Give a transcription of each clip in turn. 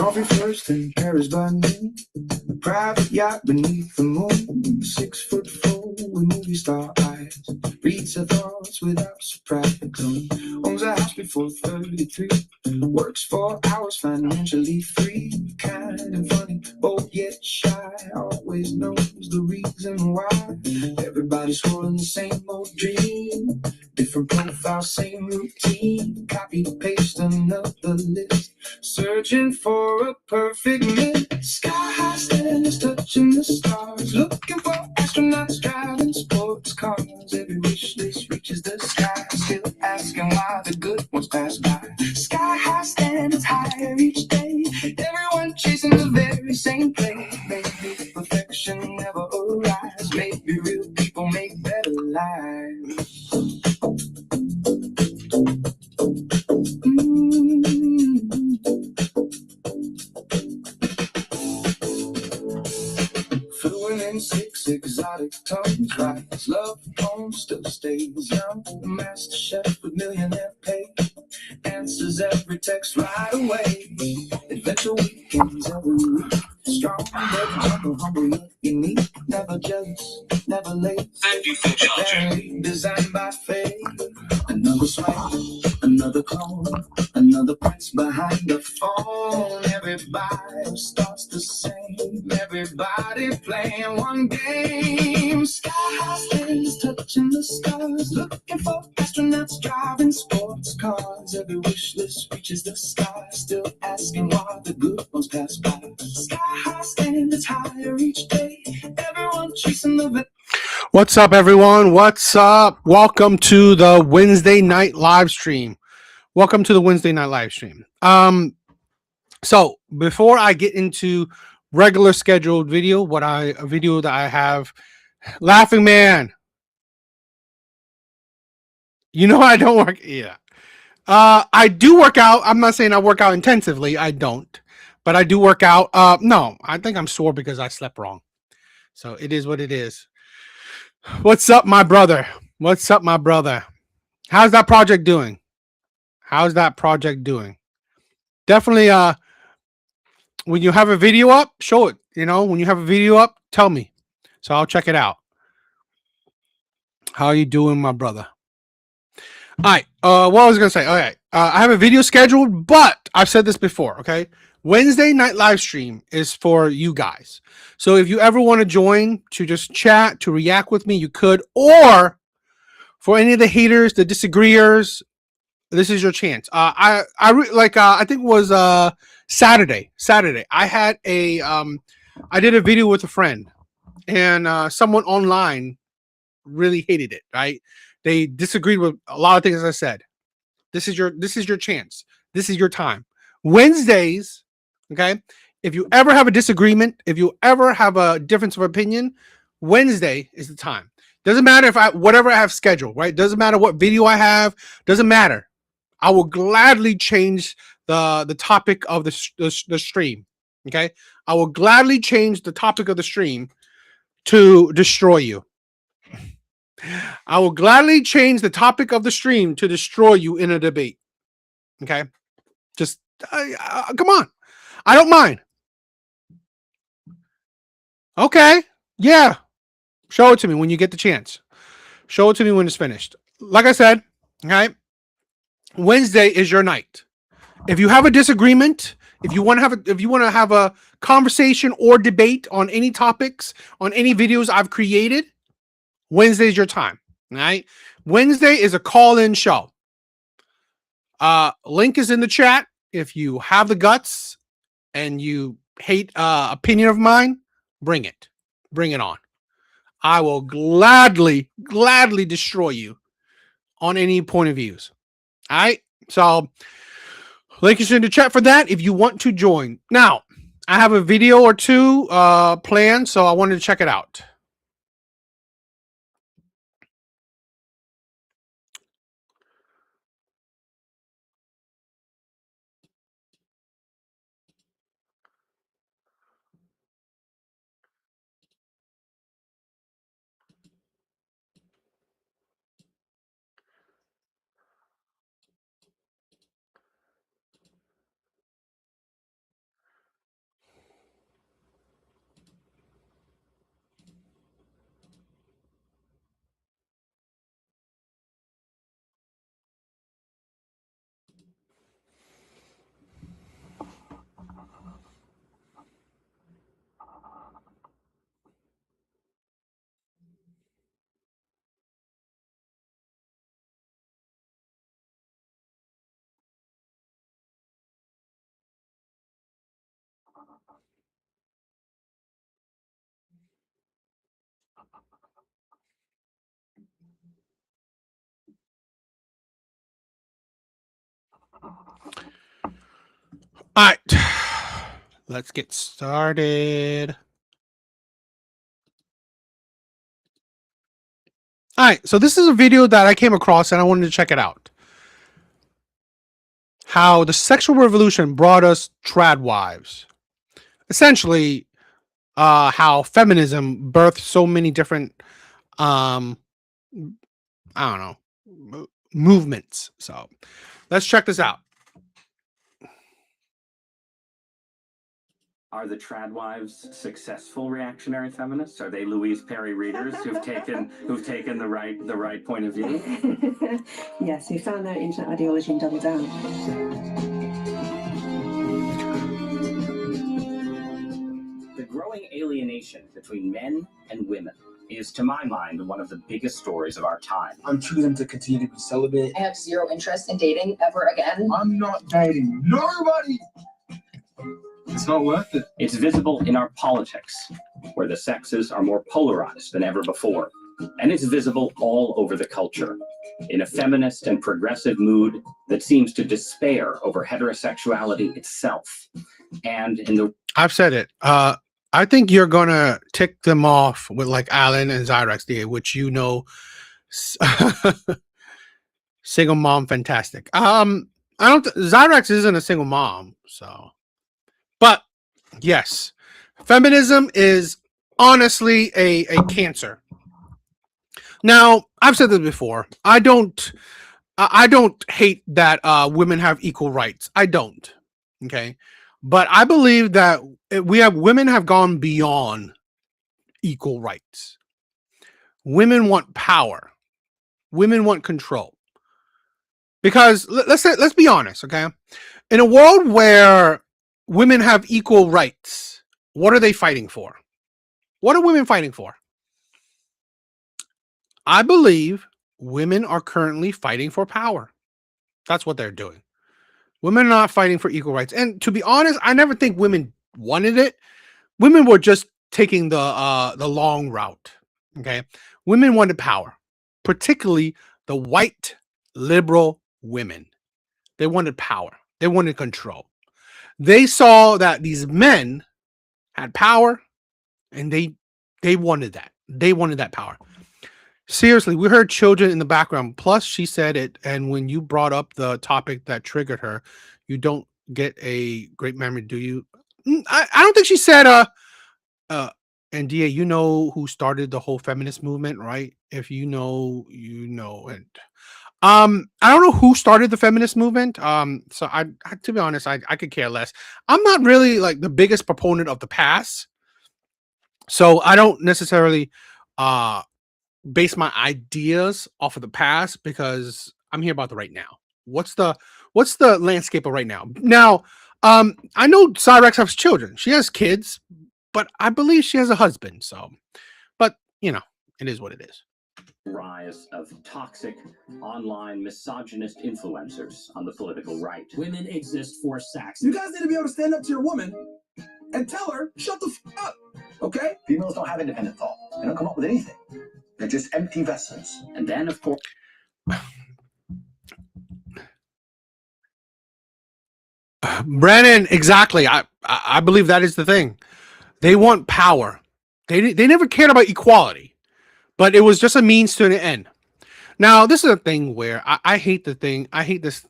Coffee first and Paris by noon. Private yacht beneath the moon. 6'4" with movie star eyes. Reads her thoughts without surprise. Owns a house before 33. Works 4 hours financially free. Kind and funny, bold yet shy. Always knows the reason why. Everybody's holding the same old dream. Different profile, same routine. Copy, paste another list. Searching for a perfect mix. Sky high standards touching the stars. Looking for astronauts driving sports cars. Every wish list reaches the sky. Still asking why the good ones pass by. Sky high standards higher each day. Everyone chasing the very same place. Maybe perfection never arrives. Maybe real people make better lives. Fluent in 6 exotic tongues, writes love poems, still stays young. Master chef with millionaire pay, answers every text right away. Adventure weekends every week. Strong, but gentle, humble, yet unique. Never jealous, never late. Apparently designed by fate. Another swipe, another clone, another prince behind the phone. Everybody starts the same. Everybody playing one game. Sky high stands touching the stars. Looking for astronauts driving sports cars. Every wish list reaches the sky. Still asking why the good ones pass by. Sky high standards higher each day. Everyone chasing the... What's up, everyone? What's up? Welcome to the Wednesday night live stream. Welcome to the Wednesday night live stream. So before I get into regular scheduled video, a video that I have, Laughing Man. You know I don't work. Yeah. I do work out. I'm not saying I work out intensively. I don't, but I do work out. No, I think I'm sore because I slept wrong. So it is what it is. What's up, my brother? What's up, my brother? How's that project doing? How's that project doing? Definitely, when you have a video up, show it. You know, when you have a video up, tell me. So I'll check it out. How are you doing, my brother? All right. What I was gonna say. Okay. I have a video scheduled, but I've said this before. Okay. Wednesday night live stream is for you guys. So if you ever want to join to just chat, to react with me, you could. Or for any of the haters, the disagreeers, this is your chance. I think it was Saturday. I had I did a video with a friend, and someone online really hated it. Right? They disagreed with a lot of things I said. This is your chance. This is your time. Wednesdays, okay? If you ever have a disagreement, if you ever have a difference of opinion, Wednesday is the time. Doesn't matter if whatever I have scheduled, right? Doesn't matter what video I have. Doesn't matter. I will gladly change the topic of the stream. Okay, I will gladly change the topic of the stream to destroy you. I will gladly change the topic of the stream to destroy you in a debate. Okay, just come on. I don't mind. Okay, yeah. Show it to me when you get the chance. Show it to me when it's finished. Like I said, okay, Wednesday is your night. If you have a disagreement, if you want to have a conversation or debate on any topics, on any videos I've created, Wednesday is your time. All right. Wednesday is a call-in show. Link is in the chat. If you have the guts and you hate opinion of mine, bring it. Bring it on. I will gladly destroy you on any point of views. All right. So link is in the chat for that if you want to join. Now, I have a video or two planned, so I wanted to check it out. All right, let's get started. All right, so this is a video that I came across and I wanted to check it out. How the sexual revolution brought us trad wives. Essentially, how feminism birthed so many different, I don't know, movements. So let's check this out. Are the trad wives successful reactionary feminists? Are they Louise Perry readers who've taken the right point of view? Yes, we found their internet ideology and doubled down. The growing alienation between men and women is, to my mind, one of the biggest stories of our time. I'm choosing to continue to be celibate. I have zero interest in dating ever again. I'm not dating nobody. It's not worth it. It's visible in our politics, where the sexes are more polarized than ever before. And it's visible all over the culture, in a feminist and progressive mood that seems to despair over heterosexuality itself. And in the... I've said it. I think you're gonna tick them off with like Alan and Zyrex DA, which you know, single mom, fantastic. I don't. Zyrex isn't a single mom, so. But yes, feminism is honestly a cancer. Now, I've said this before. I don't hate that women have equal rights. I don't. Okay. But I believe that women have gone beyond equal rights. Women want power. Women want control. Because let's be honest, okay? In a world where women have equal rights, what are they fighting for? What are women fighting for? I believe women are currently fighting for power. That's what they're doing. Women are not fighting for equal rights. And to be honest, I never think women wanted it. Women were just taking the long route. Okay. Women wanted power, particularly the white liberal women. They wanted power. They wanted control. They saw that these men had power and they wanted that. They wanted that power. Seriously, we heard children in the background. Plus, she said it. And when you brought up the topic that triggered her, you don't get a great memory, do you? I don't think she said, and DA, you know who started the whole feminist movement, right? If you know, you know. And I don't know who started the feminist movement. So I to be honest, I could care less. I'm not really like the biggest proponent of the past. So I don't necessarily base my ideas off of the past because I'm here about the right now. What's the landscape of right now? Now, I know Cyrex has children. She has kids, but I believe she has a husband. So, but you know, it is what it is. Rise of toxic online misogynist influencers on the political right. Women exist for sex. You guys need to be able to stand up to your woman and tell her, shut the f up, okay? Females don't have independent thought. They don't come up with anything. They're just empty vessels. And then, of course... Brandon, exactly. I believe that is the thing. They want power. They never cared about equality, but it was just a means to an end. Now, this is a thing where I hate the thing. I hate this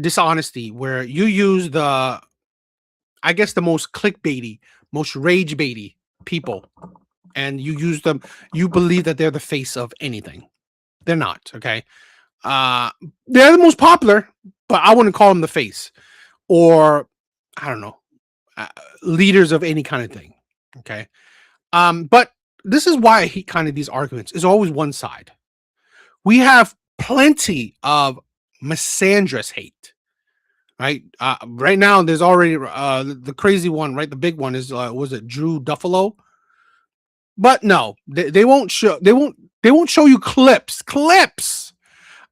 dishonesty where you use the, I guess, the most clickbaity, most rage baity people, and you use them. You believe that they're the face of anything. They're not. Okay. They're the most popular, but I wouldn't call them the face, or I don't know, leaders of any kind of thing. Okay. But this is why I hate kind of these arguments. Is always one side. We have plenty of misandrous hate, right? Right now, there's already the crazy one, right? The big one is was it Drew Duffalo? But no, they won't show. They won't show you clips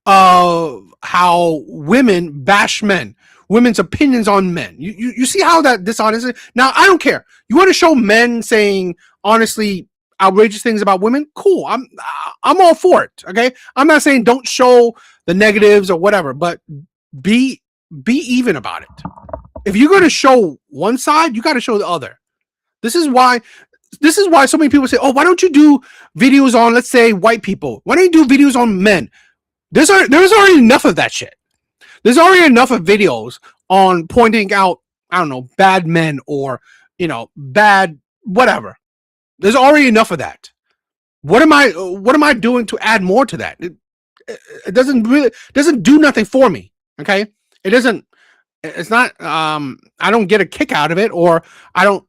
of how women bash men, women's opinions on men. You see how that dishonest. Now I don't care. You want to show men saying honestly, outrageous things about women, cool. I'm all for it. Okay, I'm not saying don't show the negatives or whatever, but be even about it. If you're going to show one side, you got to show the other. This is why so many people say, "Oh, why don't you do videos on, let's say, white people? Why don't you do videos on men?" There's already enough of that shit. There's already enough of videos on pointing out, I don't know, bad men or, bad whatever. There's already enough of that. What am I doing to add more to that? It doesn't do nothing for me. Okay? It's not I don't get a kick out of it, or I don't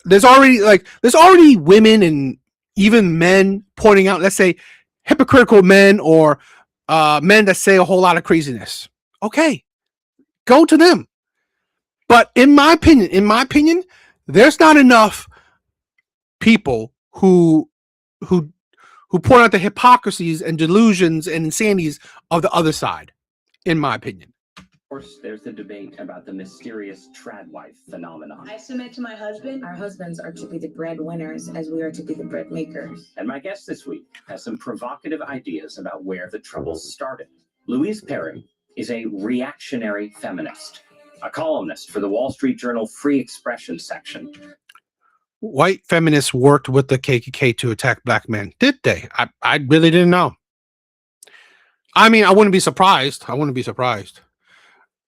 there's already women and even men pointing out, let's say, hypocritical men or men that say a whole lot of craziness. Okay. Go to them. But in my opinion, there's not enough people who point out the hypocrisies and delusions and insanities of the other side, in my opinion. Of course, there's the debate about the mysterious trad wife phenomenon. I submit to my husband. Our husbands are to be the breadwinners as we are to be the bread makers. And my guest this week has some provocative ideas about where the troubles started. Louise Perry is a reactionary feminist, a columnist for the Wall Street Journal Free Expression section. White feminists worked with the KKK to attack black men. Did they? I really didn't know. I mean, I wouldn't be surprised.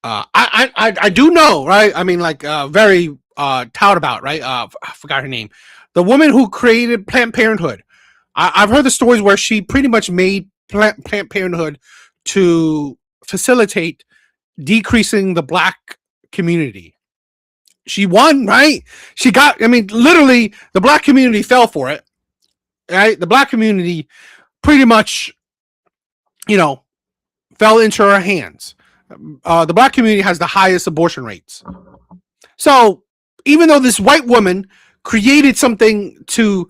I do know, right? I mean, like, very tout about, right? I forgot her name. The woman who created Planned Parenthood. I've heard the stories where she pretty much made Planned Parenthood to facilitate decreasing the black community. She won, right? Literally, the black community fell for it, right? The black community pretty much, fell into her hands. The black community has the highest abortion rates. So even though this white woman created something to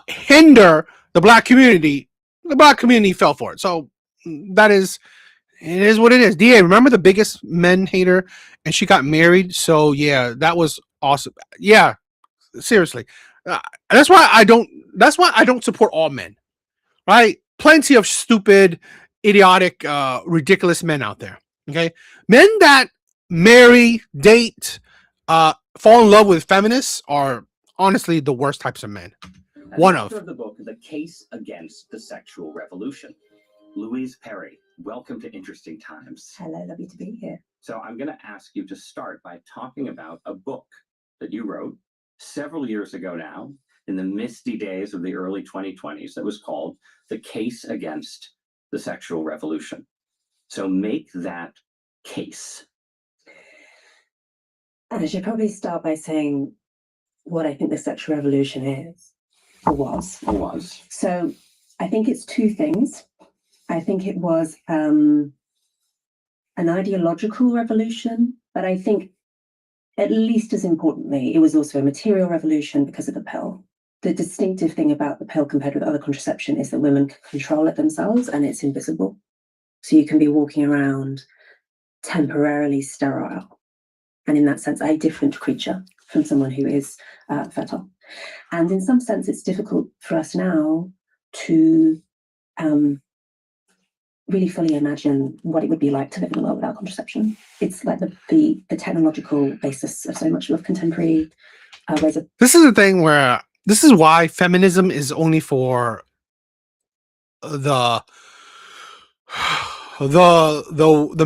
hinder the black community fell for it. So it is what it is. DA, remember the biggest men hater, and she got married. So yeah, that was awesome. Yeah, seriously. That's why I don't support all men. Right? Plenty of stupid, idiotic, ridiculous men out there. Okay, men that marry, date, fall in love with feminists are honestly the worst types of men. One of the book, The Case Against the Sexual Revolution. Louise Perry, welcome to Interesting Times. Hello, lovely to be here. So I'm going to ask you to start by talking about a book that you wrote several years ago now, in the misty days of the early 2020s, that was called The Case Against the Sexual Revolution. So make that case. And I should probably start by saying what I think the sexual revolution is, or was. So I think it's two things. I think it was an ideological revolution, but I think at least as importantly, it was also a material revolution because of the pill. The distinctive thing about the pill compared with other contraception is that women can control it themselves and it's invisible. So you can be walking around temporarily sterile, and in that sense, a different creature from someone who is fertile. And in some sense, it's difficult for us now to really fully imagine what it would be like to live in a world without contraception. It's like the technological basis of so much of contemporary ways of. This is the thing where this is why feminism is only for the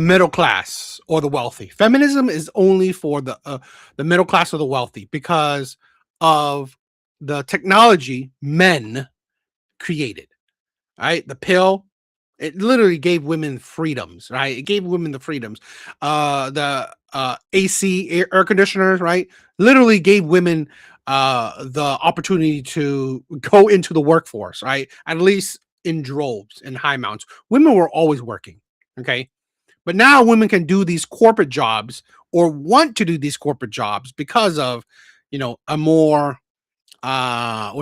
middle class or the wealthy. Feminism is only for the middle class or the wealthy because of the technology men created. Right? The pill, it literally gave women freedoms, right? It gave women the freedoms. The AC air conditioners, right? Literally gave women the opportunity to go into the workforce, right? At least in droves and high amounts. Women were always working, okay? But now women can do these corporate jobs or want to do these corporate jobs because of, a more, a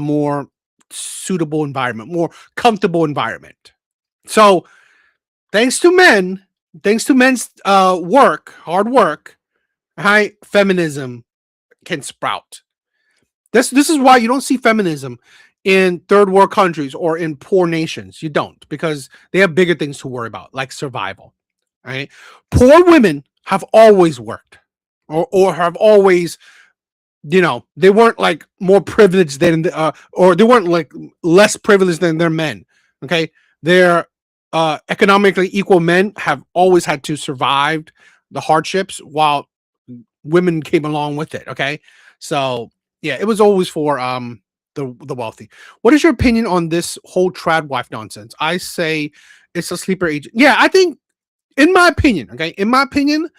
more suitable environment, more comfortable environment. So thanks to men's hard work, right, feminism can sprout. This is why you don't see feminism in third world countries or in poor nations. You don't, because they have bigger things to worry about, like survival. Right? Poor women have always worked, or have always, they weren't like more privileged than, or they weren't like less privileged than their men. Okay, their economically equal men have always had to survive the hardships, while women came along with it. Okay, so yeah, it was always for the wealthy. What is your opinion on this whole trad wife nonsense? I say it's a sleeper agent. Yeah, I think, in my opinion, in my opinion.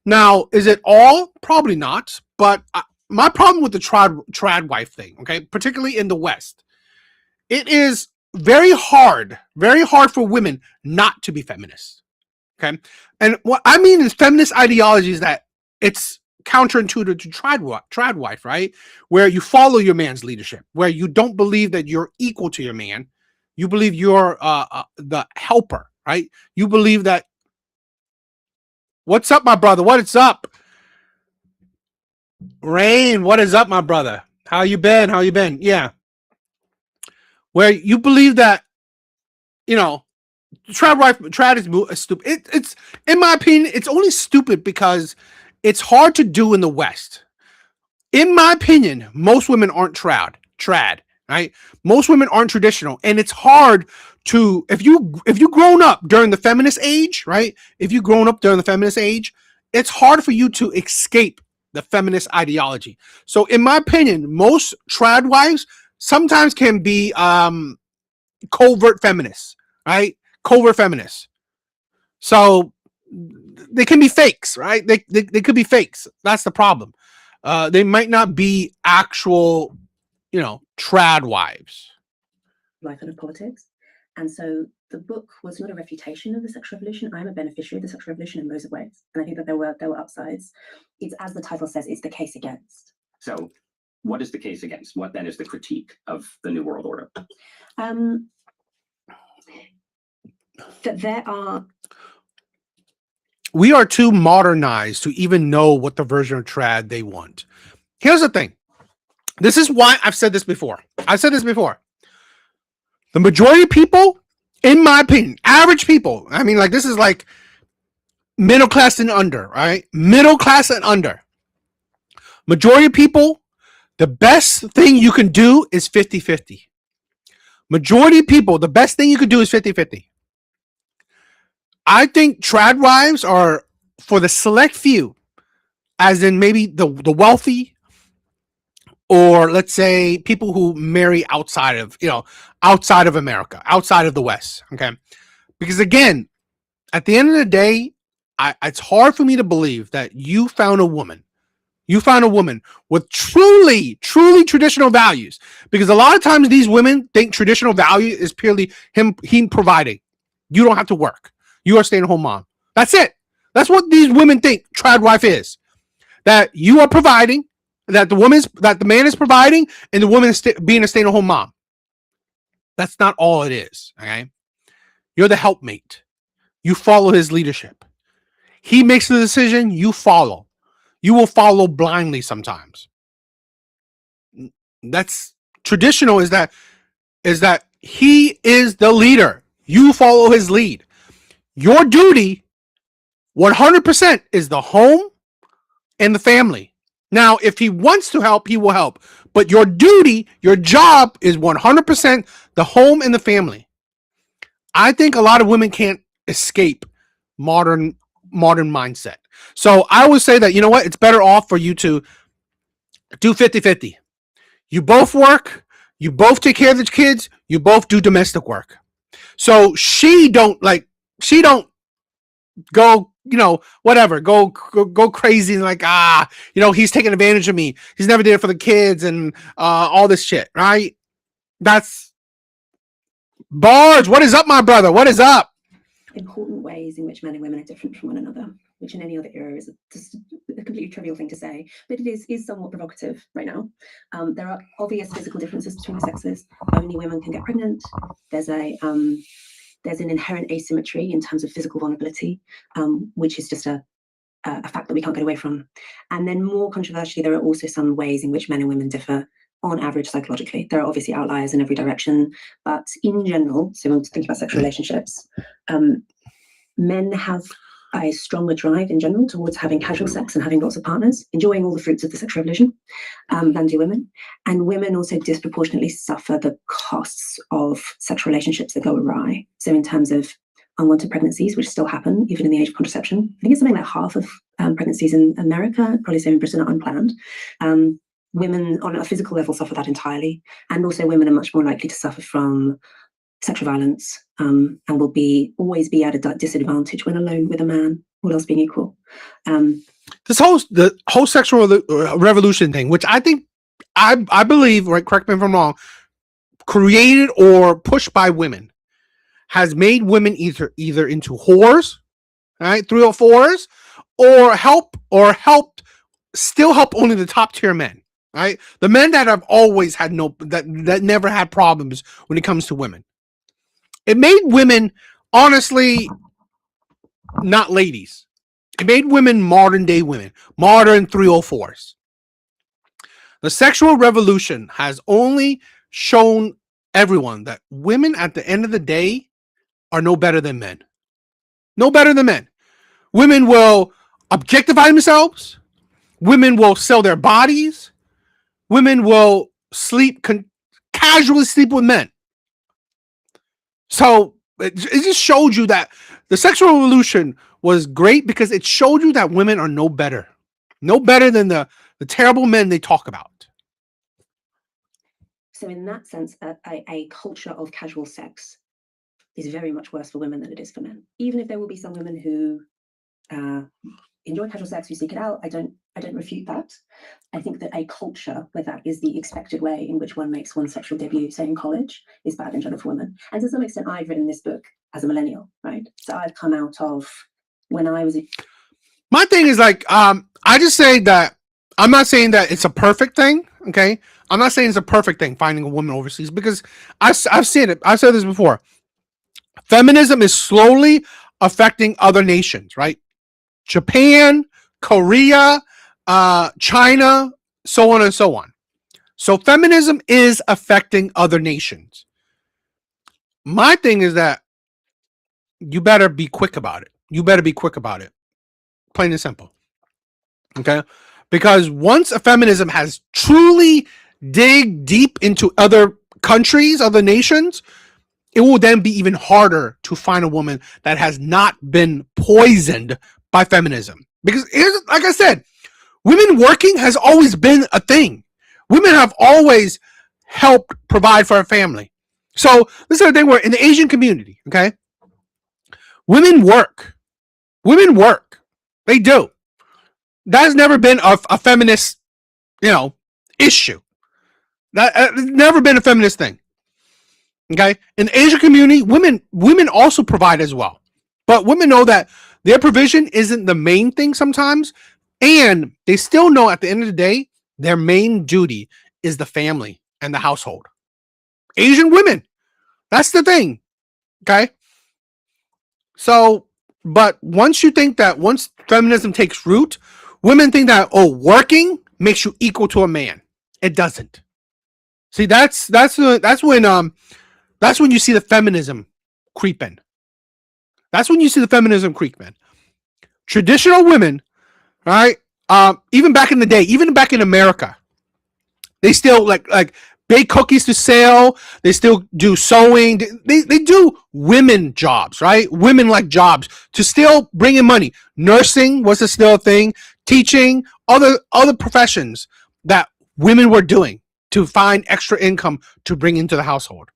Now, is it all? Probably not. But my problem with the trad wife thing, particularly in the West, it is very hard for women not to be feminists. Okay, and what I mean is feminist ideology is that it's counterintuitive to trad wife, right? Where you follow your man's leadership, where you don't believe that you're equal to your man, you believe you're the helper, right? You believe that. What's up, my brother? What is up? Rain, what is up, my brother? How you been? Yeah. Where you believe that, trad is stupid. It's, in my opinion, it's only stupid because it's hard to do in the West. In my opinion, most women aren't trad, right? Most women aren't traditional, and it's hard to, if you grown up during the feminist age, right? If you grown up during the feminist age, it's hard for you to escape the feminist ideology. So, in my opinion, most trad wives sometimes can be covert feminists, right? Covert feminists. So they can be fakes, right? They could be fakes. That's the problem. They might not be actual, trad wives. Life and of politics. And so the book was not a refutation of the sexual revolution. I'm a beneficiary of the sexual revolution in loads of ways. And I think that there were upsides. It's, as the title says, it's the case against. So what is the case against? What then is the critique of the New World Order? That there are... We are too modernized to even know what the version of trad they want. Here's the thing. This is why I've said this before. The majority of people, in my opinion, average people, I mean, like, this is like middle class and under, right? Middle class and under. Majority of people, the best thing you can do is 50-50. Majority of people, the best thing you can do is 50-50. I think trad wives are for the select few, as in maybe the wealthy, or let's say people who marry outside of America, outside of the West. Okay. Because again, at the end of the day, it's hard for me to believe that you found a woman with truly traditional values. Because a lot of times these women think traditional value is purely him providing. You don't have to work. You are a stay-at-home mom. That's it. That's what these women think trad wife is. That you are providing, that the man is providing, and the woman is being a stay-at-home mom. That's not all it is. Okay, you're the helpmate. You follow his leadership. He makes the decision. You follow. You will follow blindly sometimes. That's traditional. Is that he is the leader. You follow his lead. Your duty, 100%, is the home and the family. Now, if he wants to help, he will help. But your duty, your job is 100% the home and the family. I think a lot of women can't escape modern mindset. So I would say that, it's better off for you to do 50-50. You both work, you both take care of the kids, you both do domestic work. So she don't go, whatever, go crazy and like, he's taking advantage of me. He's never did it for the kids and all this shit, right? That's Bars. What is up, my brother? What is up? Important ways in which men and women are different from one another, which in any other era is just a completely trivial thing to say, but it is somewhat provocative right now. There are obvious physical differences between the sexes. Only women can get pregnant. There's an inherent asymmetry in terms of physical vulnerability, which is just a fact that we can't get away from. And then more controversially, there are also some ways in which men and women differ on average psychologically. There are obviously outliers in every direction, but in general, so when we think about sexual relationships, men have a stronger drive in general towards having casual sex and having lots of partners, enjoying all the fruits of the sexual revolution, than do women. And women also disproportionately suffer the costs of sexual relationships that go awry. So in terms of unwanted pregnancies, which still happen even in the age of contraception, I think it's something like half of pregnancies in America, probably same in Britain, are unplanned. Women on a physical level suffer that entirely. And also women are much more likely to suffer from sexual violence, and will always be at a disadvantage when alone with a man, all else being equal. The whole sexual revolution thing, which I think, I believe, right, correct me if I'm wrong, created or pushed by women, has made women either into whores, right, 304s, or helped still help only the top tier men, right? The men that have always had that never had problems when it comes to women. It made women, honestly, not ladies. It made women modern day women, modern 304s. The sexual revolution has only shown everyone that women at the end of the day are no better than men. No better than men. Women will objectify themselves. Women will sell their bodies. Women will casually sleep with men. So it just showed you that the sexual revolution was great because it showed you that women are no better than the terrible men they talk about. So in that sense, a culture of casual sex is very much worse for women than it is for men. Even if there will be some women who enjoy casual sex, who seek it out, I don't refute that. I think that a culture where that is the expected way in which one makes one's sexual debut, say in college, is bad in general for women. And to some extent, I've written this book as a millennial, right? So I've come out of when I was. My thing is like, I just say that I'm not saying that it's a perfect thing. Okay, I'm not saying it's a perfect thing finding a woman overseas, because I've seen it. I've said this before. Feminism is slowly affecting other nations, right? Japan, Korea, China, so on and so on. So feminism is affecting other nations. My thing is that you better be quick about it. Plain and simple. Okay? Because once a feminism has truly dig deep into other countries, other nations, it will then be even harder to find a woman that has not been poisoned by feminism. Because here's, like I said, women working has always been a thing. Women have always helped provide for a family. So this is the thing where in the Asian community, okay, women work. They do. That has never been a feminist, issue. That has never been a feminist thing. Okay, in the Asian community, women also provide as well, but women know that their provision isn't the main thing sometimes, and they still know at the end of the day their main duty is the family and the household. Asian women, that's the thing. Okay, so but once feminism takes root, women think that working makes you equal to a man. It doesn't. See, that's when you see the feminism creeping. Traditional women, right? Even back in the day, even back in America, they still like bake cookies to sell. They still do sewing. They do women jobs, right? Women like jobs to still bring in money. Nursing was still a thing. Teaching, other professions that women were doing to find extra income to bring into the household.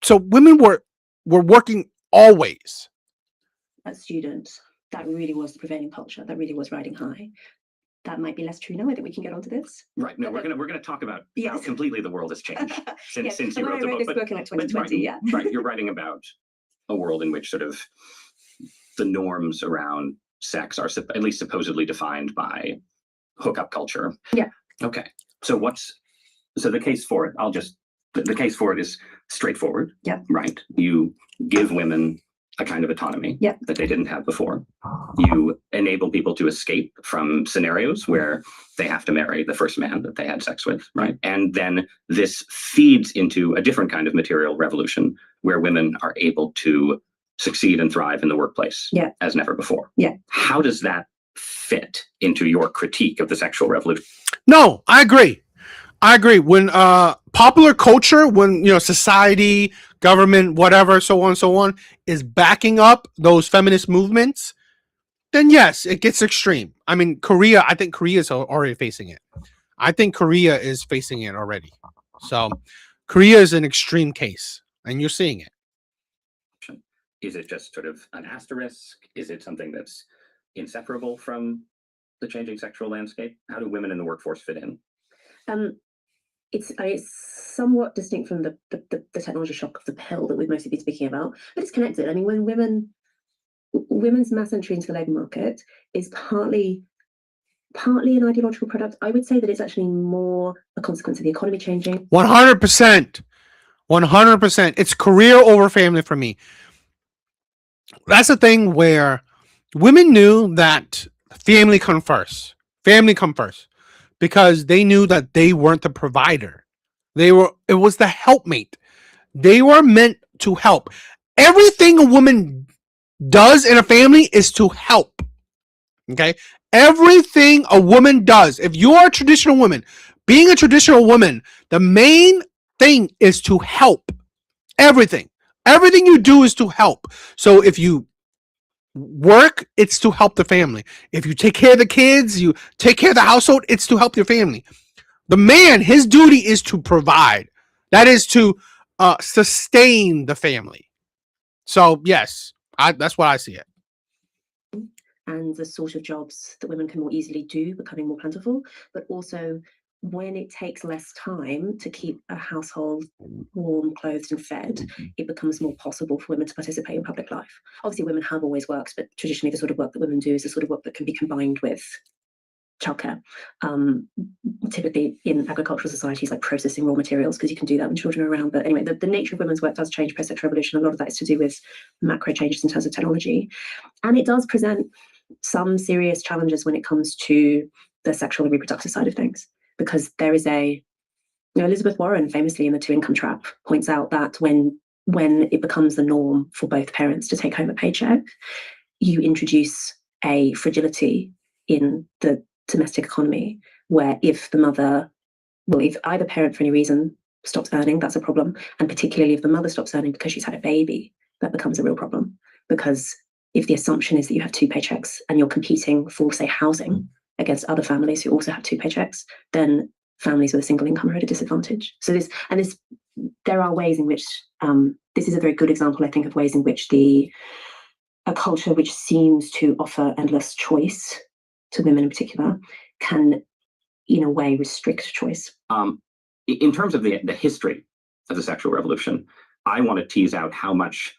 So women were working always. As students, that really was the prevailing culture. That really was riding high. That might be less true now. I think we can get onto this. Right. No, we're gonna talk about how completely the world has changed since you wrote the book. This book in like 2020, yeah. Right. You're writing about a world in which sort of the norms around sex are at least supposedly defined by hookup culture. Yeah. Okay. So the case for it? The case for it is straightforward. Yeah. Right. You give women a kind of autonomy Yep. that they didn't have before. You enable people to escape from scenarios where they have to marry the first man that they had sex with, right? And then this feeds into a different kind of material revolution where women are able to succeed and thrive in the workplace as never before. Yeah. How does that fit into your critique of the sexual revolution? No, I agree. When popular culture, when society, government, whatever, so on, is backing up those feminist movements, then yes, it gets extreme. I mean, I think Korea is already facing it. I think Korea is facing it already. So Korea is an extreme case, and you're seeing it. Is it just sort of an asterisk? Is it something that's inseparable from the changing sexual landscape? How do women in the workforce fit in? It's somewhat distinct from the technology shock of the pill that we've mostly been speaking about, but it's connected. I mean, when women's mass entry into the labour market is partly an ideological product, I would say that it's actually more a consequence of the economy changing. 100%. It's career over family for me. That's the thing where women knew that family come first, because they knew that they weren't the provider. It was the helpmate. They were meant to help. Everything a woman does in a family is to help. Okay? Everything a woman does, if you're a traditional woman, being a traditional woman, the main thing is to help. Everything you do is to help. So if you work, it's to help the family. If you take care of the kids, you take care of the household, it's to help your family. The man, his duty is to provide. That is to sustain the family. So yes, that's what I see it. And the sort of jobs that women can more easily do becoming more plentiful, but also when it takes less time to keep a household warm, clothed and fed, it becomes more possible for women to participate in public life. Obviously, women have always worked, but traditionally the sort of work that women do is the sort of work that can be combined with childcare. Typically in agricultural societies, like processing raw materials, because you can do that when children are around. But anyway, the nature of women's work does change post-sexual revolution. A lot of that is to do with macro changes in terms of technology. And it does present some serious challenges when it comes to the sexual and reproductive side of things. Because there is Elizabeth Warren famously in The Two-Income Trap points out that when it becomes the norm for both parents to take home a paycheck, you introduce a fragility in the domestic economy where if either parent for any reason stops earning, that's a problem. And particularly if the mother stops earning because she's had a baby, that becomes a real problem. Because if the assumption is that you have two paychecks and you're competing for, say, housing against other families who also have two paychecks, then families with a single income are at a disadvantage. So there are ways in which this is a very good example, I think, of ways in which a culture which seems to offer endless choice to women in particular can, in a way, restrict choice. In terms of the history of the sexual revolution, I want to tease out how much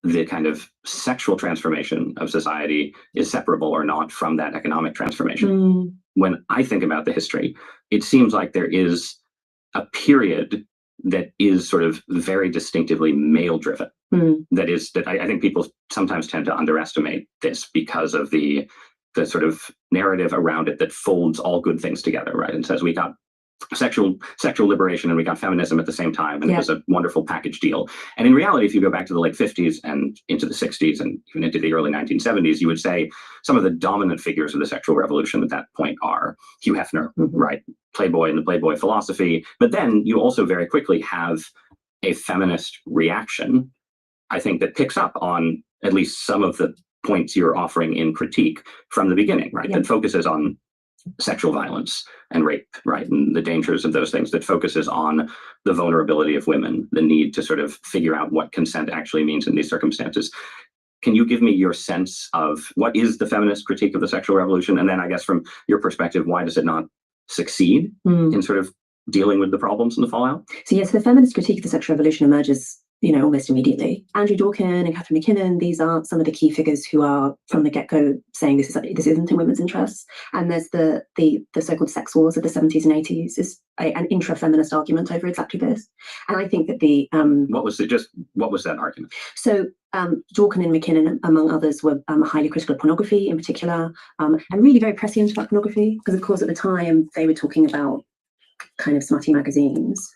the kind of sexual transformation of society is separable or not from that economic transformation. When I think about the history, it seems like there is a period that is sort of very distinctively male-driven. That I think people sometimes tend to underestimate this because of the sort of narrative around it that folds all good things together, right? And says we got sexual liberation and we got feminism at the same time, and it was a wonderful package deal. And in reality, if you go back to the late 50s and into the 60s and even into the early 1970s, you would say some of the dominant figures of the sexual revolution at that point are Hugh Hefner, right? Playboy and the Playboy philosophy. But then you also very quickly have a feminist reaction, I think, that picks up on at least some of the points you're offering in critique from the beginning, right? That focuses on sexual violence and rape, right? And the dangers of those things, that focuses on the vulnerability of women, the need to sort of figure out what consent actually means in these circumstances. Can you give me your sense of what is the feminist critique of the sexual revolution? And then I guess from your perspective, why does it not succeed in sort of dealing with the problems and the fallout? So yes, the feminist critique of the sexual revolution emerges almost immediately. Andrew Dworkin and Catherine McKinnon, these are some of the key figures who are from the get-go saying this isn't in women's interests. And there's the so-called sex wars of the 70s and 80s is an intra-feminist argument over exactly this. And I think that what was that argument? So Dworkin and McKinnon, among others, were highly critical of pornography in particular, and really very prescient about pornography, because of course at the time they were talking about kind of smutty magazines,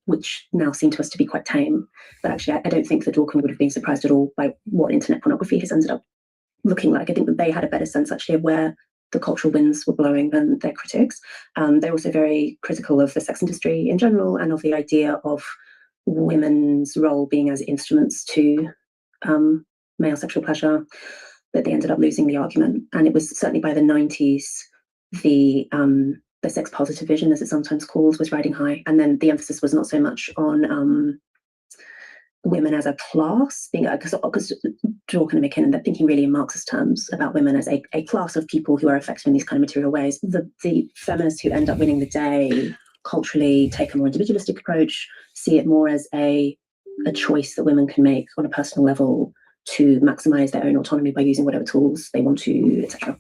which now seem to us to be quite tame. But actually, I don't think that Dworkin would have been surprised at all by what internet pornography has ended up looking like. I think that they had a better sense actually of where the cultural winds were blowing than their critics. They're also very critical of the sex industry in general and of the idea of women's role being as instruments to male sexual pleasure, but they ended up losing the argument. And it was certainly by the 90s, the sex positive vision, as it's sometimes called, was riding high. And then the emphasis was not so much on women as a class, because Dworkin and McKinnon, they're thinking really in Marxist terms about women as a class of people who are affected in these kind of material ways. The feminists who end up winning the day culturally take a more individualistic approach, see it more as a choice that women can make on a personal level to maximize their own autonomy by using whatever tools they want to, etc.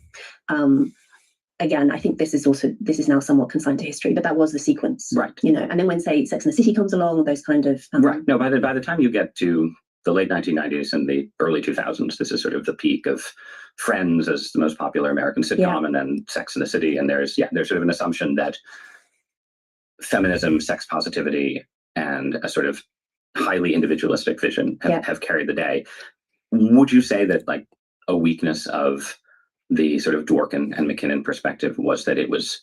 Again, I think this is now somewhat consigned to history, but that was the sequence, right? And then when, say, Sex and the City comes along, those kind of right. No, by the time you get to the late 1990s and the early 2000s, this is sort of the peak of Friends as the most popular American sitcom, and then Sex and the City, and there's sort of an assumption that feminism, sex positivity, and a sort of highly individualistic vision have carried the day. Would you say that like a weakness of the sort of Dworkin and McKinnon perspective was that it was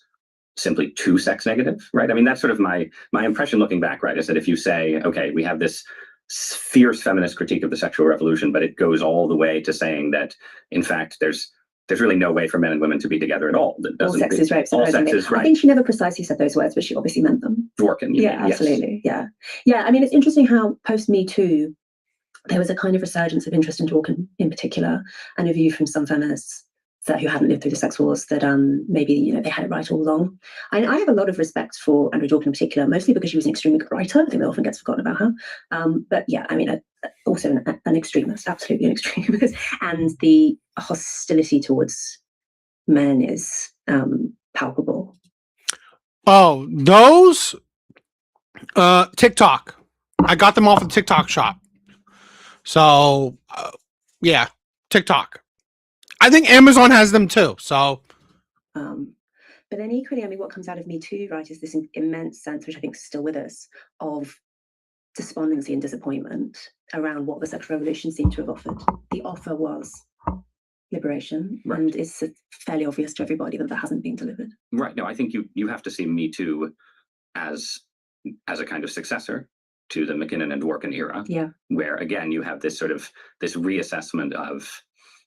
simply too sex negative, right? I mean, that's sort of my impression looking back, right? Is that if you say, okay, we have this fierce feminist critique of the sexual revolution, but it goes all the way to saying that, in fact, there's really no way for men and women to be together at all. That all sex is right. All sex is right. I think she never precisely said those words, but she obviously meant them. Dworkin, absolutely. Yes. Yeah. I mean, it's interesting how post Me Too, there was a kind of resurgence of interest in Dworkin in particular, and a view from some feminists who hadn't lived through the sex wars that maybe they had it right all along. I have a lot of respect for Andrew Dworkin in particular, mostly because she was an extremely good writer. I think that often gets forgotten about her. But yeah, I mean, also an extremist, absolutely an extremist. And the hostility towards men is palpable. Oh, those TikTok. I got them off of the TikTok shop. So yeah, TikTok. I think Amazon has them too. So, but then equally, I mean, what comes out of Me Too, right, is this immense sense, which I think is still with us, of despondency and disappointment around what the sexual revolution seemed to have offered. The offer was liberation, right. And it's fairly obvious to everybody that hasn't been delivered. Right. No, I think you have to see Me Too as a kind of successor to the McKinnon and Dworkin era. Yeah. Where again you have this sort of this reassessment of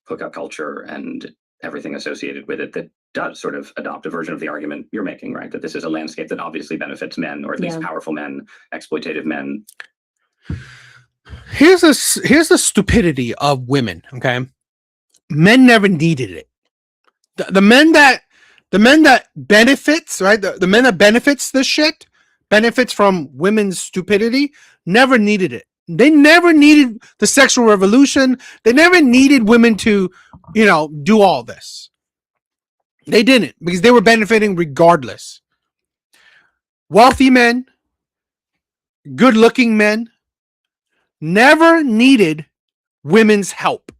hookup culture and everything associated with it that does sort of adopt a version of the argument you're making, right? That this is a landscape that obviously benefits men, or at least powerful men, exploitative men. Here's the stupidity of women. Okay, men never needed it. The men that benefits, right? The men that benefits this shit, benefits from women's stupidity, never needed it. They never needed the sexual revolution. They never needed women to, do all this. They didn't, because they were benefiting regardless. Wealthy men, good-looking men, never needed women's help.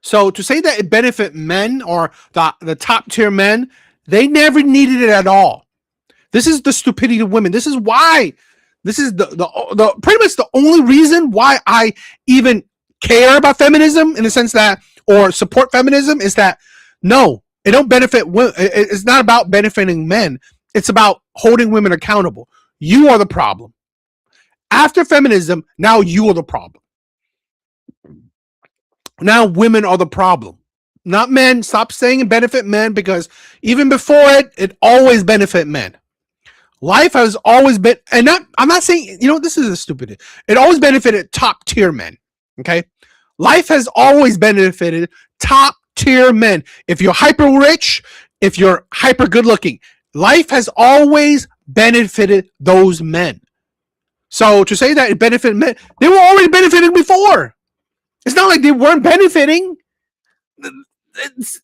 So to say that it benefit men or the top-tier men, they never needed it at all. This is the stupidity of women. This is why. This is the pretty much the only reason why I even care about feminism in the sense that, or support feminism, is that no, it don't benefit women. It's not about benefiting men. It's about holding women accountable. You are the problem. After feminism, now you are the problem. Now women are the problem, not men. Stop saying it benefit men, because even before it always benefit men. Life has always been, and I'm not saying, this is a stupid. It always benefited top tier men. Okay. Life has always benefited top tier men. If you're hyper rich, if you're hyper good looking, life has always benefited those men. So to say that it benefited men, they were already benefiting before. It's not like they weren't benefiting.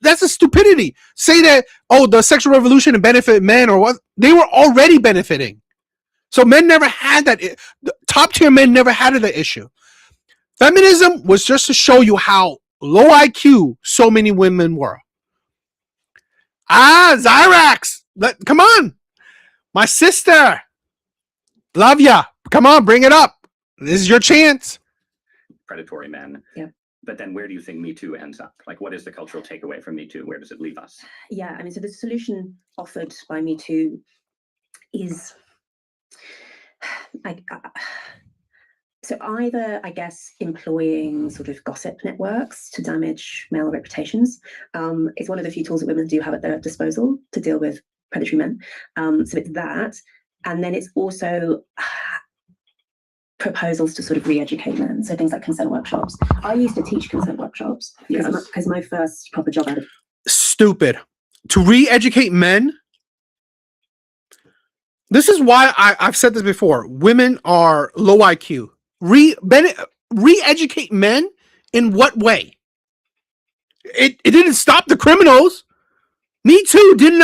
That's a stupidity. Say that, oh, the sexual revolution benefited men or what? They were already benefiting. So men never had that. Top tier men never had that issue. Feminism was just to show you how low IQ so many women were. Zyrax, come on. My sister. Love ya. Come on, bring it up. This is your chance. Predatory men. Yeah. But then where do you think Me Too ends up? Like, what is the cultural takeaway from Me Too? Where does it leave us? Yeah, I mean, so the solution offered by Me Too is, so either, I guess, employing sort of gossip networks to damage male reputations. It's one of the few tools that women do have at their disposal to deal with predatory men. So it's that. And then it's also proposals to sort of re-educate men. So things like consent workshops. I used to teach consent workshops because my first proper job had stupid. To re-educate men. This is why I've said this before. Women are low IQ. Re-educate men in what way? It didn't stop the criminals. Me Too did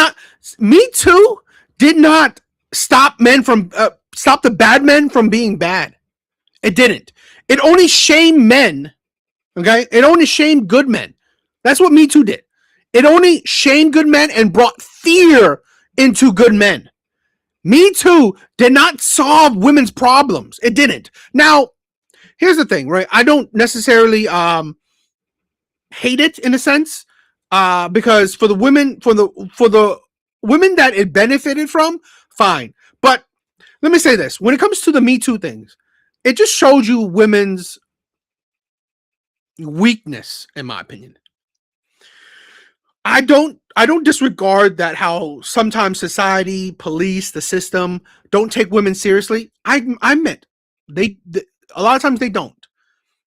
not stop men from stop the bad men from being bad. It didn't. It only shamed men. Okay? It only shamed good men. That's what Me Too did. It only shamed good men and brought fear into good men. Me Too did not solve women's problems. It didn't. Now, here's the thing, right? I don't necessarily hate it in a sense, because for the women that it benefited from, fine. But let me say this: when it comes to the Me Too things, it just showed you women's weakness, in my opinion. I don't disregard that how sometimes society, police, the system don't take women seriously. I admit they a lot of times they don't.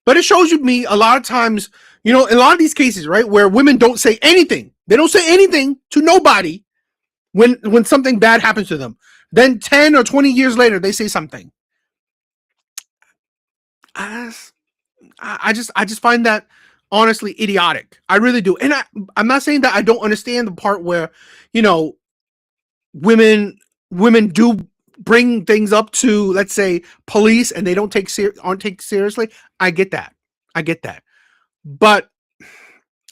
But it shows you me a lot of times, in a lot of these cases, right, where women don't say anything. They don't say anything to nobody when something bad happens to them. Then 10 or 20 years later, they say something. I just find that honestly idiotic. I really do. And I'm not saying that I don't understand the part where, women do bring things up to, let's say, police, and they aren't taken seriously. I get that. But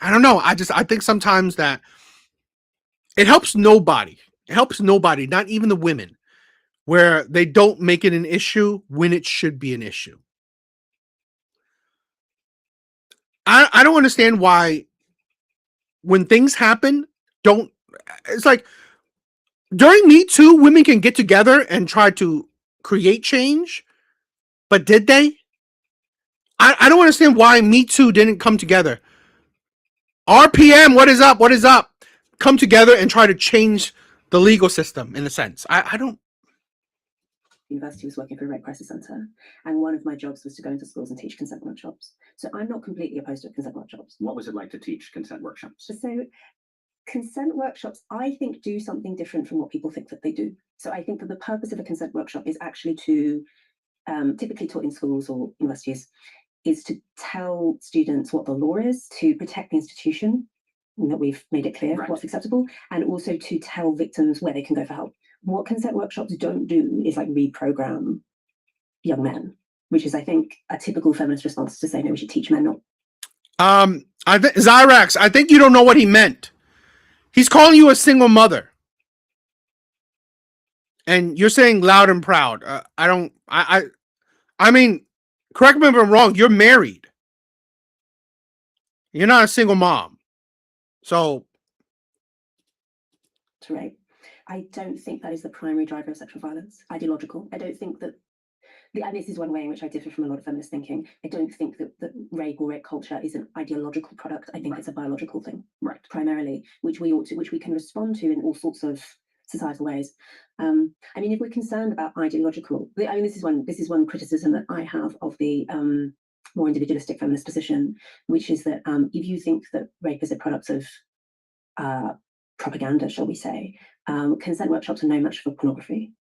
I don't know. I think sometimes that it helps nobody. It helps nobody, not even the women, where they don't make it an issue when it should be an issue. I don't understand why when things happen, it's like during Me Too, women can get together and try to create change, but did they? I don't understand why Me Too didn't come together. RPM, what is up? What is up? Come together and try to change the legal system in a sense. I don't. University was working for a rape crisis centre, and one of my jobs was to go into schools and teach consent workshops. So I'm not completely opposed to consent workshops. What was it like to teach consent workshops? So consent workshops, I think, do something different from what people think that they do. So I think that the purpose of a consent workshop is actually to, typically taught in schools or universities, is to tell students what the law is, to protect the institution, that we've made it clear what's acceptable, and also to tell victims where they can go for help. What consent workshops don't do is like reprogram young men, which is, I think, a typical feminist response to say, no, we should teach men not. Zyrax, I think you don't know what he meant. He's calling you a single mother. And you're saying loud and proud. I mean, correct me if I'm wrong, you're married. You're not a single mom. So. Right. I don't think that is the primary driver of sexual violence. Ideological. I don't think that, and this is one way in which I differ from a lot of feminist thinking. I don't think that rape or rape culture is an ideological product. I think it's a biological thing, primarily, which we can respond to in all sorts of societal ways. I mean, if we're concerned about ideological, I mean, this is one criticism that I have of the more individualistic feminist position, which is that if you think that rape is a product of propaganda, shall we say, consent workshops are no match for pornography.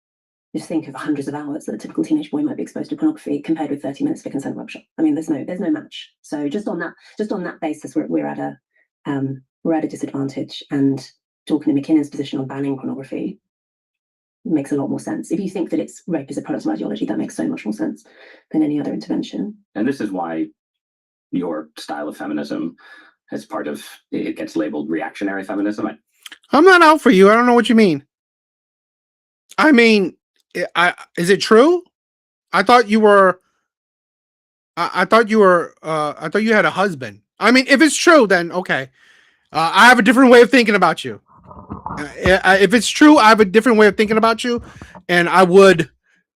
Just think of hundreds of hours that a typical teenage boy might be exposed to pornography compared with 30 minutes of a consent web shop. I mean, there's no match. So just on that basis, we're at a disadvantage. And talking to McKinnon's position on banning pornography makes a lot more sense. If you think that it's rape is a product of ideology, that makes so much more sense than any other intervention. And this is why your style of feminism, as part of it, gets labeled reactionary feminism. I'm not out for you. I don't know what you mean. I mean, is it true? I thought you were. I thought you had a husband. I mean, if it's true, then okay. I have a different way of thinking about you. If it's true, I have a different way of thinking about you, and I would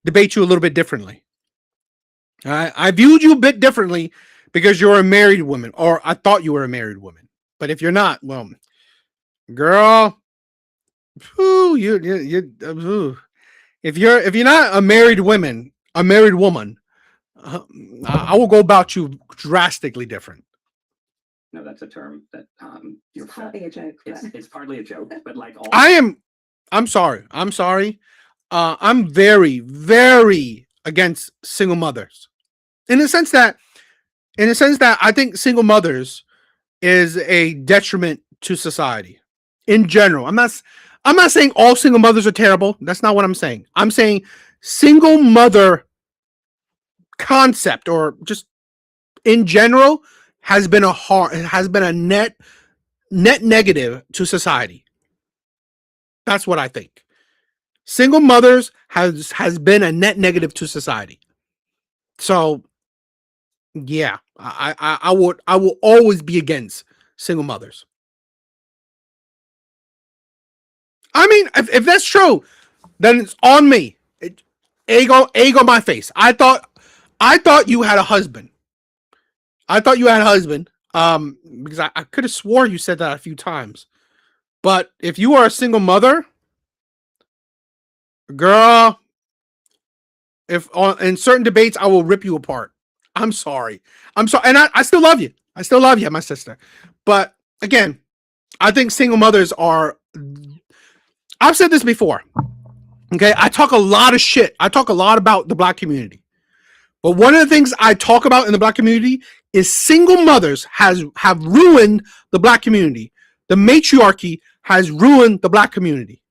debate you a little bit differently. I viewed you a bit differently because you're a married woman, or I thought you were a married woman. But if you're not, well, girl, if you're not a married woman, I will go about you drastically different. No, that's a term that you're It's partly a joke. it's partly a joke, but like all I'm sorry. I'm very, very against single mothers. In the sense that I think single mothers is a detriment to society in general. I'm not saying all single mothers are terrible. That's not what I'm saying. I'm saying single mother concept, or just in general, has been a net negative to society. That's what I think. Single mothers has been a net negative to society. So yeah, I will always be against single mothers. I mean, if that's true, then it's on me. Egg on my face. I thought you had a husband. Because I could have swore you said that a few times. But if you are a single mother, girl, in certain debates, I will rip you apart. I'm sorry. And I still love you. My sister. But again, I think single mothers are. I've said this before. Okay, I talk a lot of shit. I talk a lot about the Black community. But one of the things I talk about in the Black community is single mothers have ruined the Black community. The matriarchy has ruined the Black community.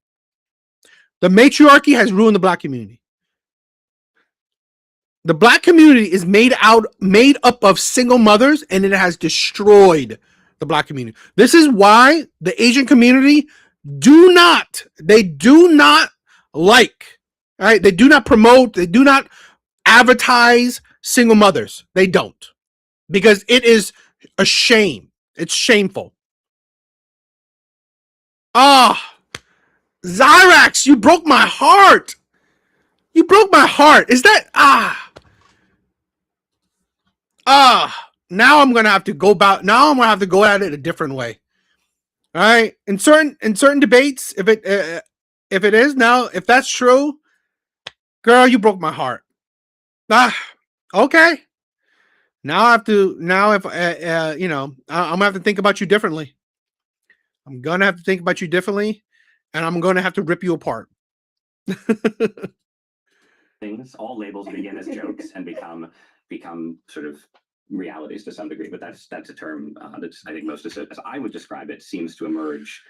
The Black community is made up of single mothers, and it has destroyed the Black community. This is why the Asian community do not like, all right? They do not promote, they do not advertise single mothers. They don't. Because it is a shame. It's shameful. Zyrax, you broke my heart. Is that now I'm gonna have to go at it a different way. All right. In certain debates, if that's true, girl, you broke my heart. Okay. I'm gonna have to think about you differently. And I'm gonna have to rip you apart. things, all labels begin as jokes and become sort of realities to some degree. But that's a term that's, I think, most as I would describe it, seems to emerge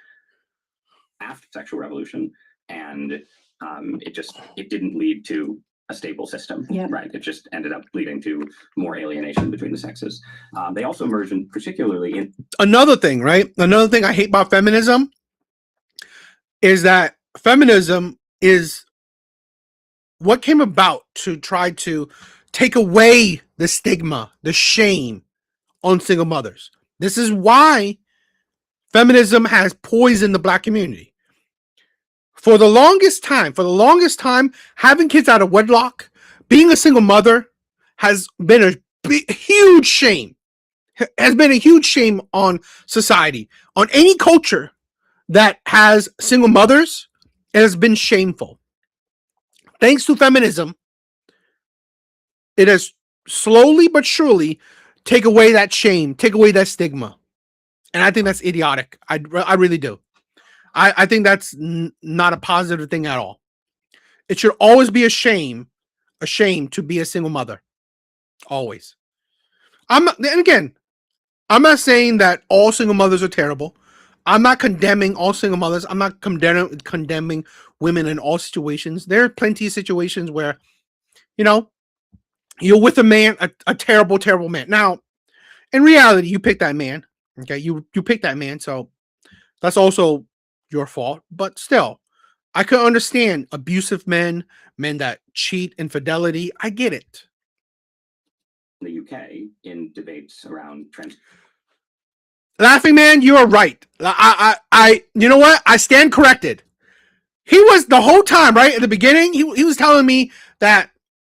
after sexual revolution, and it didn't lead to a stable system, right? It just ended up leading to more alienation between the sexes. They also emerged, particularly in another thing, right? Another thing I hate about feminism is that feminism is what came about to try to take away the stigma, the shame on single mothers. This is why feminism has poisoned the Black community. For the longest time, having kids out of wedlock, being a single mother has been a huge shame. Has been a huge shame on society, on any culture that has single mothers. It has been shameful. Thanks to feminism, it has slowly but surely take away that shame, take away that stigma. And I think that's idiotic. I really do. I think that's not a positive thing at all. It should always be a shame to be a single mother. Always. And again, I'm not saying that all single mothers are terrible. I'm not condemning all single mothers. I'm not condemning women in all situations. There are plenty of situations where, you're with a man, a terrible, terrible man. Now, in reality, you pick that man. Okay, you pick that man, so that's also your fault. But still, I could understand abusive men that cheat, infidelity. I get it. The UK in debates around Laughing man, you are right. I you know what? I stand corrected. He was the whole time, right at the beginning. He was telling me that,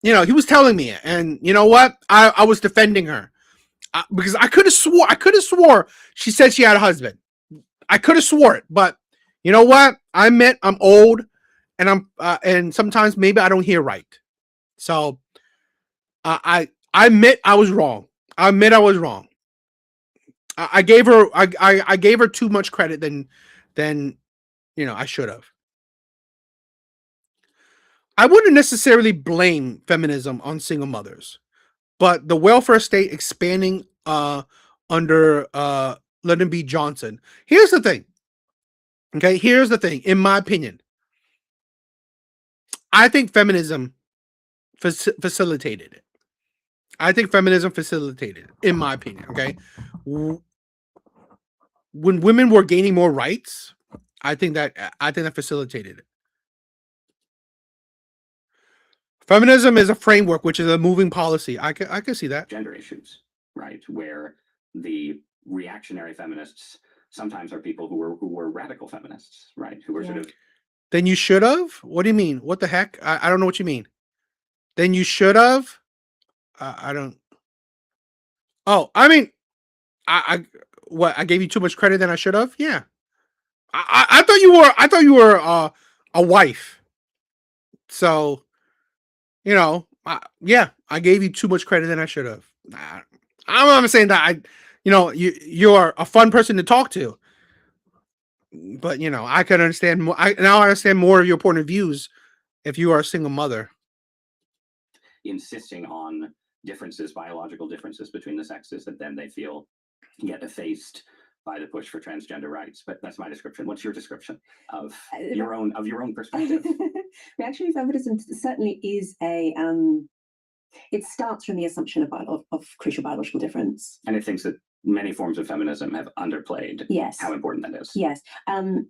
he was telling me it, and you know what? I was defending her because I could have swore she said she had a husband. I could have swore it, but you know what? I admit I'm old, and and sometimes maybe I don't hear right. So I admit I was wrong. I admit I was wrong. I gave her too much credit than I should have. I wouldn't necessarily blame feminism on single mothers, but the welfare state expanding under Lyndon B. Johnson. Here's the thing. Okay, here's the thing. In my opinion, I think feminism facilitated it. I think feminism facilitated it, in my opinion. Okay, when women were gaining more rights, I think that facilitated it. Feminism is a framework, which is a moving policy. I can see that. gender issues, right? Where the reactionary feminists sometimes are people who were radical feminists, right? Who were sort of. Then you should have? What do you mean? What the heck? I don't know what you mean. Then you should have? I don't. Oh, I mean, I gave you too much credit than I should have? Yeah. I thought you were a wife. So, yeah, I gave you too much credit than I should have. I'm not saying that you're a fun person to talk to, but I can understand more. I understand more of your point of views if you are a single mother. Insisting on biological differences between the sexes that then they feel get effaced by the push for transgender rights. But that's my description. What's your description of your own perspective? Reactionary feminism certainly is it starts from the assumption of crucial biological difference. And it thinks that many forms of feminism have underplayed how important that is. Yes. An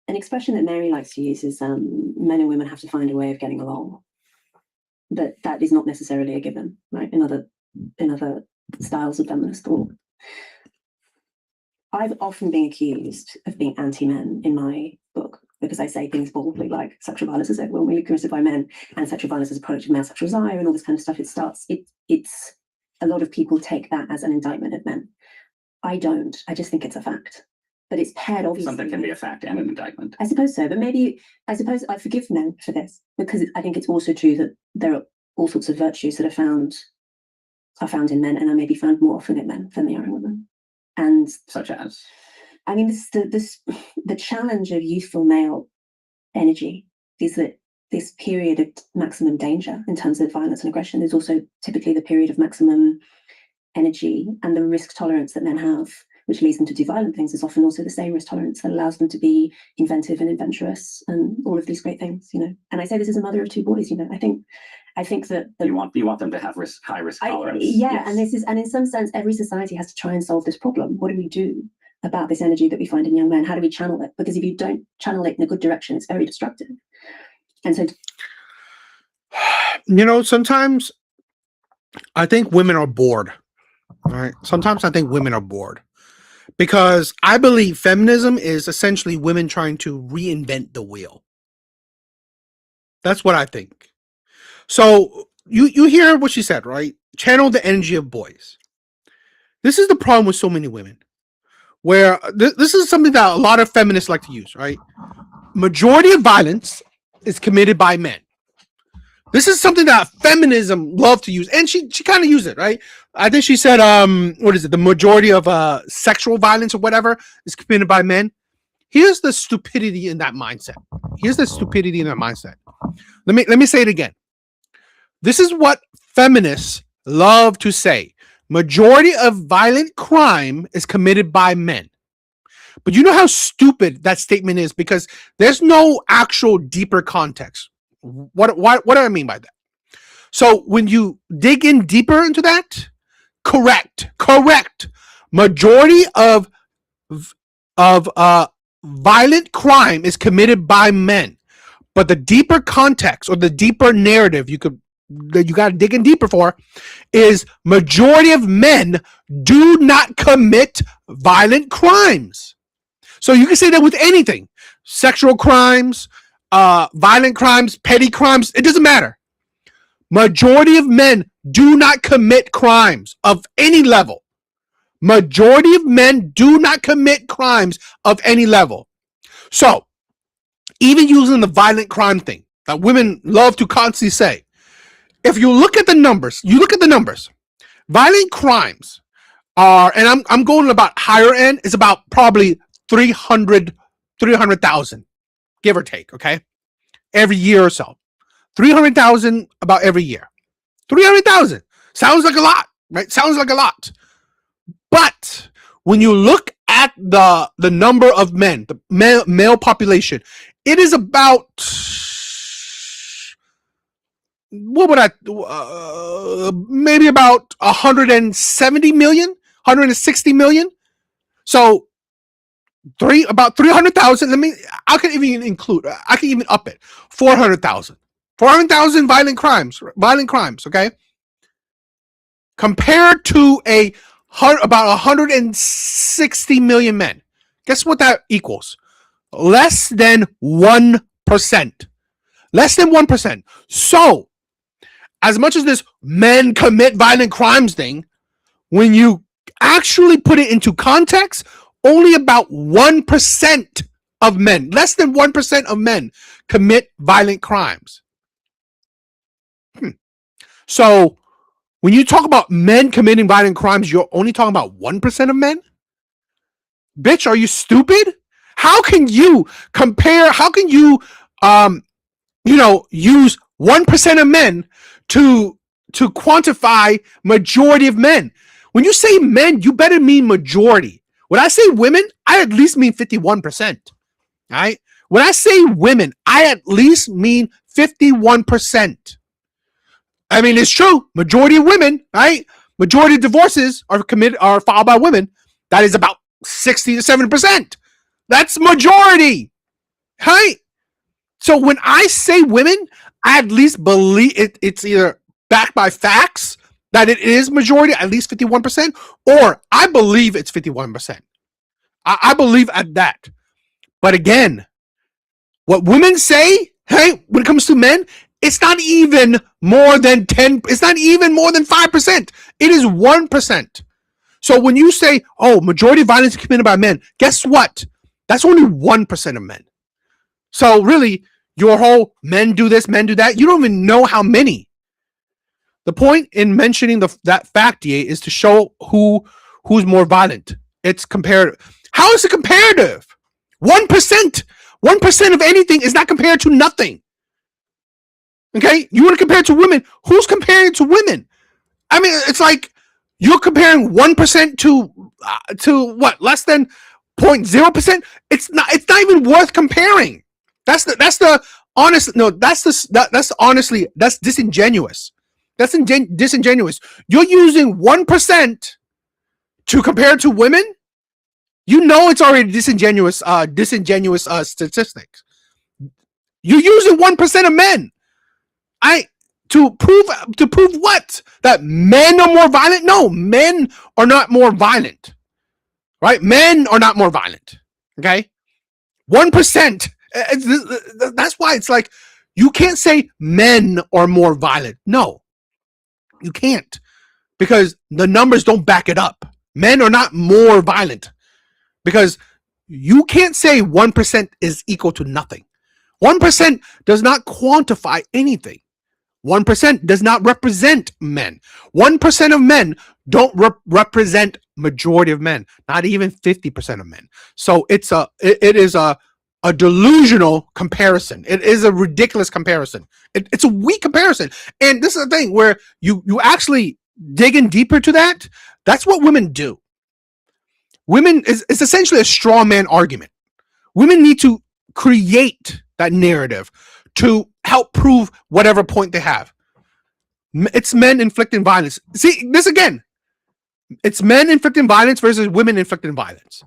expression that Mary likes to use is men and women have to find a way of getting along. But that is not necessarily a given, right? In other styles of feminist thought. I've often been accused of being anti-men in my book because I say things boldly like sexual violence is overwhelmingly committed by men and sexual violence is a product of male sexual desire and all this kind of stuff. It's a lot of people take that as an indictment of men. I don't. I just think it's a fact. But it's paired, obviously. Something can be a fact and an indictment. I suppose so. But I suppose I forgive men for this because I think it's also true that there are all sorts of virtues that are found in men and are maybe found more often in men than they are in women. And such as? I mean, the challenge of youthful male energy is that this period of maximum danger in terms of violence and aggression is also typically the period of maximum energy, and the risk tolerance that men have, which leads them to do violent things, is often also the same risk tolerance that allows them to be inventive and adventurous and all of these great things, And I say this as a mother of two boys, I think that you want them to have high risk tolerance. Yes. And in some sense, every society has to try and solve this problem. What do we do about this energy that we find in young men? How do we channel it? Because if you don't channel it in a good direction, it's very destructive. And so, sometimes I think women are bored. Right? Sometimes I think women are bored because I believe feminism is essentially women trying to reinvent the wheel. That's what I think. So you hear what she said, right? Channel the energy of boys. This is the problem with so many women, where this is something that a lot of feminists like to use, right? Majority of violence is committed by men. This is something that feminism love to use, and she kind of used it, right? I think she said, what is it? The majority of sexual violence or whatever is committed by men. Here's the stupidity in that mindset. Let me say it again. This is what feminists love to say. Majority of violent crime is committed by men. But you know how stupid that statement is because there's no actual deeper context. What do I mean by that? So when you dig in deeper into that, correct. Majority of violent crime is committed by men. But the deeper context or the deeper narrative that you got to dig in deeper for is majority of men do not commit violent crimes. So you can say that with anything, sexual crimes, violent crimes, petty crimes, it doesn't matter. Majority of men do not commit crimes of any level. Majority of men do not commit crimes of any level. So even using the violent crime thing that women love to constantly say, if you look at the numbers, violent crimes are, and I'm going about higher end, is about probably 300,000, give or take, okay? Every year or so. 300,000 about every year. 300,000. Sounds like a lot, right? Sounds like a lot. But when you look at the number of men, the male population, it is about, maybe about 170 million, 160 million. So about 300,000. I can even up it. 400,000 violent crimes, okay? Compared to about 160 million men. Guess what that equals? Less than 1%. Less than 1%. So, as much as this men commit violent crimes thing, when you actually put it into context, only about 1% of men, less than 1% of men commit violent crimes. So, when you talk about men committing violent crimes, you're only talking about 1% of men? Bitch, are you stupid? How can you compare, use 1% of men to quantify majority of men? When you say men, you better mean majority. When I say women, I at least mean 51%. All right? When I say women, I at least mean 51%. I mean, it's true. Majority of women, right? Majority of divorces are filed by women. That is about 60 to 7%. That's majority. Right? So when I say women, I at least believe it's either backed by facts that it is majority, at least 51%, or I believe it's 51%. I believe at that. But again, what women say, hey, when it comes to men, it's not even more than 10, it's not even more than 5%. It is 1%. So when you say, oh, majority of violence is committed by men, guess what? That's only 1% of men. So really, your whole men do this, men do that, you don't even know how many. The point in mentioning that fact, DA, is to show who's more violent. It's comparative. How is it comparative? 1%. 1% of anything is not compared to nothing. Okay? You want to compare it to women. Who's comparing it to women? I mean, it's like you're comparing 1% to what? Less than 0.0%? It's not even worth comparing. That's disingenuous. That's disingenuous. You're using 1% to compare to women. You know it's already disingenuous statistics. You're using 1% of men. To prove what? That men are more violent? No, men are not more violent. Right? Men are not more violent. Okay? 1%. That's why it's like you can't say men are more violent. No. You can't, because the numbers don't back it up. Men are not more violent, because you can't say 1% is equal to nothing. 1% does not quantify anything. 1% does not represent men. 1% of men don't represent majority of men, not even 50% of men. So it is a delusional comparison. It is a ridiculous comparison. It's a weak comparison. And this is the thing where you actually dig in deeper to that. That's what women do. Women it's essentially a straw man argument. Women need to create that narrative to help prove whatever point they have. It's men inflicting violence. See, this again. It's men inflicting violence versus women inflicting violence.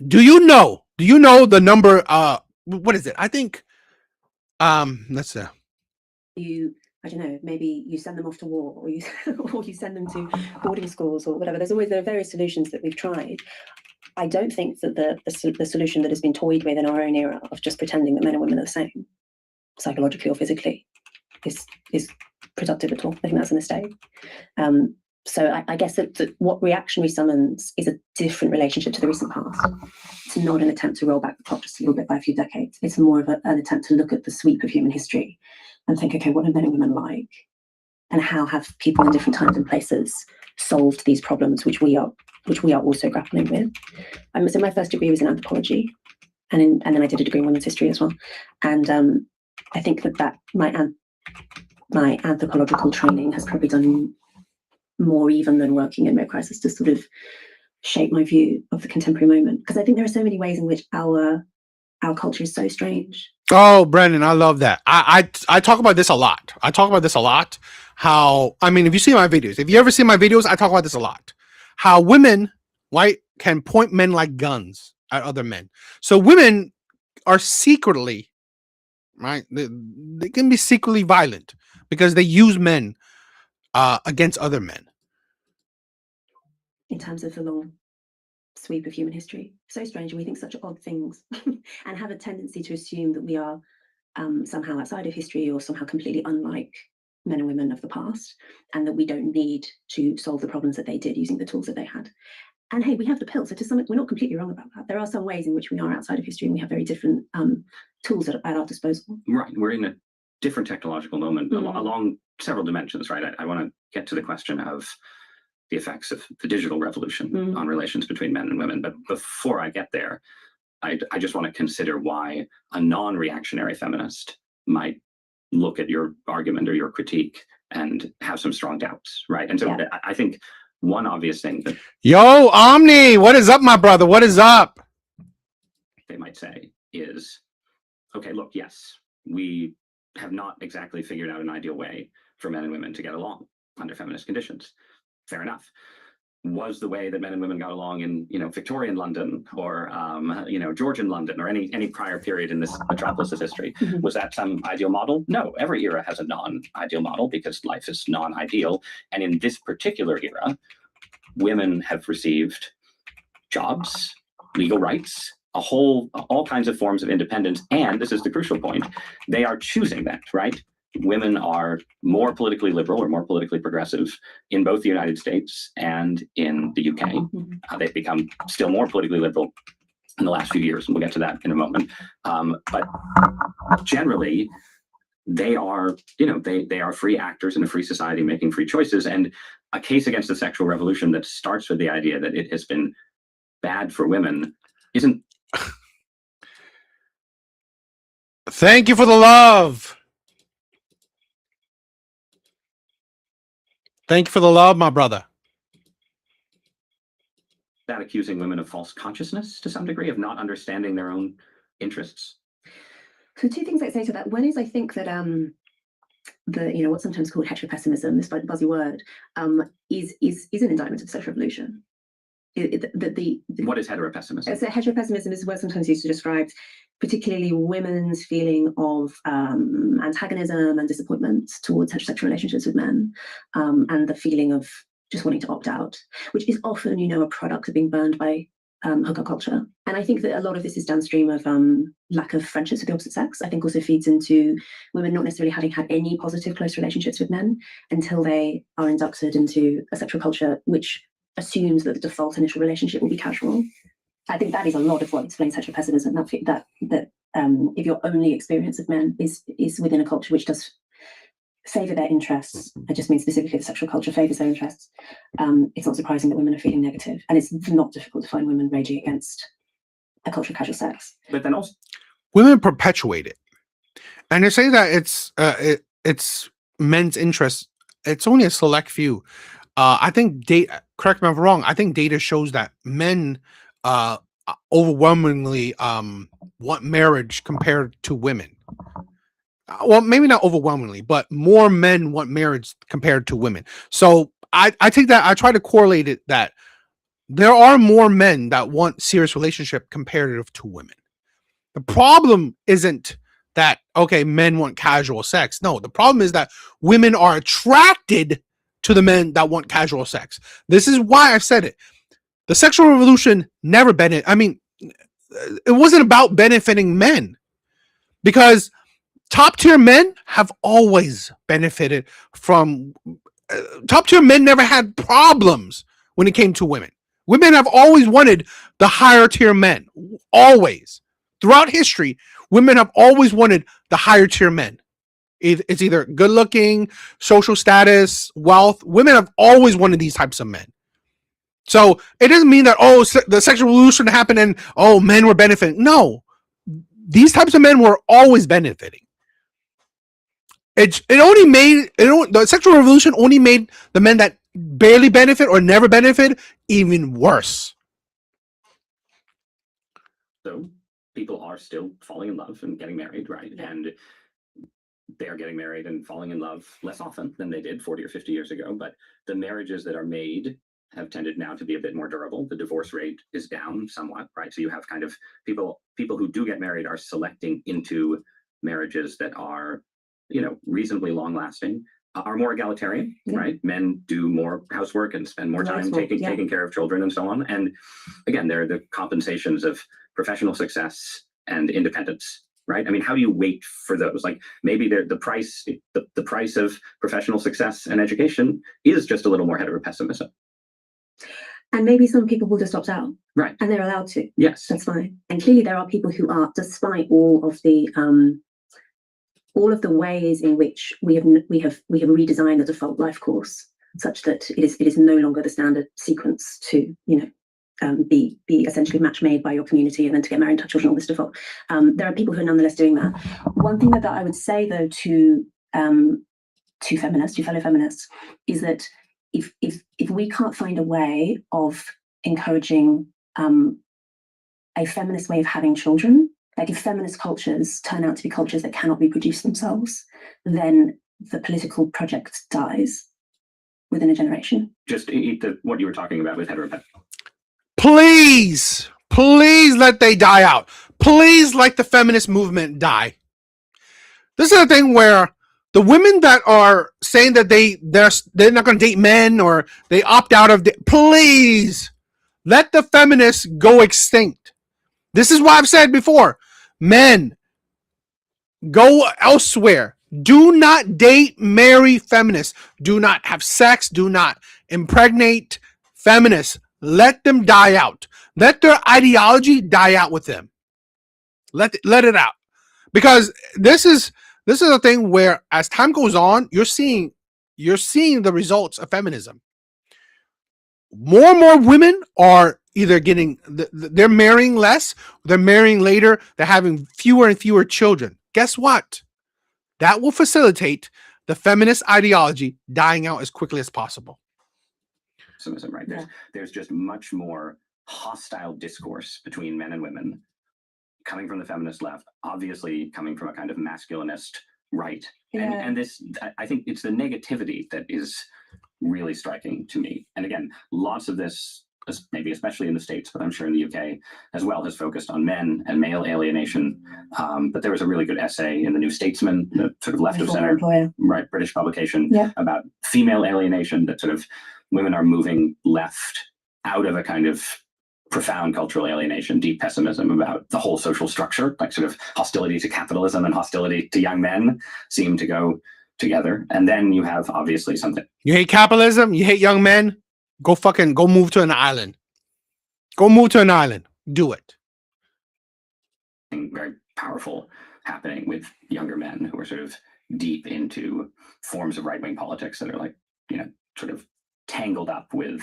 Do you know the number what is it? I think let's see. I don't know, maybe you send them off to war, or you or you send them to boarding schools or whatever. There are various solutions that we've tried. I don't think that the solution that has been toyed with in our own era of just pretending that men and women are the same, psychologically or physically, is productive at all. I think that's a mistake. So I guess that what reactionary summons is a different relationship to the recent past. It's not an attempt to roll back the clock just a little bit by a few decades. It's more of an attempt to look at the sweep of human history and think, okay, what are men and women like? And how have people in different times and places solved these problems, which we are also grappling with? So my first degree was in anthropology, and then I did a degree in women's history as well. And I think that my anthropological training has probably done more even than working in Mid Crisis to sort of shape my view of the contemporary moment, because I think there are so many ways in which our culture is so strange. Oh, Brandon, I love that. I talk about this a lot. How, I mean, if you see my videos, if you ever see my videos, I talk about this a lot. How women, right, can point men like guns at other men. So women are secretly, right, they can be secretly violent because they use men against other men. In terms of the long sweep of human history, so strange, and we think such odd things and have a tendency to assume that we are somehow outside of history or somehow completely unlike men and women of the past, and that we don't need to solve the problems that they did using the tools that they had. And hey, we have the pill, so to some extent, we're not completely wrong about that. There are some ways in which we are outside of history and we have very different tools at our disposal. Right, we're in a different technological moment along several dimensions, right? I want to get to the question of the effects of the digital revolution on relations between men and women. But before I get there, I just want to consider why a non-reactionary feminist might look at your argument or your critique and have some strong doubts, right? And so I think one obvious thing that... Yo, Omni, what is up, my brother? What is up? They might say is, okay, look, yes, we have not exactly figured out an ideal way for men and women to get along under feminist conditions. Fair enough. Was the way that men and women got along in, Victorian London or, Georgian London or any prior period in this metropolis of history, was that some ideal model? No, every era has a non-ideal model because life is non-ideal. And in this particular era, women have received jobs, legal rights, all kinds of forms of independence. And this is the crucial point, they are choosing that, right? Women are more politically liberal or more politically progressive in both the United States and in the UK. They've become still more politically liberal in the last few years, and we'll get to that in a moment. But generally, they are, they are free actors in a free society making free choices. And a case against the sexual revolution that starts with the idea that it has been bad for women isn't. Thank you for the love. Thank you for the love, my brother. That accusing women of false consciousness to some degree, of not understanding their own interests? So two things I'd say to that. One is I think that what's sometimes called heteropessimism, this buzzy word, is an indictment of the sexual revolution. What is heteropessimism? So heteropessimism is a word sometimes used to describe particularly women's feeling of antagonism and disappointment towards heterosexual relationships with men, and the feeling of just wanting to opt out, which is often, a product of being burned by hookup culture. And I think that a lot of this is downstream of lack of friendships with the opposite sex. I think also feeds into women not necessarily having had any positive close relationships with men until they are inducted into a sexual culture which assumes that the default initial relationship will be casual. I think that is a lot of what explains heteropessimism. That if your only experience of men is within a culture which does favour their interests, I just mean specifically the sexual culture favours their interests, it's not surprising that women are feeling negative. And it's not difficult to find women raging against a culture of casual sex. But then also, women perpetuate it. And they say that it's men's interest. It's only a select few. I think correct me if I'm wrong. I think data shows that men overwhelmingly want marriage compared to women. Well, maybe not overwhelmingly, but more men want marriage compared to women. So I take that, I try to correlate it that there are more men that want serious relationship comparative to women. The problem isn't that, okay, men want casual sex. No, the problem is that women are attracted to the men that want casual sex. This is why I've said it. The sexual revolution never benefited. I mean, it wasn't about benefiting men, because top tier men have always benefited from top tier men never had problems when it came to women. Women have always wanted the higher tier men. Always. Throughout history, women have always wanted the higher tier men. It's either good looking, social status, wealth. Women have always wanted these types of men. So it doesn't mean that, oh, the sexual revolution happened and, oh, men were benefiting. No, these types of men were always benefiting. The sexual revolution only made the men that barely benefit or never benefit even worse. so people are still falling in love and getting married, right? Yeah. And they are getting married and falling in love less often than they did 40 or 50 years ago. But the marriages that are made have tended now to be a bit more durable. The divorce rate is down somewhat, right? So you have kind of people who do get married are selecting into marriages that are, reasonably long lasting, are more egalitarian, right? Men do more housework and spend more time taking care of children and so on. And again, there are the compensations of professional success and independence, right? I mean, how do you wait for those? Like maybe the price of professional success and education is just a little more heteropessimism. And maybe some people will just opt out. Right. And they're allowed to. Yes. That's fine. And clearly there are people who are, despite all of the ways in which we have redesigned the default life course such that it is no longer the standard sequence to, be essentially match made by your community and then to get married and have children, all this default. There are people who are nonetheless doing that. One thing that I would say though to fellow feminists, is that if we can't find a way of encouraging a feminist way of having children, like if feminist cultures turn out to be cultures that cannot reproduce themselves, then the political project dies within a generation. Just eat what you were talking about with heteropessimism. Please let they die out. Please let the feminist movement die. This is a thing where the women that are saying that they're not going to date men or they opt out of please let the feminists go extinct. This is what I've said before. Men, go elsewhere. Do not date, marry feminists. Do not have sex. Do not impregnate feminists. Let them die out. Let their ideology die out with them. Let it out. Because this is a thing where as time goes on, you're seeing the results of feminism. More and more women are either they're marrying less, they're marrying later, they're having fewer and fewer children. Guess what? That will facilitate the feminist ideology dying out as quickly as possible. Right? There's just much more hostile discourse between men and women coming from the feminist left, obviously coming from a kind of masculinist right. And this, I think it's the negativity that is really striking to me. And again, lots of this, maybe especially in the States, but I'm sure in the UK as well, has focused on men and male alienation. But there was a really good essay in the New Statesman, the sort of left of center, right, British publication, about female alienation, that sort of women are moving left out of a kind of profound cultural alienation, deep pessimism about the whole social structure, like sort of hostility to capitalism and hostility to young men seem to go together. And then you have obviously something. You hate capitalism? You hate young men? Go move to an island. Go move to an island. Do it. Very powerful happening with younger men who are sort of deep into forms of right-wing politics that are like, sort of tangled up with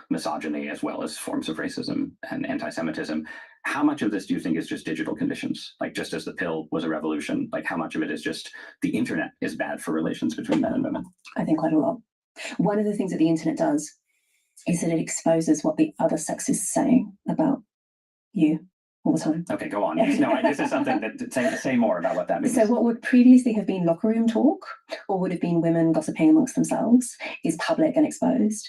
misogyny as well as forms of racism and anti-Semitism. How much of this do you think is just digital conditions? Like, just as the pill was a revolution, like how much of it is just the internet is bad for relations between men and women? I think quite a lot. One of the things that the internet does is that it exposes what the other sex is saying about you all the time. Okay, go on. No, this is something that say more about what that means. So what would previously have been locker room talk, or would have been women gossiping amongst themselves, is public and exposed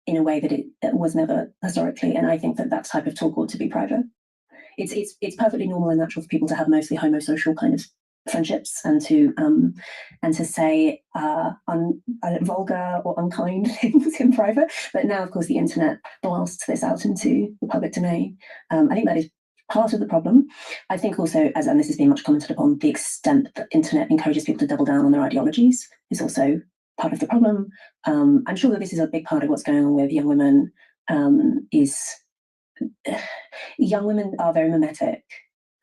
in a way that it was never historically. And I think that type of talk ought to be private. It's perfectly normal and natural for people to have mostly homosocial kind of friendships and to say vulgar or unkind things in private. But now, of course, the internet blasts this out into the public domain. I think that is part of the problem. I think also, and this has been much commented upon, the extent that internet encourages people to double down on their ideologies is also part of the problem. I'm sure that this is a big part of what's going on with young women. Young women are very mimetic.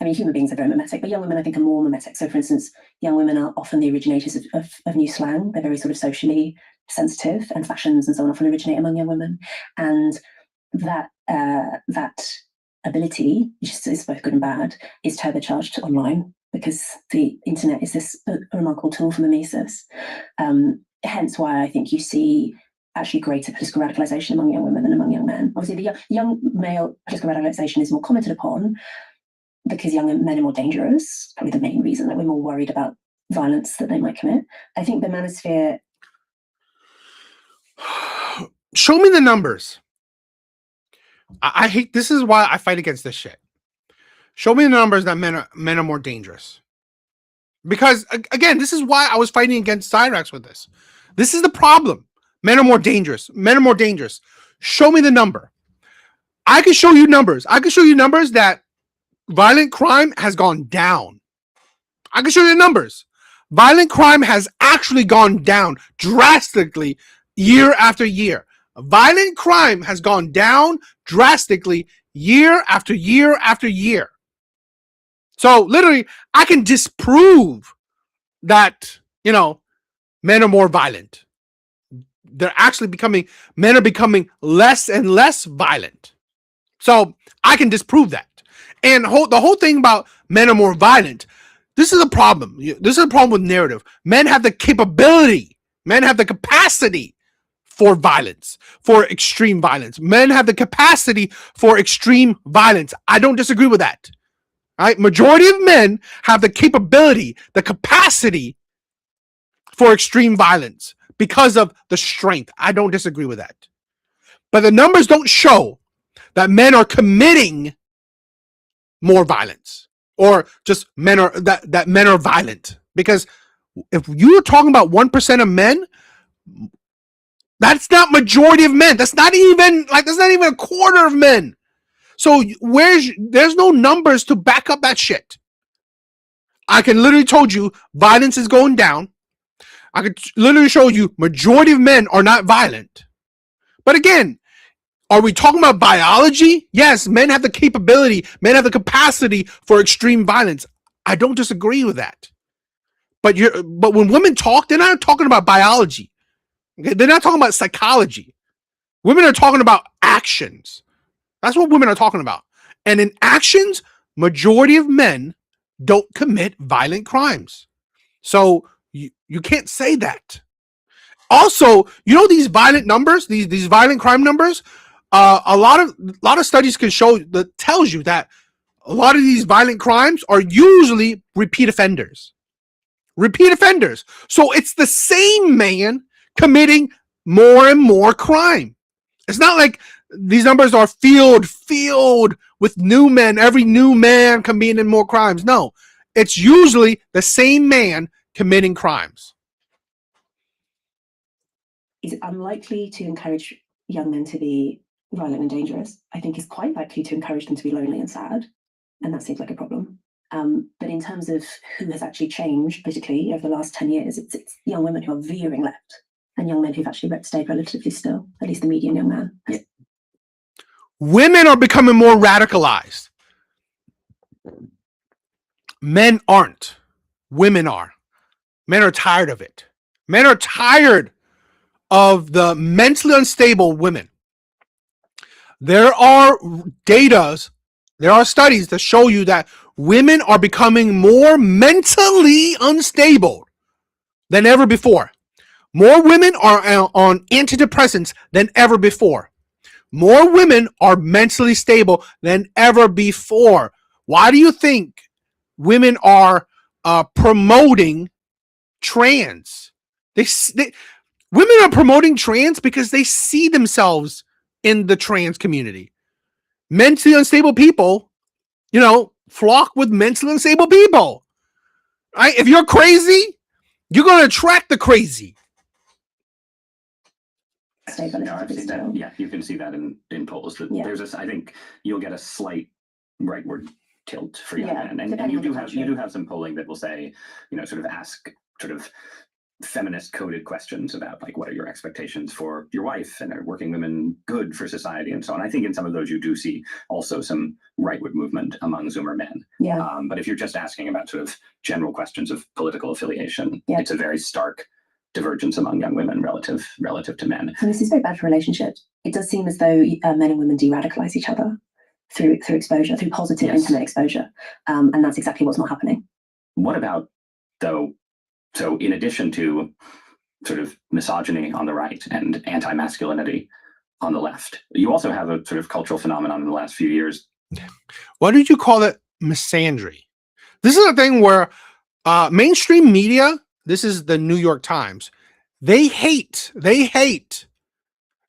I mean, human beings are very mimetic, but young women, I think, are more mimetic. So, for instance, young women are often the originators of new slang. They're very sort of socially sensitive, and fashions and so on often originate among young women. And that ability, which is both good and bad, is turbocharged online because the internet is this remarkable tool for mimesis. Hence why I think you see actually greater political radicalization among young women than among young men. Obviously, the young male political radicalization is more commented upon because young men are more dangerous. Probably the main reason that we're more worried about violence that they might commit. I think the manosphere. Show me the numbers. I hate. This is why I fight against this shit. Show me the numbers that men are more dangerous. Because again, this is why I was fighting against Cyrax with this. This is the problem. Men are more dangerous. Men are more dangerous. Show me the number. I can show you numbers. I can show you numbers that violent crime has gone down. I can show you the numbers. Violent crime has actually gone down drastically year after year. Violent crime has gone down drastically year after year after year. So literally, I can disprove that, men are more violent. Men are becoming less and less violent. So I can disprove that. And the whole thing about men are more violent, this is a problem. This is a problem with narrative. Men have the capability. Men have the capacity for violence, for extreme violence. Men have the capacity for extreme violence. I don't disagree with that. Right? Majority of men have the capability, the capacity for extreme violence because of the strength. I don't disagree with that. But the numbers don't show that men are committing more violence or just that men are violent. Because if you're talking about 1% of men, that's not majority of men. That's not even a quarter of men. So there's no numbers to back up that shit. I can literally told you violence is going down. I could literally show you majority of men are not violent. But again, are we talking about biology? Yes, men have the capability, men have the capacity for extreme violence. I don't disagree with that. But when women talk, they're not talking about biology. Okay? They're not talking about psychology. Women are talking about actions. That's what women are talking about. And in actions, majority of men don't commit violent crimes. So you can't say that. Also, these violent numbers, these violent crime numbers, a lot of studies can show that tells you that a lot of these violent crimes are usually repeat offenders. Repeat offenders. So it's the same man committing more and more crime. It's not like these numbers are filled with new men. Every new man committing more crimes. No, it's usually the same man committing crimes. Is unlikely to encourage young men to be violent and dangerous. I think is quite likely to encourage them to be lonely and sad. And that seems like a problem. But in terms of who has actually changed politically over the last 10 years, it's young women who are veering left and young men who've actually stayed relatively still, at least the median young man. Yeah. Women are becoming more radicalized. Men aren't. Women are. Men are tired of it. Men are tired of the mentally unstable women. There are studies that show you that women are becoming more mentally unstable than ever before. More women are on antidepressants than ever before. More women are mentally stable than ever before. Why do you think women are promoting trans? Women are promoting trans because they see themselves in the trans community. Mentally unstable people, flock with mentally unstable people. Right? If you're crazy, you're going to attract the crazy. No, I've seen that. Yeah, you can see that in polls. That there's I think you'll get a slight rightward tilt for young men, and you do have some polling that will say, sort of ask sort of feminist coded questions about like, what are your expectations for your wife, and are working women good for society, and so on. I think in some of those you do see also some rightward movement among Zoomer men. Yeah. But if you're just asking about sort of general questions of political affiliation, it's a very stark divergence among young women relative to men. And this is very bad for relationships. It does seem as though men and women de-radicalize each other through exposure, through positive internet exposure, and that's exactly what's not happening. What about, though, so in addition to sort of misogyny on the right and anti-masculinity on the left, you also have a sort of cultural phenomenon in the last few years. What did you call it? Misandry. This is a thing where mainstream media, this is the New York Times, they hate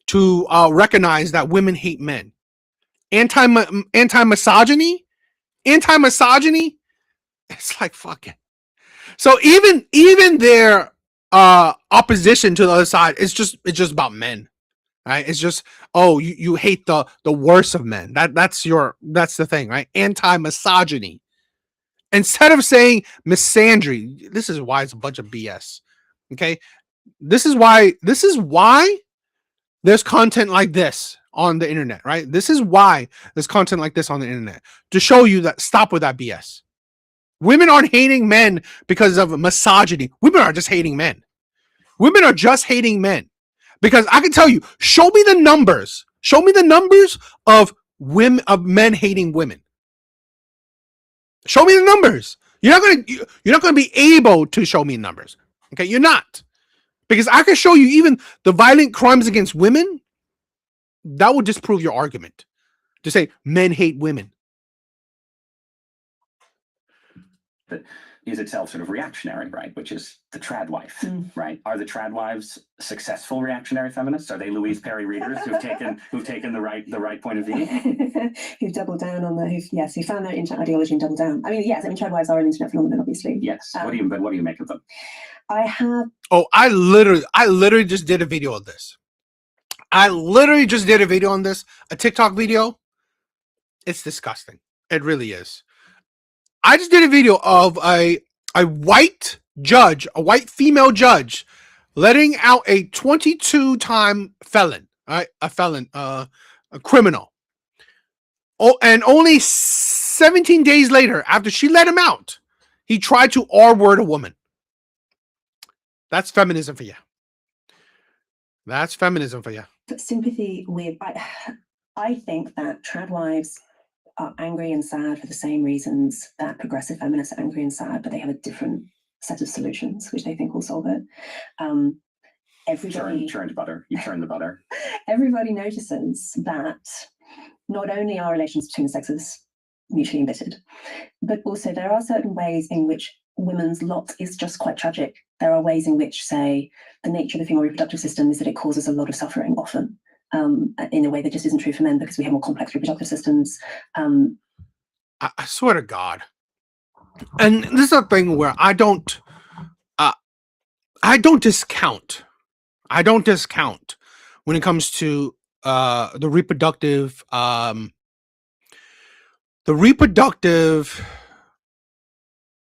to recognize that women hate men. Anti-misogyny, it's like, fuck it. So even their opposition to the other side, it's just about men, right? It's just, oh, you hate the worst of men. That's the thing, right? Anti-misogyny. Instead of saying misandry, this is why it's a bunch of BS. Okay, this is why there's content like this on the internet, right? This is why there's content like this on the internet, to show you that stop with that BS. Women aren't hating men because of misogyny. Women are just hating men. Women are just hating men. Because I can tell you, show me the numbers. Show me the numbers of men hating women. Show me the numbers. You're not gonna be able to show me numbers. Okay, you're not. Because I can show you even the violent crimes against women. That will disprove your argument. To say men hate women. That is itself sort of reactionary, right? Which is the trad wife, right? Are the trad wives successful reactionary feminists? Are they Louise Perry readers who've taken the right point of view? Who've doubled down on who found their internet ideology and doubled down. I mean, trad wives are an internet phenomenon, obviously. Yes. What do you make of them? I literally just did a video of this. A TikTok video. It's disgusting. It really is. I just did a video of a white judge, a white female judge, letting out a 22-time felon, right? A criminal. Oh, and only 17 days later, after she let him out, he tried to R-word a woman. That's feminism for you. That's feminism for you. Sympathy with, I think that trad wives are angry and sad for the same reasons that progressive feminists are angry and sad, but they have a different set of solutions which they think will solve it. Everybody churned butter. You churn the butter. Everybody notices that not only are relations between the sexes mutually embittered, but also there are certain ways in which women's lot is just quite tragic. There are ways in which, say, the nature of the female reproductive system is that it causes a lot of suffering often. In a way that just isn't true for men because we have more complex reproductive systems. I swear to God. And this is a thing where I don't discount when it comes to the reproductive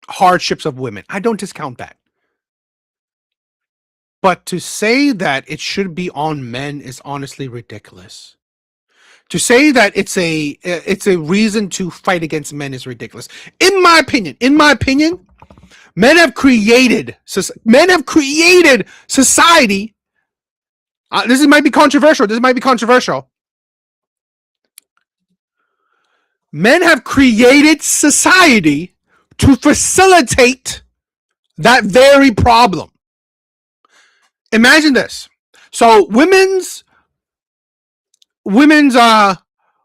hardships of women. I don't discount that. But to say that it should be on men is honestly ridiculous. To say that it's a reason to fight against men is ridiculous. In my opinion, Men have created society. This might be controversial. Men have created society to facilitate that very problem. Imagine this. So women's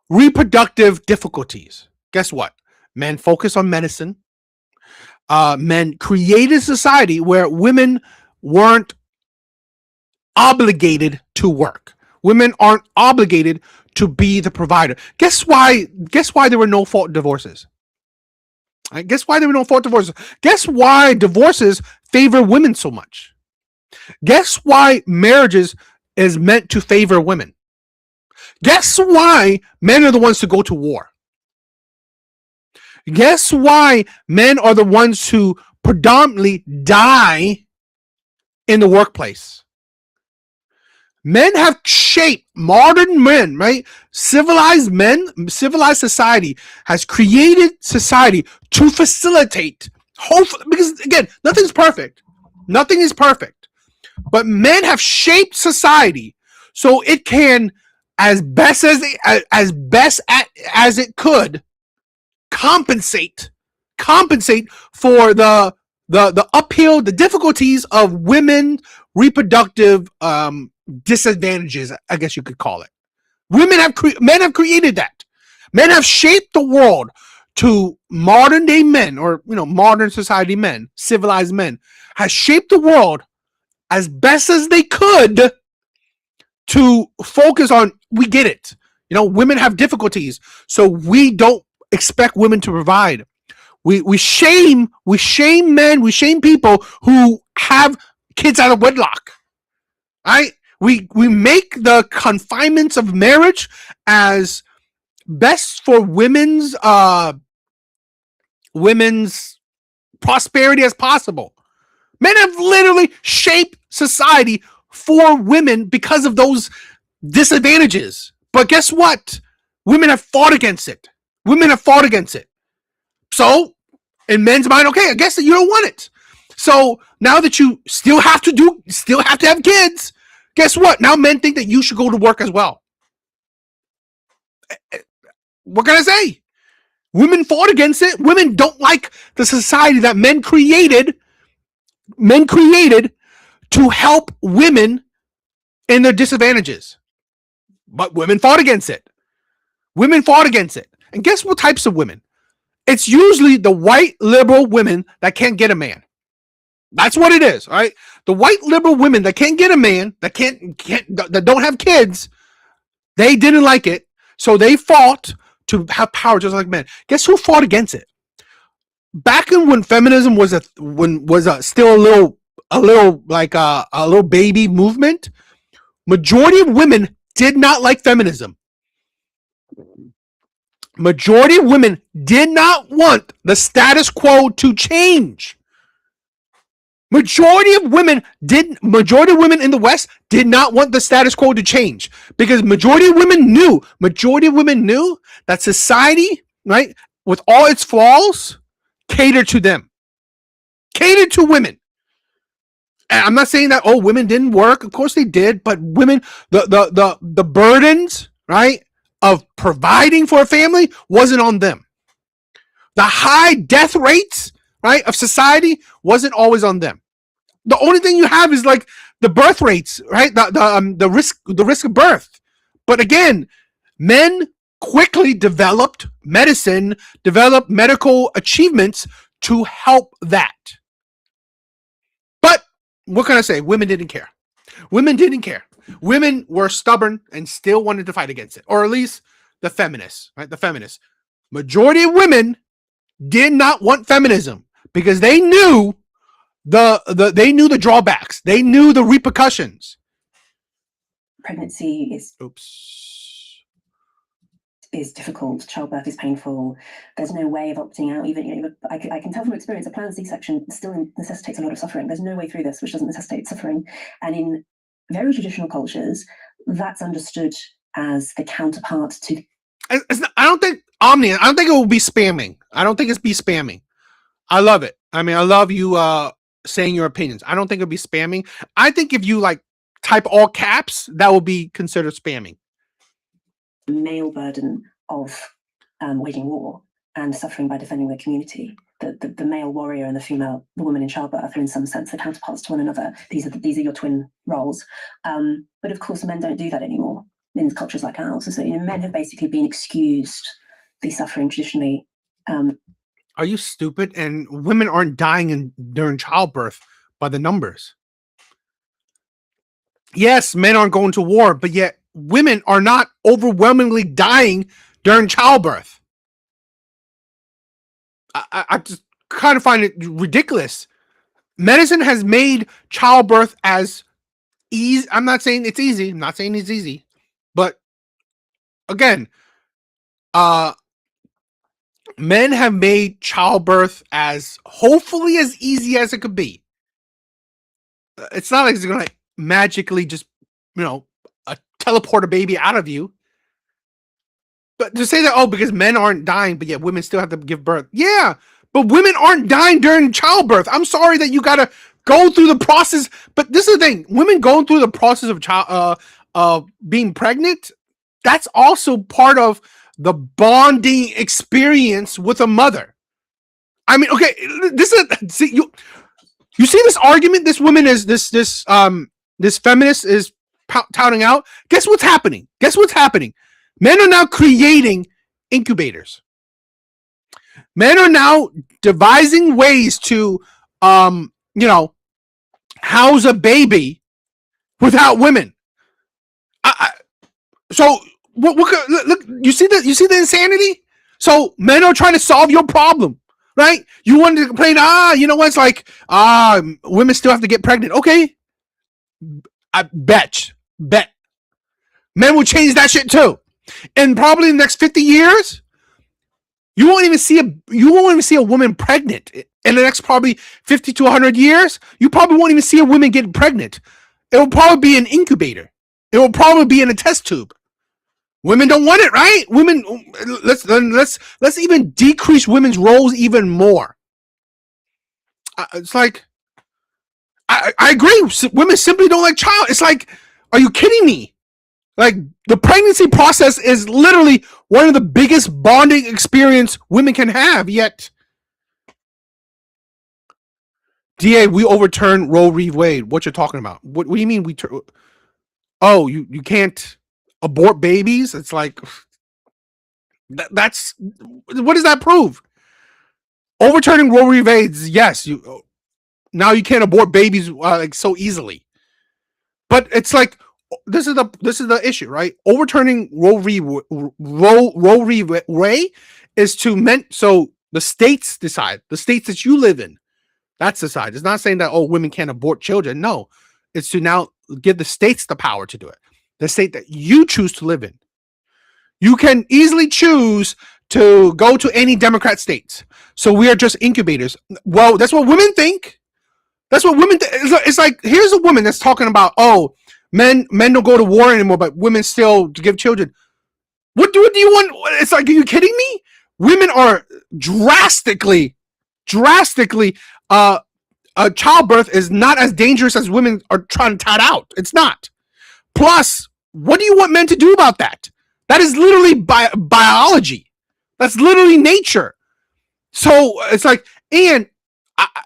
reproductive difficulties. Guess what? Men focus on medicine. Men created society where women weren't obligated to work. Women aren't obligated to be the provider. Guess why there were no fault divorces? Guess why there were no fault divorces? Guess why divorces favor women so much? Guess why marriages is meant to favor women? Guess why men are the ones to go to war? Guess why men are the ones who predominantly die in the workplace? Men have shaped modern men, right? Civilized society has created society to facilitate, hopefully, because again, nothing is perfect. But men have shaped society so it can, as best as it could, compensate for the uphill, the difficulties of women reproductive disadvantages, I guess you could call it. Men have created that. Men have shaped the world to modern day men, or modern society men, civilized men, has shaped the world as best as they could to focus on, we get it. Women have difficulties, so we don't expect women to provide. We shame men, we shame people who have kids out of wedlock. Right? We make the confinements of marriage as best for women's prosperity as possible. Men have literally shaped society for women because of those disadvantages. But guess what? Women have fought against it. So, in men's mind, okay, I guess that you don't want it. So now that you still have to have kids, guess what? Now men think that you should go to work as well. What can I say? Women fought against it. Women don't like the society that men created to help women in their disadvantages. But women fought against it. And guess what types of women? It's usually the white liberal women that can't get a man. That's what it is, right? The white liberal women that can't get a man, that don't have kids, they didn't like it, so they fought to have power just like men. Guess who fought against it? Back in when feminism was still a little baby movement, majority of women did not like feminism. Majority of women did not want the status quo to change. Majority of women in the West did not want the status quo to change because majority of women knew that society, right, with all its flaws, catered to them, catered to women. And I'm not saying that women didn't work. Of course they did, but women, the burdens, right, of providing for a family wasn't on them. The high death rates, right, of society wasn't always on them. The only thing you have is like the birth rates, right? The risk of birth. But again, men quickly developed medical achievements to help that. But what can I say? Women didn't care. Women were stubborn and still wanted to fight against it, or at least the feminists, right? The feminists. Majority of women did not want feminism because they knew the drawbacks. They knew the repercussions. Pregnancy is difficult. Childbirth is painful. There's no way of opting out. Even I can tell from experience, a planned C-section still necessitates a lot of suffering. There's no way through this which doesn't necessitate suffering. And in very traditional cultures, that's understood as the counterpart to. I don't think it will be spamming. I don't think it's be spamming. I love it. I mean, I love you saying your opinions. I don't think it'd be spamming. I think if you like type all caps, that would be considered spamming. Male burden of waging war and suffering by defending the community. The male warrior and the woman in childbirth are in some sense the counterparts to one another. These are your twin roles. But of course, men don't do that anymore in cultures like ours. So men have basically been excused the suffering traditionally. Are you stupid? And women aren't dying during childbirth by the numbers. Yes, men aren't going to war, but yet women are not overwhelmingly dying during childbirth. I just kind of find it ridiculous. Medicine has made childbirth as easy. I'm not saying it's easy. I'm not saying it's easy. But again, men have made childbirth as hopefully as easy as it could be. It's not like it's going to magically just, teleport a baby out of you. But to say that, oh, because men aren't dying, but yet women still have to give birth. Yeah, but women aren't dying during childbirth. I'm sorry that you got to go through the process. But this is the thing. Women going through the process of being pregnant, that's also part of the bonding experience with a mother. I mean, okay, this is you see this argument this woman is this feminist is touting out. Guess what's happening? Men are now creating incubators. Men are now devising ways to house a baby without women. So look, you see the insanity? So men are trying to solve your problem, right? You wanted to complain, it's like, women still have to get pregnant. Okay. I bet. Men will change that shit too. And probably in the next 50 years, you won't even see a woman pregnant. In the next probably 50 to 100 years, you probably won't even see a woman getting pregnant. It will probably be an incubator. It will probably be in a test tube. Women don't want it, right? Women, let's even decrease women's roles even more. It's like, I agree. Women simply don't like child. It's like, are you kidding me? Like, the pregnancy process is literally one of the biggest bonding experience women can have, yet DA, we overturned Roe v. Wade. What you're talking about? What do you mean you can't abort babies? It's like, that's, what does that prove? Overturning Roe v. Wade, yes, now you can't abort babies like so easily. But it's like, this is the issue, right? Overturning Roe v. Wade is so the states decide, the states that you live in, that's decide. It's not saying that, women can't abort children. No, it's to now give the states the power to do it. The state that you choose to live in. You can easily choose to go to any Democrat states. So we are just incubators. Well, that's what women think. It's like, here's a woman that's talking about, men don't go to war anymore, but women still give children. What do you want? It's like, are you kidding me? Women are drastically, childbirth is not as dangerous as women are trying to tout out. It's not. Plus, what do you want men to do about that? That is literally biology. That's literally nature. So it's like, and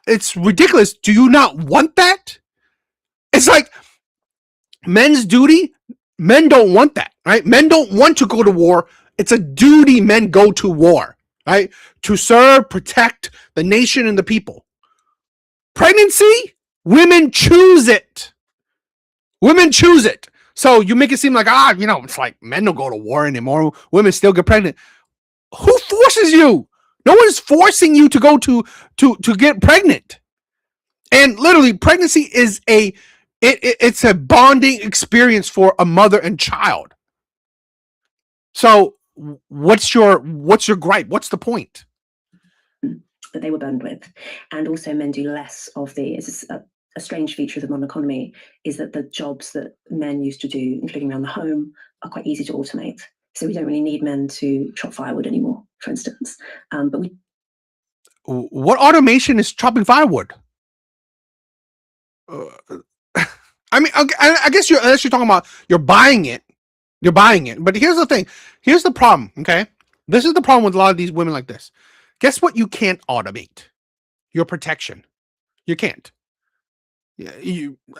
it's ridiculous. Do you not want that? It's like men's duty. Men don't want that, right? Men don't want to go to war. It's a duty men go to war, right? To serve, protect the nation and the people. Pregnancy, women choose it. So you make it seem like, it's like men don't go to war anymore. Women still get pregnant. Who forces you? No one's forcing you to go to get pregnant. And literally, pregnancy is it's a bonding experience for a mother and child. So what's your gripe? What's the point? That they were burned with. And also men do less of a strange feature of the modern economy is that the jobs that men used to do, including around the home, are quite easy to automate. So we don't really need men to chop firewood anymore, for instance. But we What automation is chopping firewood? I mean, I guess unless you're talking about you're buying it. But here's the thing. Here's the problem. Okay, this is the problem with a lot of these women like this. Guess what? You can't automate your protection. You can't.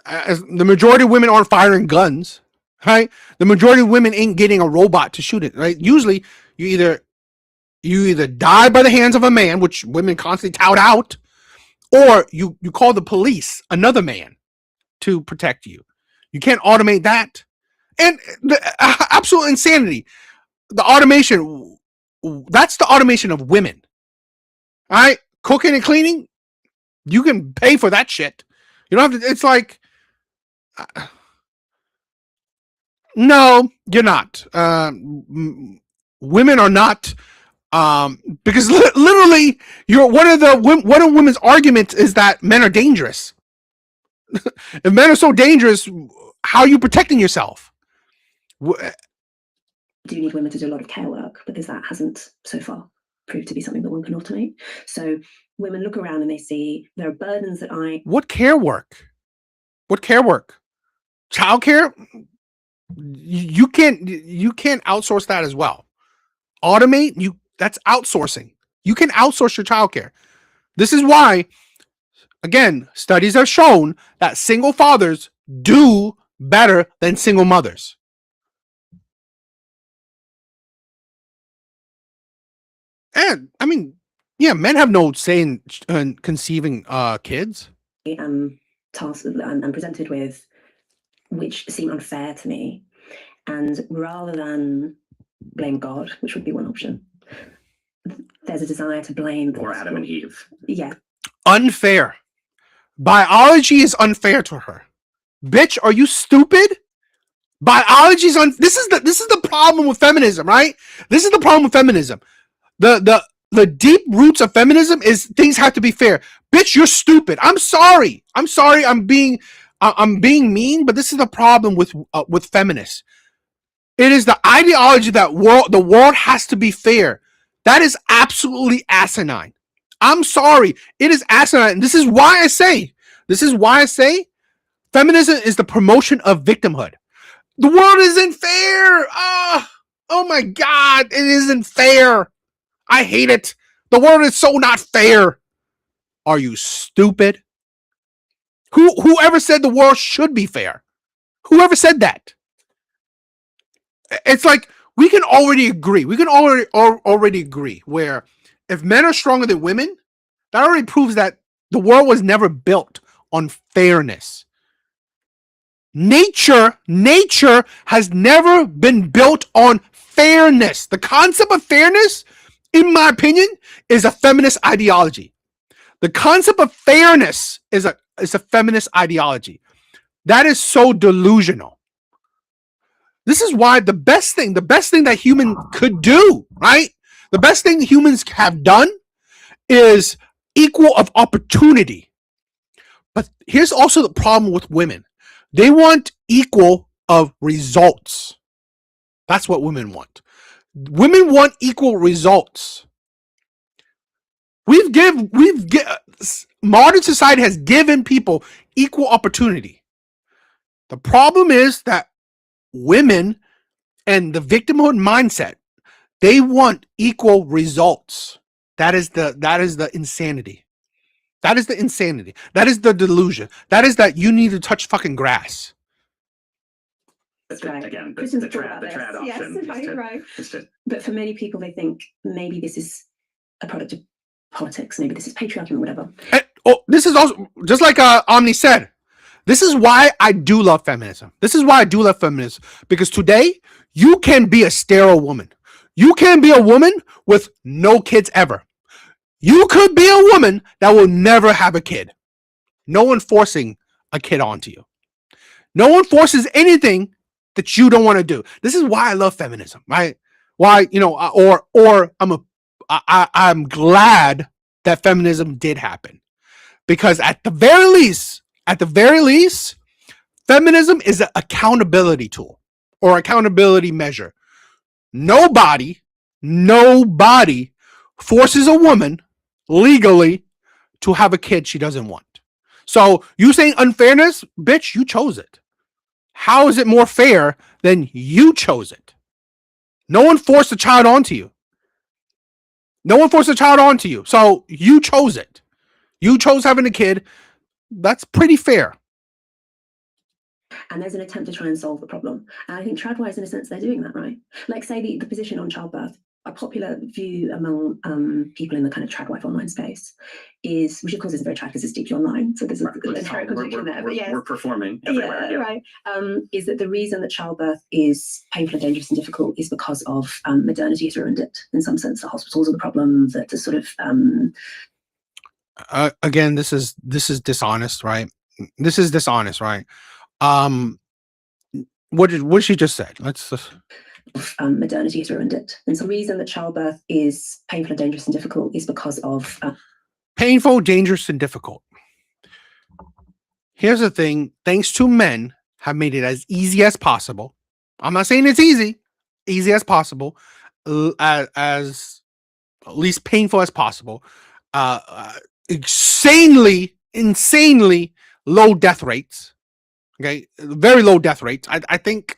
As the majority of women aren't firing guns, right? The majority of women ain't getting a robot to shoot it, right? Usually, you either die by the hands of a man, which women constantly tout out, or you call the police, another man, to protect you. You can't automate that. And the absolute insanity. The automation, that's the automation of women. All right? Cooking and cleaning, you can pay for that shit. You don't have to, it's like, no, you're not. Women are not, because literally, one of women's arguments is that men are dangerous. If men are so dangerous, how are you protecting yourself? Do need women to do a lot of care work because that hasn't so far proved to be something that one can automate. So women look around and they see there are burdens that What care work? What care work? Childcare? You can't outsource that as well. Automate, that's outsourcing. You can outsource your childcare. This is why, again, studies have shown that single fathers do better than single mothers. And I mean, yeah, men have no say in conceiving kids. Tasks I'm presented with, which seem unfair to me, and rather than blame God, which would be one option, there's a desire to blame Or Adam and Eve. Yeah, unfair. Biology is unfair to her. Bitch, are you stupid? Biology is this is the problem with feminism, right? This is the problem with feminism. The deep roots of feminism is things have to be fair. Bitch, you're stupid. I'm sorry. I'm being mean, but this is the problem with feminists. It is the ideology that the world has to be fair. That is absolutely asinine. I'm sorry. It is asinine. This is why I say feminism is the promotion of victimhood. The world isn't fair. Oh my God. It isn't fair. I hate it. The world is so not fair. Are you stupid? Whoever said the world should be fair? Whoever said that? It's like we can already agree. We can already agree where if men are stronger than women, that already proves that the world was never built on fairness. Nature has never been built on fairness. The concept of fairness, in my opinion, is a feminist ideology. The concept of fairness is a feminist ideology. That is so delusional. This is why the best thing that human could do, right? The best thing humans have done is equal of opportunity. But here's also the problem with women. They want equal of results. That's what women want. Women want equal results. Modern society has given people equal opportunity. The problem is that women and the victimhood mindset, they want equal results. That is the insanity. That is the insanity. That is the delusion. That is that you need to touch fucking grass. that's right. Again, the Christians trad thought about option. Yes, right. But for many people, they think maybe this is a product of politics. Maybe this is patriarchy or whatever. And, this is also just like Omni said. This is why I do love feminism. Because today you can be a sterile woman. You can be a woman with no kids ever. You could be a woman that will never have a kid. No one forcing a kid onto you. No one forces anything that you don't want to do. This is why I love feminism, right? Why, I'm glad that feminism did happen. Because at the very least, feminism is an accountability tool or accountability measure. Nobody forces a woman legally to have a kid she doesn't want. So you saying unfairness, bitch, you chose it. How is it more fair than you chose it? No one forced a child onto you. No one forced a child onto you. So you chose it. You chose having a kid. That's pretty fair. And there's an attempt to try and solve the problem. And I think tradwise, in a sense, they're doing that, right? Like, say, the position on childbirth, a popular view among people in the kind of tradwife online space is, which of course is very trad because it's deeply online. So there's a inherent contradiction there. But yes, we're performing everywhere. Yeah, right. Is that the reason that childbirth is painful and dangerous and difficult is because of modernity has ruined it. In some sense, the hospitals are the problem. That the sort of again, this is dishonest, right? This is dishonest, right? What she just said. Let's just... modernity has ruined it. And so the reason that childbirth is painful and dangerous and difficult is because of painful, dangerous, and difficult. Here's the thing. Thanks to men have made it as easy as possible. I'm not saying it's easy as possible, as least painful as possible. Insanely low death rates. Okay, very low death rates. I think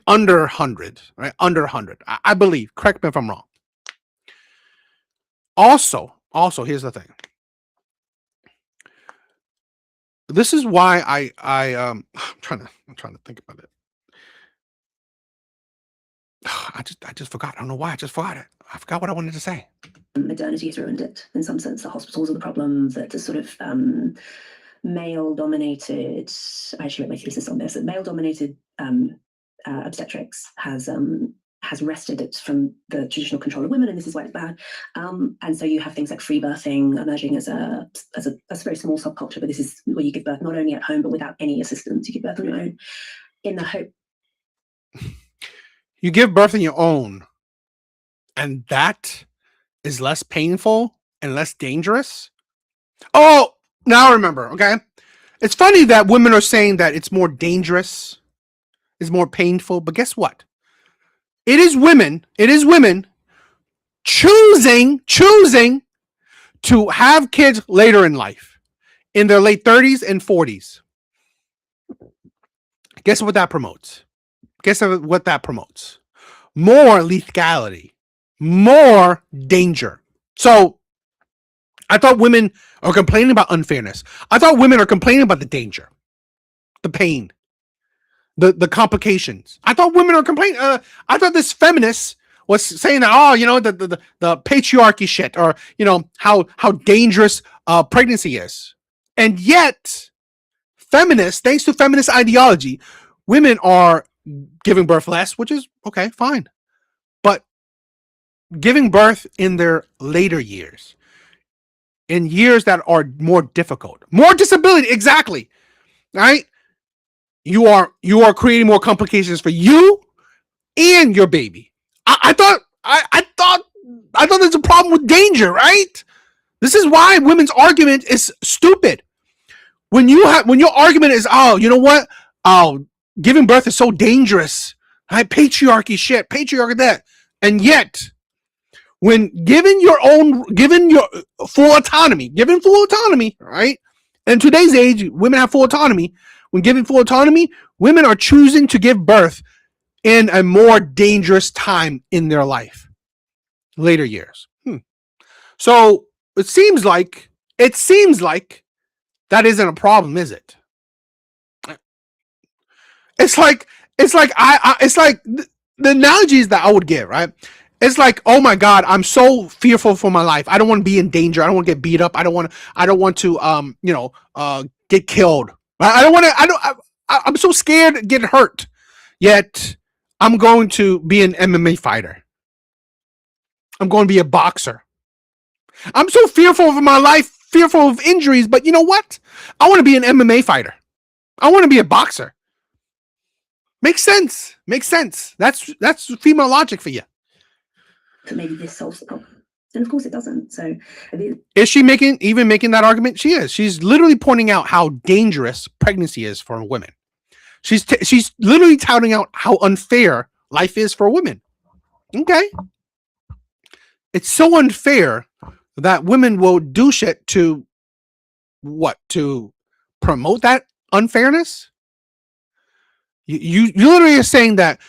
under 100, right? Under 100, I believe. Correct me if I'm wrong. Also, here's the thing. This is why I'm trying to think about it. I just forgot. I don't know why. I just forgot it. I forgot what I wanted to say. Modernity has ruined it. In some sense, the hospitals are the problem. That the sort of male-dominated. I actually wrote my thesis on this. That male-dominated obstetrics has wrested it from the traditional control of women, and this is why it's bad. And so you have things like free birthing emerging as a very small subculture, but this is where you give birth not only at home but without any assistance. You give birth on your own, in the hope. You give birth on your own, and that is less painful and less dangerous. Oh, now I remember. Okay, it's funny that women are saying that it's more dangerous, is more painful, but guess what? It is women choosing to have kids later in life, in their late 30s and 40s. Guess what that promotes? More lethality, more danger. So I thought women are complaining about unfairness. I thought women are complaining about the danger, the pain, the complications. I thought women are complaining. I thought this feminist was saying that, oh, you know, the patriarchy shit, or, you know, how dangerous pregnancy is. And yet, feminists, thanks to feminist ideology, women are giving birth less, which is okay, fine. But giving birth in their later years, in years that are more difficult, more disability, exactly, right? You are creating more complications for you and your baby. I thought there's a problem with danger, right? This is why women's argument is stupid. When your argument is, oh, you know what? Oh, giving birth is so dangerous. Right? Patriarchy shit, patriarchy that. And yet, when given your full autonomy, right? In today's age, women have full autonomy. When given full autonomy, women are choosing to give birth in a more dangerous time in their life, later years. So it seems like that isn't a problem, is it? It's like the analogies that I would give, right? It's like, oh my God, I'm so fearful for my life. I don't want to be in danger. I don't want to get beat up. I don't want to get killed. I'm so scared to get hurt. Yet I'm going to be an MMA fighter. I'm going to be a boxer. I'm so fearful of my life, fearful of injuries, but you know what? I want to be an MMA fighter. I want to be a boxer. Makes sense. That's female logic for you. So maybe this solves the problem. And of course it doesn't. So is she making that argument? She is. She's literally pointing out how dangerous pregnancy is for women. She's literally touting out how unfair life is for women. Okay. It's so unfair that women will do shit to what? To promote that unfairness? You literally are saying that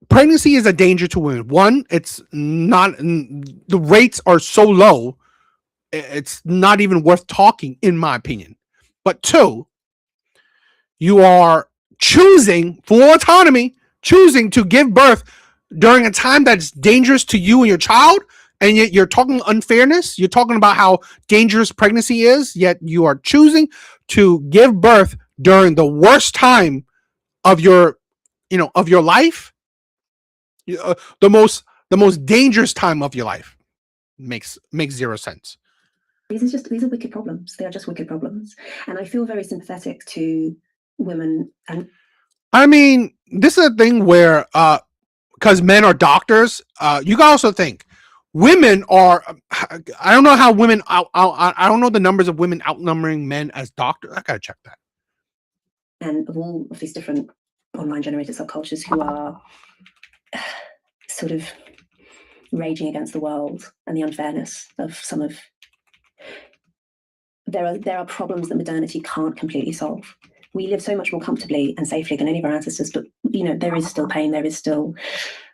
pregnancy is a danger to women. One, it's not, the rates are so low, it's not even worth talking, in my opinion. But two, you are choosing full autonomy, choosing to give birth during a time that's dangerous to you and your child, and yet you're talking unfairness. You're talking about how dangerous pregnancy is, yet you are choosing to give birth during the worst time of your, of your life, the most dangerous time of your life. Makes zero sense. These are wicked problems. They are just wicked problems. And I feel very sympathetic to women. And I mean, this is a thing where, because men are doctors, you can also think women are, I don't know how women, I don't know the numbers of women outnumbering men as doctors. I gotta check that. And of all of these different online generated subcultures who are sort of raging against the world and the unfairness of some of, there are problems that modernity can't completely solve. We live so much more comfortably and safely than any of our ancestors, but there is still pain, there is still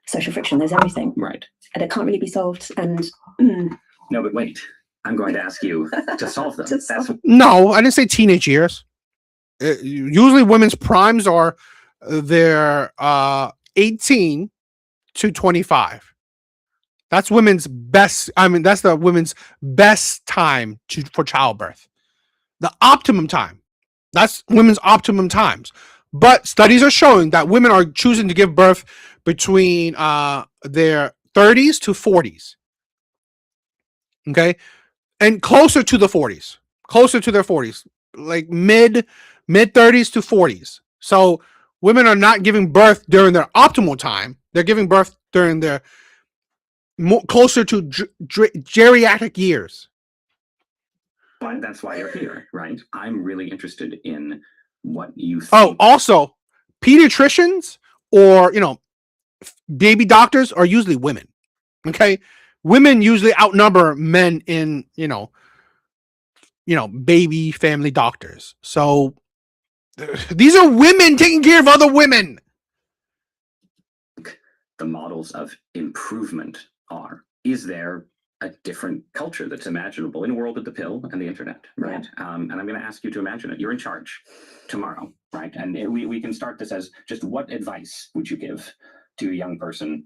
social friction, there's everything. Right. And it can't really be solved. And no, but wait, I'm going to ask you to solve them. No, I didn't say teenage years. Usually women's primes are their 18 to 25. That's women's best. I mean, that's the women's best time for childbirth. The optimum time. That's women's optimum times. But studies are showing that women are choosing to give birth between their 30s to 40s. Okay? And closer to the 40s. Closer to their 40s. Like mid 30s to 40s. So women are not giving birth during their optimal time. They're giving birth during their closer to geriatric years. But that's why you're here, right? I'm really interested in what you think. Oh, also, pediatricians or, baby doctors are usually women. Okay? Women usually outnumber men in, baby family doctors. So these are women taking care of other women. The models of improvement are. Is there a different culture that's imaginable in a world of the pill and the internet, right? Yeah. And I'm going to ask you to imagine it. You're in charge tomorrow, right? And we can start this as just what advice would you give to a young person,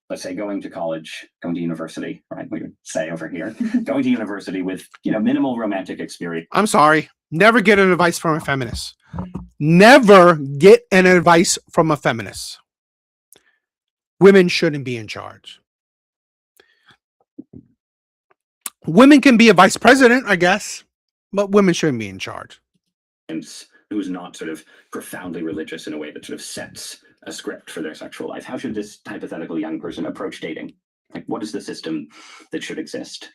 let's say going to college, going to university, right? We would say over here, going to university with, minimal romantic experience. I'm sorry. Never get an advice from a feminist. Never get an advice from a feminist. Women shouldn't be in charge. Women can be a vice president, I guess, but women shouldn't be in charge. Who's not sort of profoundly religious in a way that sort of sets a script for their sexual life. How should this hypothetical young person approach dating? Like, what is the system that should exist?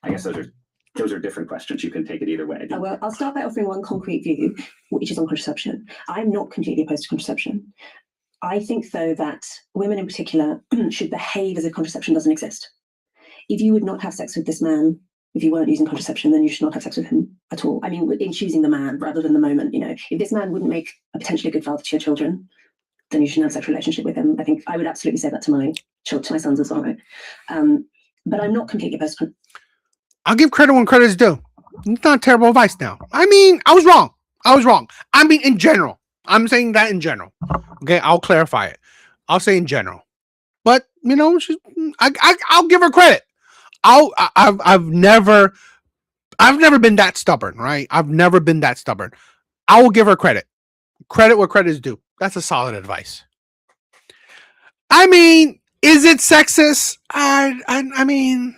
I guess those are different questions. You can take it either way. Well, I'll start by offering one concrete view, which is on contraception. I'm not completely opposed to contraception. I think, though, that women in particular should behave as if contraception doesn't exist. If you would not have sex with this man, if you weren't using contraception, then you should not have sex with him at all. I mean, in choosing the man rather than the moment, if this man wouldn't make a good father to your children, then you shouldn't have a sexual relationship with him. I think I would absolutely say that to my sons as well, right? But I'm not completely opposed to. I'll give credit when credit is due. It's not terrible advice now. I mean, I was wrong. I mean, in general. I'm saying that in general. Okay, I'll clarify it. I'll say in general. But, I'll give her credit. I've never been that stubborn, right? I've never been that stubborn. I will give her credit. Credit where credit is due. That's a solid advice. I mean, is it sexist? I mean,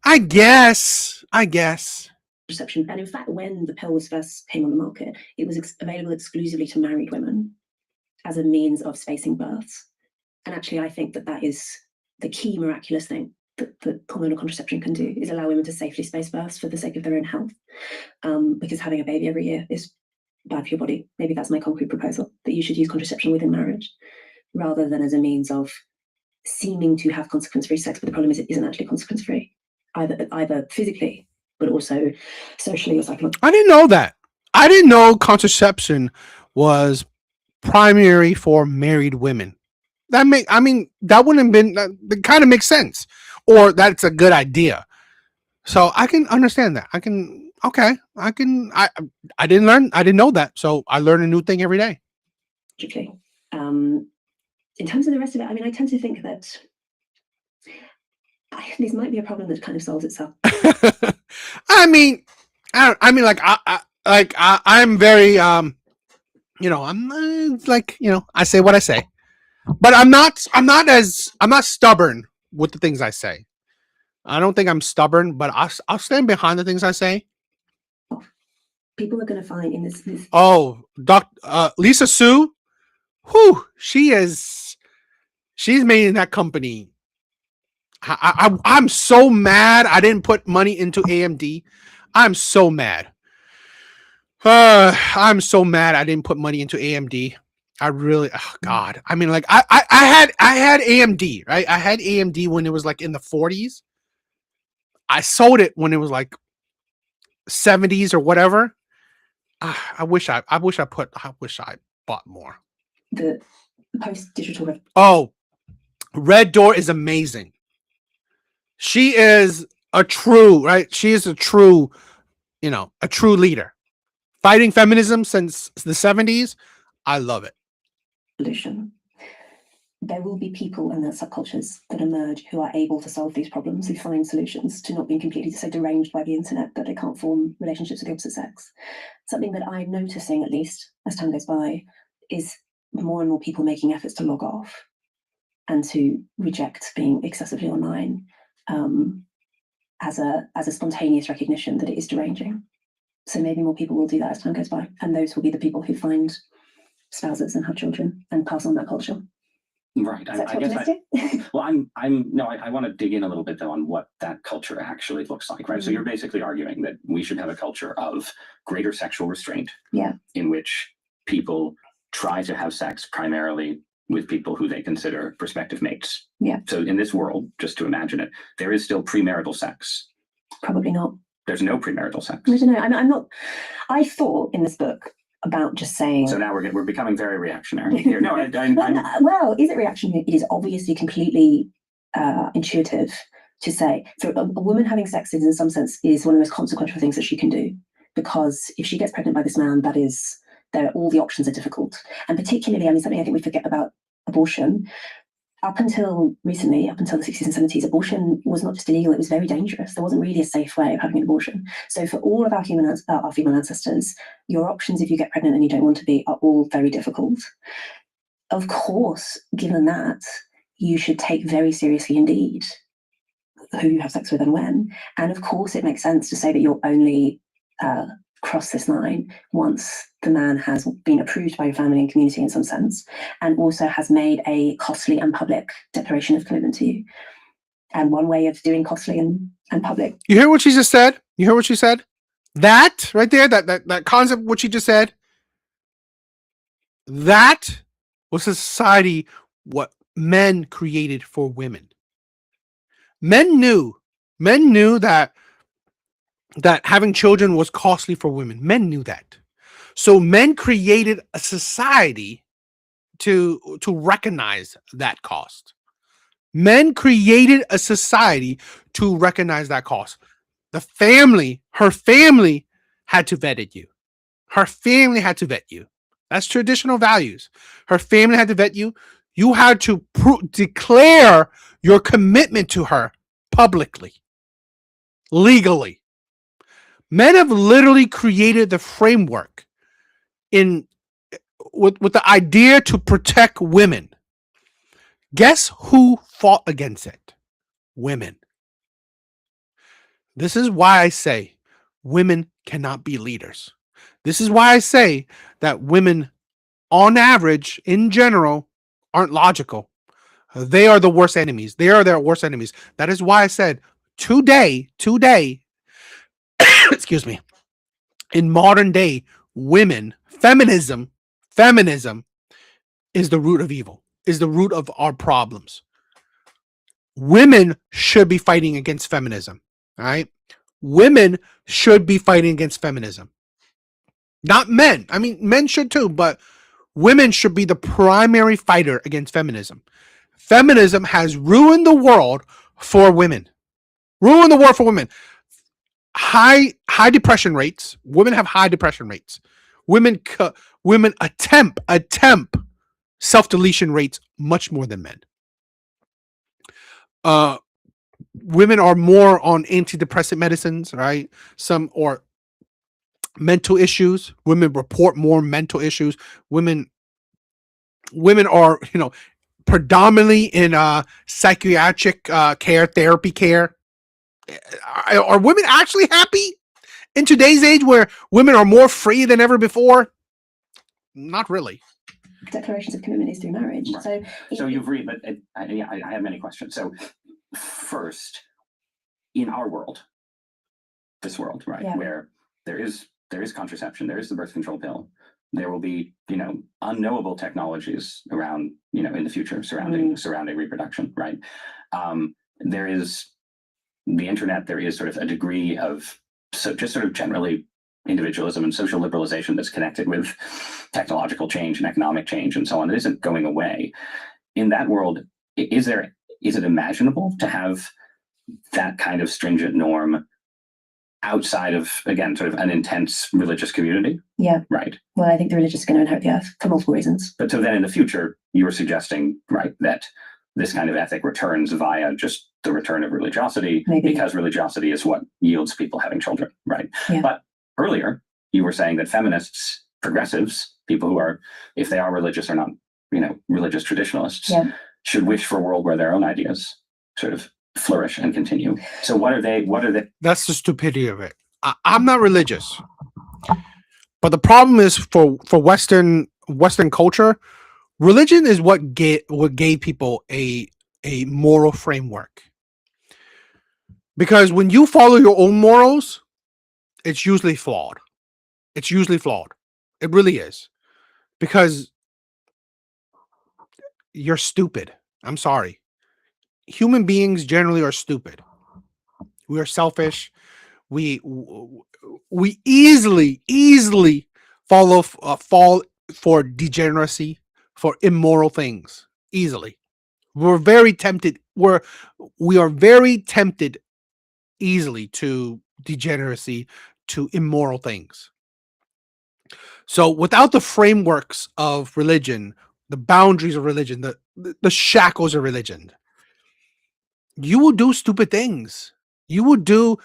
I guess. Contraception. And in fact, when the pill first came on the market, it was available exclusively to married women as a means of spacing births. And actually, I think that is the key miraculous thing that hormonal contraception can do, is allow women to safely space births for the sake of their own health. Because having a baby every year is bad for your body. Maybe that's my concrete proposal, that you should use contraception within marriage rather than as a means of seeming to have consequence-free sex. But the problem is it isn't actually consequence-free. either physically, but also socially or psychologically. I didn't know that. I didn't know contraception was primary for married women. That wouldn't have been, that kind of makes sense, or that's a good idea. So I can understand that. I didn't know that. So I learn a new thing every day. In terms of the rest of it, I mean, I tend to think that this might be a problem that kind of solves itself. I'm very, I'm I say what I say, but I'm not stubborn with the things I say. I don't think I'm stubborn, but I'll stand behind the things I say. People are going to find in this. Oh, Lisa Sue, she's made in that company. I'm so mad I didn't put money into AMD. I'm so mad. I'm so mad I didn't put money into AMD. I really, oh God. I mean, like I had AMD, right? I had AMD when it was like in the 40s. I sold it when it was like 70s or whatever. I wish I bought more. The post-digital. Oh, Red Door is amazing. She is a true, right? She is a true leader. Fighting feminism since the 70s. I love it. Solution. There will be people and their subcultures that emerge who are able to solve these problems, who find solutions to not being completely so deranged by the internet that they can't form relationships with the opposite sex. Something that I'm noticing, at least as time goes by, is more and more people making efforts to log off and to reject being excessively online as a spontaneous recognition that it is deranging. So maybe more people will do that as time goes by, and those will be the people who find spouses and have children and pass on that culture. Right. I want to dig in a little bit though on what that culture actually looks like, right? So you're basically arguing that we should have a culture of greater sexual restraint, in which people try to have sex primarily with people who they consider prospective mates. Yeah. So in this world, just to imagine it, there is still premarital sex. Probably not. There's no premarital sex. I don't know. I'm not. I thought in this book about just saying. So now we're becoming very reactionary here. No, well, is it reactionary? It is obviously completely intuitive to say. So a woman having sex is, in some sense, is one of the most consequential things that she can do, because if she gets pregnant by this man, all the options are difficult, and particularly, I mean, something I think we forget about abortion. Up until recently, up until the 60s and 70s, abortion was not just illegal, it was very dangerous. There wasn't really a safe way of having an abortion. So for all of our female ancestors, your options if you get pregnant and you don't want to be are all very difficult. Of course, given that, you should take very seriously indeed who you have sex with and when. And of course, it makes sense to say that you'll only cross this line once the man has been approved by your family and community in some sense, and also has made a costly and public declaration of commitment to you. And one way of doing costly and public. You hear what she just said? You hear what she said? That right there, that concept, what she just said, that was a society what men created for women. Men knew that having children was costly for women. Men knew that. So men created a society to recognize that cost. Men created a society to recognize that cost. Her family had to vet you. Her family had to vet you. That's traditional values. Her family had to vet you. You had to declare your commitment to her publicly, legally. Men have literally created the framework with the idea to protect women. Guess who fought against it? Women. This is why I say women cannot be leaders. This is why I say that women, on average, in general, aren't logical. They are the worst enemies. They are their worst enemies. That is why I said today, excuse me, in modern day, women, feminism is the root of evil, is the root of our problems. Women should be fighting against feminism. All right. Women should be fighting against feminism. Not men. I mean, men should too, but women should be the primary fighter against feminism. Feminism has ruined the world for women. Ruined the world for women. High depression rates. Women have high depression rates. Women attempt self-deletion rates much more than men. Women are more on antidepressant medicines, right? Some or mental issues. Women report more mental issues. Women are, predominantly in psychiatric care, therapy care. Are women actually happy in today's age where women are more free than ever before? Not really. Declarations of commitment is through marriage. Right. So you've read, but I have many questions. So first, in our world, this world, right, where there is contraception, there is the birth control pill, there will be, unknowable technologies around, in the future surrounding reproduction, right? There is the internet, there is sort of a degree of just sort of generally individualism and social liberalization that's connected with technological change and economic change and so on. It isn't going away. In that world, is it imaginable to have that kind of stringent norm outside of, again, sort of an intense religious community? Yeah. Right. Well, I think the religious is going to inherit the earth for multiple reasons. But so then in the future, you were suggesting, right, that this kind of ethic returns via just the return of religiosity, because religiosity is what yields people having children, right? Yeah. But earlier, you were saying that feminists, progressives, people who are, if they are religious or not, religious traditionalists, should wish for a world where their own ideas sort of flourish and continue. So what are they? That's the stupidity of it. I'm not religious, but the problem is for Western culture, religion is what gave people a moral framework. Because when you follow your own morals, it's usually flawed. It really is. Because you're stupid. I'm sorry. Human beings generally are stupid. We are selfish. We easily fall for degeneracy, for immoral things. Easily. We're very tempted. We are very tempted easily to degeneracy, to immoral things. So without the frameworks of religion, the boundaries of religion, the shackles of religion, you will do stupid things. You will do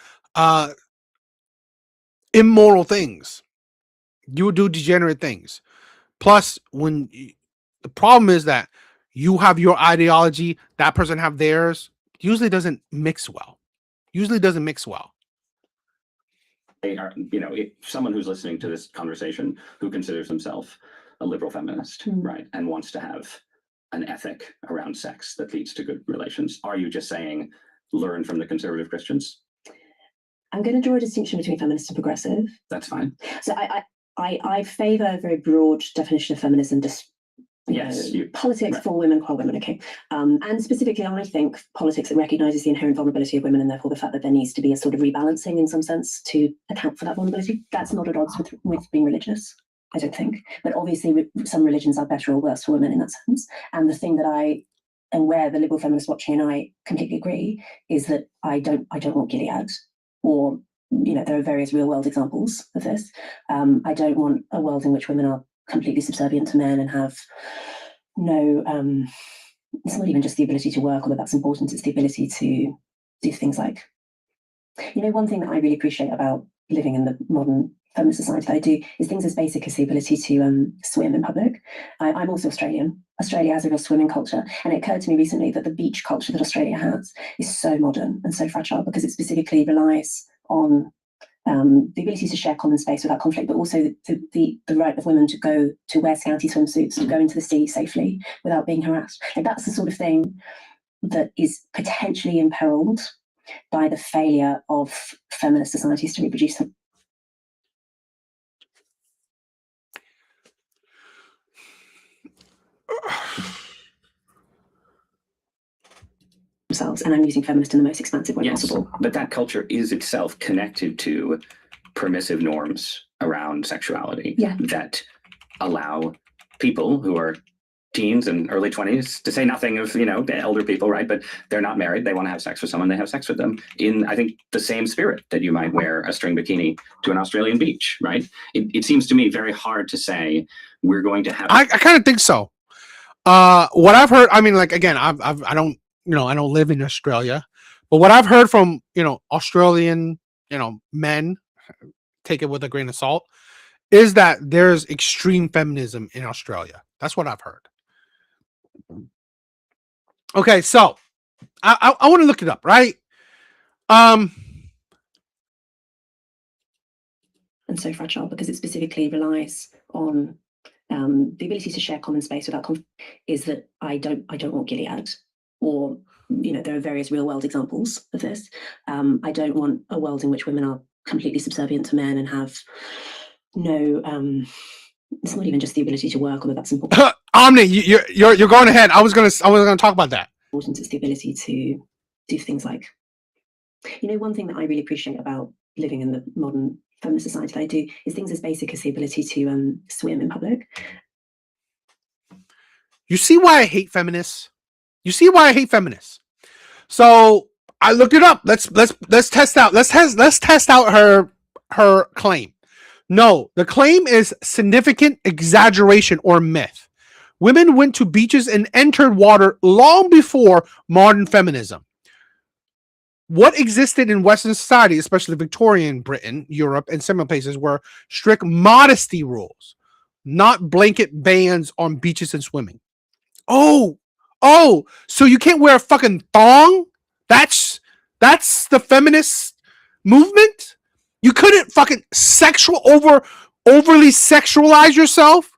immoral things. You will do degenerate things. Plus, the problem is that you have your ideology, that person have theirs, usually doesn't mix well. They are, if someone who's listening to this conversation who considers himself a liberal feminist, right, and wants to have an ethic around sex that leads to good relations, are you just saying learn from the conservative Christians? I'm going to draw a distinction between feminist and progressive. That's fine. So I favour a very broad definition of feminism. Politics for women, qua women, okay. And specifically, I think politics that recognises the inherent vulnerability of women, and therefore the fact that there needs to be a sort of rebalancing in some sense to account for that vulnerability. That's not at odds with being religious, I don't think. But obviously, some religions are better or worse for women in that sense. And the thing that and where the liberal feminist watching and I completely agree is that I don't want Gilead, or there are various real world examples of this. I don't want a world in which women are completely subservient to men and have no it's not even just the ability to work, although that's important, it's the ability to do things like, one thing that I really appreciate about living in the modern feminist society that I do is things as basic as the ability to swim in public. I'm also Australian. Australia has a real swimming culture, and it occurred to me recently that the beach culture that Australia has is so modern and so fragile because it specifically relies on the ability to share common space without conflict, but also the right of women to wear scanty swimsuits, to go into the sea safely without being harassed. And that's the sort of thing that is potentially imperiled by the failure of feminist societies to reproduce them. themselves. And I'm using feminist in the most expansive way possible. But that culture is itself connected to permissive norms around sexuality that allow people who are teens and early 20s, to say nothing of, you know, elder people, right? But they're not married. They want to have sex with someone. They have sex with them in, I think, the same spirit that you might wear a string bikini to an Australian beach, right? It seems to me very hard to say we're going to have. I kind of think so. What I've heard, I mean, like, again, I don't, you know, I don't live in Australia, but what I've heard from, you know, Australian, you know, men, take it with a grain of salt, is that there's extreme feminism in Australia. That's what I've heard. Okay, so I want to look it up, right? And so fragile because it specifically relies on the ability to share common space without conflict. Is that I don't want Gilead, or, you know, there are various real world examples of this. I don't want a world in which women are completely subservient to men and have no it's not even just the ability to work, although that's important. Omni, you're going ahead. I was gonna talk about that. It's the ability to do things like, you know, one thing that I really appreciate about living in the modern feminist society that I do is things as basic as the ability to swim in public. You see why I hate feminists? You see why I hate feminists? So I looked it up. Let's test out. Let's test out her claim. No, the claim is significant exaggeration or myth. Women went to beaches and entered water long before modern feminism. What existed in Western society, especially Victorian Britain, Europe, and similar places, were strict modesty rules, not blanket bans on beaches and swimming. Oh, so you can't wear a fucking thong? That's the feminist movement? You couldn't fucking overly sexualize yourself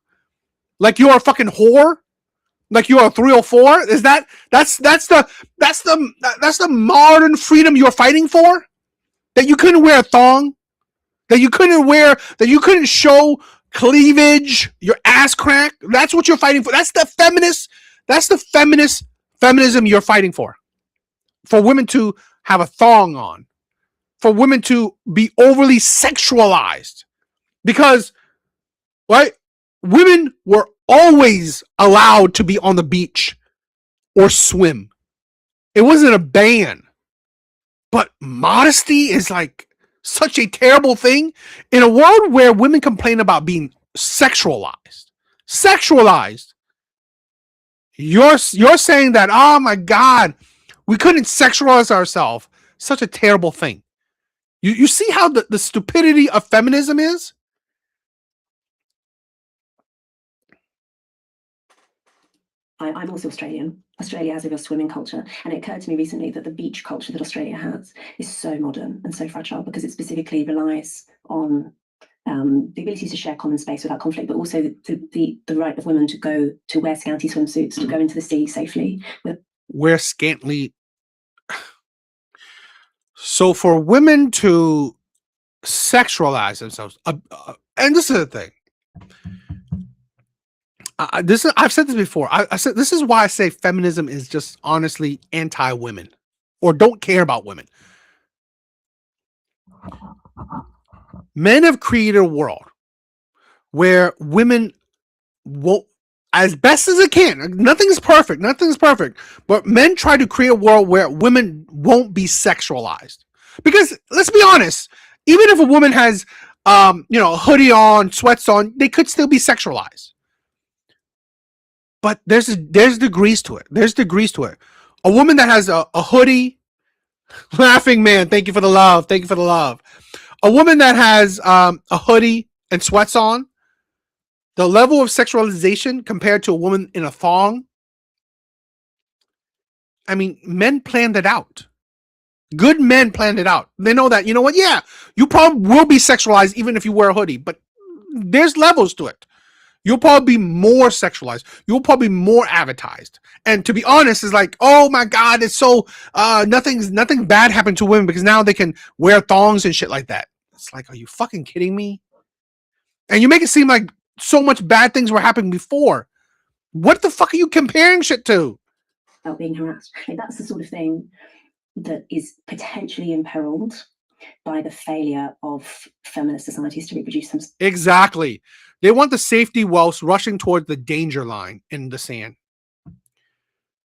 like you're a fucking whore, like you're a 304. Is that's the modern freedom you're fighting for? That you couldn't wear a thong, that you couldn't show cleavage, your ass crack. That's what you're fighting for. That's the feminism you're fighting for women to have a thong on, for women to be overly sexualized, because, right, women were always allowed to be on the beach or swim. It wasn't a ban. But modesty is like such a terrible thing in a world where women complain about being sexualized. You're saying that, oh my God, we couldn't sexualize ourselves. Such a terrible thing. You see how the stupidity of feminism is? I'm also Australian. Australia has a real swimming culture. And it occurred to me recently that the beach culture that Australia has is so modern and so fragile because it specifically relies on the ability to share common space without conflict, but also the right of women to wear scanty swimsuits, to go into the sea safely. Wear scantily. So for women to sexualize themselves, and this is the thing. I've said this before. I said this is why I say feminism is just honestly anti-women, or don't care about women. Men have created a world where women won't, as best as it can. Nothing's perfect. But men try to create a world where women won't be sexualized. Because let's be honest, even if a woman has, a hoodie on, sweats on, they could still be sexualized. But there's degrees to it. A woman that has a hoodie, laughing man, thank you for the love. A woman that has a hoodie and sweats on, the level of sexualization compared to a woman in a thong, I mean, men planned it out. Good men planned it out. They know that, you know what? Yeah, you probably will be sexualized even if you wear a hoodie, but there's levels to it. You'll probably be more sexualized. You'll probably be more advertised. And to be honest, it's like, oh my God, it's so nothing bad happened to women because now they can wear thongs and shit like that. It's like, are you fucking kidding me? And you make it seem like so much bad things were happening before. What the fuck are you comparing shit to? about being harassed. Like, that's the sort of thing that is potentially imperiled by the failure of feminist societies to reproduce themselves. Exactly. They want the safety whilst rushing towards the danger line in the sand.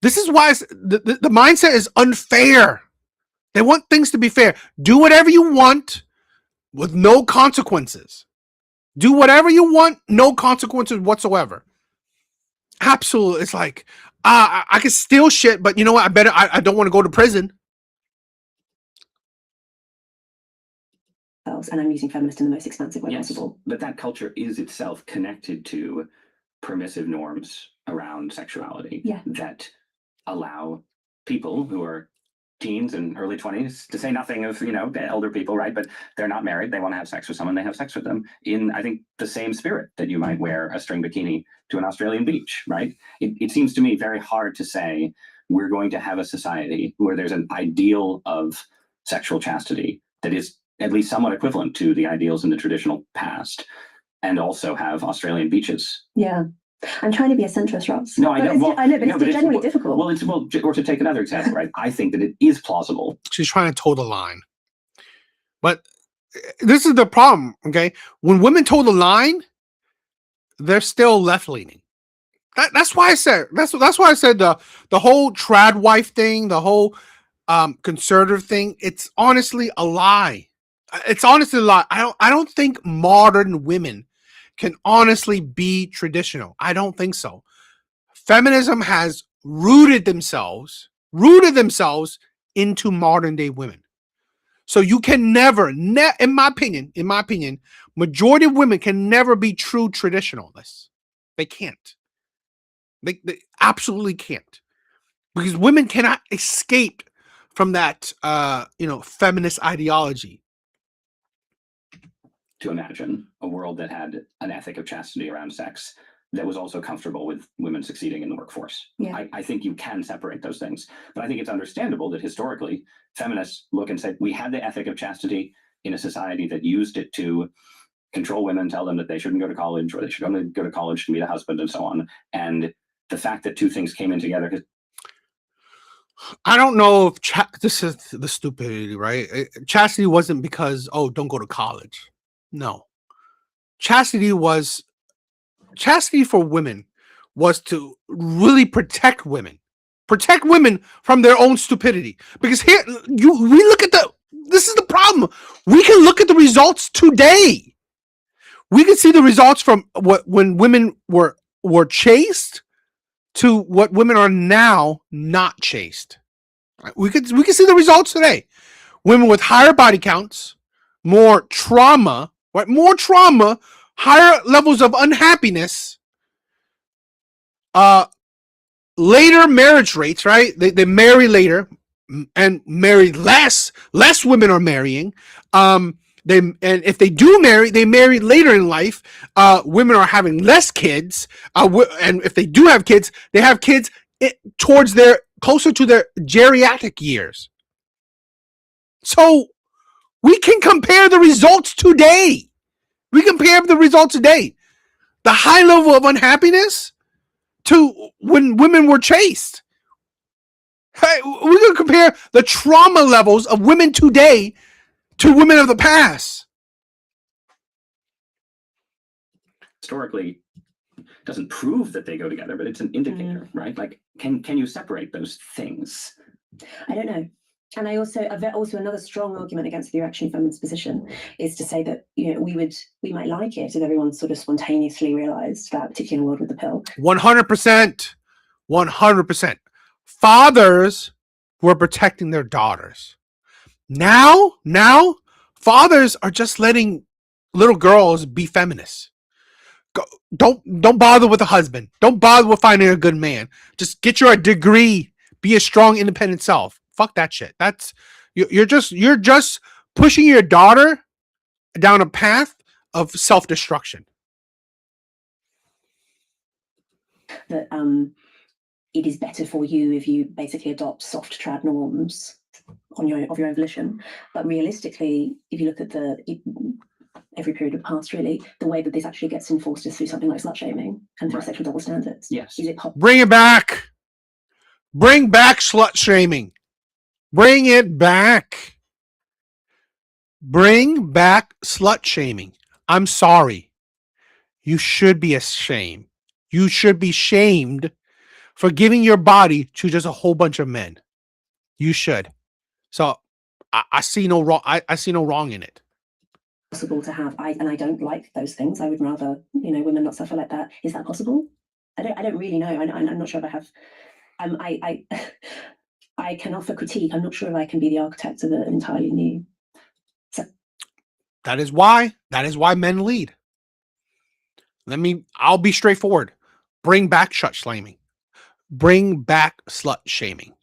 This is why the mindset is unfair. They want things to be fair. Do whatever you want with no consequences. Do whatever you want, no consequences whatsoever. Absolutely. It's like, I can steal shit, but you know what? I don't want to go to prison. And I'm using feminist in the most expansive way possible. But that culture is itself connected to permissive norms around sexuality that allow people who are teens and early 20s, to say nothing of, elder people, right? But they're not married. They want to have sex with someone. They have sex with them in, I think, the same spirit that you might wear a string bikini to an Australian beach, right? It seems to me very hard to say we're going to have a society where there's an ideal of sexual chastity that is at least somewhat equivalent to the ideals in the traditional past, and also have Australian beaches. Yeah. I'm trying to be a centrist, Ross. No, I know. I know, but it's generally difficult. Or to take another example, right? I think that it is plausible. She's trying to toe the line. But this is the problem, okay? When women toe the line, they're still left-leaning. That's why I said that's why I said the whole trad wife thing, the whole conservative thing, it's honestly a lie. It's honestly a lie. I don't think modern women can honestly be traditional. I don't think so. Feminism has rooted themselves into modern day women. So you can never, in my opinion, majority of women can never be true traditionalists. They can't. They absolutely can't, because women cannot escape from that, feminist ideology. To imagine a world that had an ethic of chastity around sex that was also comfortable with women succeeding in the workforce. Yeah. I think you can separate those things, but I think it's understandable that historically feminists look and say, we had the ethic of chastity in a society that used it to control women, tell them that they shouldn't go to college, or they should only go to college to meet a husband, and so on. And the fact that two things came in together. I don't know if this is the stupidity, right? Chastity wasn't because, don't go to college. No. Chastity for women was to really protect women from their own stupidity. Because here this is the problem. We can look at the results today. We can see the results from when women were chaste to what women are now not chaste. We can see the results today. Women with higher body counts, more trauma, higher levels of unhappiness, later marriage rates, right? They marry later and marry less. Less women are marrying. And if they do marry, they marry later in life. Women are having less kids. And if they do have kids, they have kids closer to their geriatric years. So we can compare the results today. The high level of unhappiness to when women were chaste. Hey, we're going to compare the trauma levels of women today to women of the past. Historically, doesn't prove that they go together, but it's an indicator, right? Like, can you separate those things? I don't know. And I also another strong argument against the reactionary feminist position is to say that we might like it if everyone sort of spontaneously realized that, particularly in a world with the pill. 100%. Fathers were protecting their daughters. Now fathers are just letting little girls be feminists. Don't bother with a husband. Don't bother with finding a good man. Just get your degree. Be a strong, independent self. Fuck that shit. You're just pushing your daughter down a path of self-destruction. That it is better for you if you basically adopt soft trad norms of your own volition. But realistically, if you look at every period of the past, really, the way that this actually gets enforced is through something like slut shaming and through sexual double standards. Yes. Bring it back. Bring back slut shaming. Bring it back. Bring back slut shaming. I'm sorry. You should be ashamed. You should be shamed for giving your body to just a whole bunch of men. You should. So I see no wrong. I see no wrong in it. Possible to have, and I don't like those things. I would rather, women not suffer like that. Is that possible? I don't really know. I'm not sure if I have. I I can offer critique. I'm not sure if I can be the architect of an entirely new. So That is why men lead. I'll be straightforward. Bring back slut shaming. Bring back slut shaming.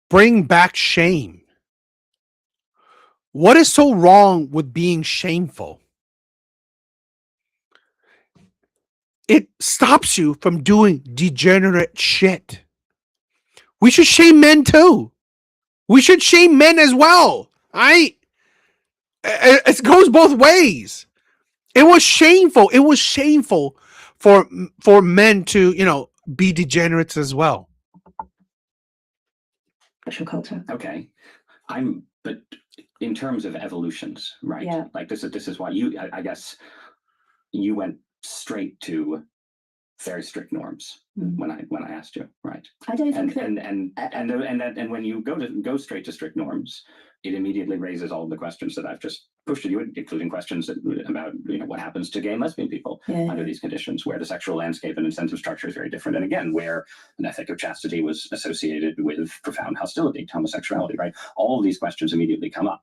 Bring back shame. What is so wrong with being shameful? It stops you from doing degenerate shit. We should shame men too. We should shame men as well. It goes both ways. It was shameful. It was shameful for men to, be degenerates as well. sexual culture. Okay. But in terms of evolutions, right? Yeah. Like this is why I guess you went straight to very strict norms when I asked you, right? I don't think And when you go straight to strict norms, it immediately raises all the questions that I've just pushed at you, including questions about what happens to gay and lesbian people under these conditions, where the sexual landscape and incentive structure is very different, and again, where an ethic of chastity was associated with profound hostility to homosexuality, right? All of these questions immediately come up,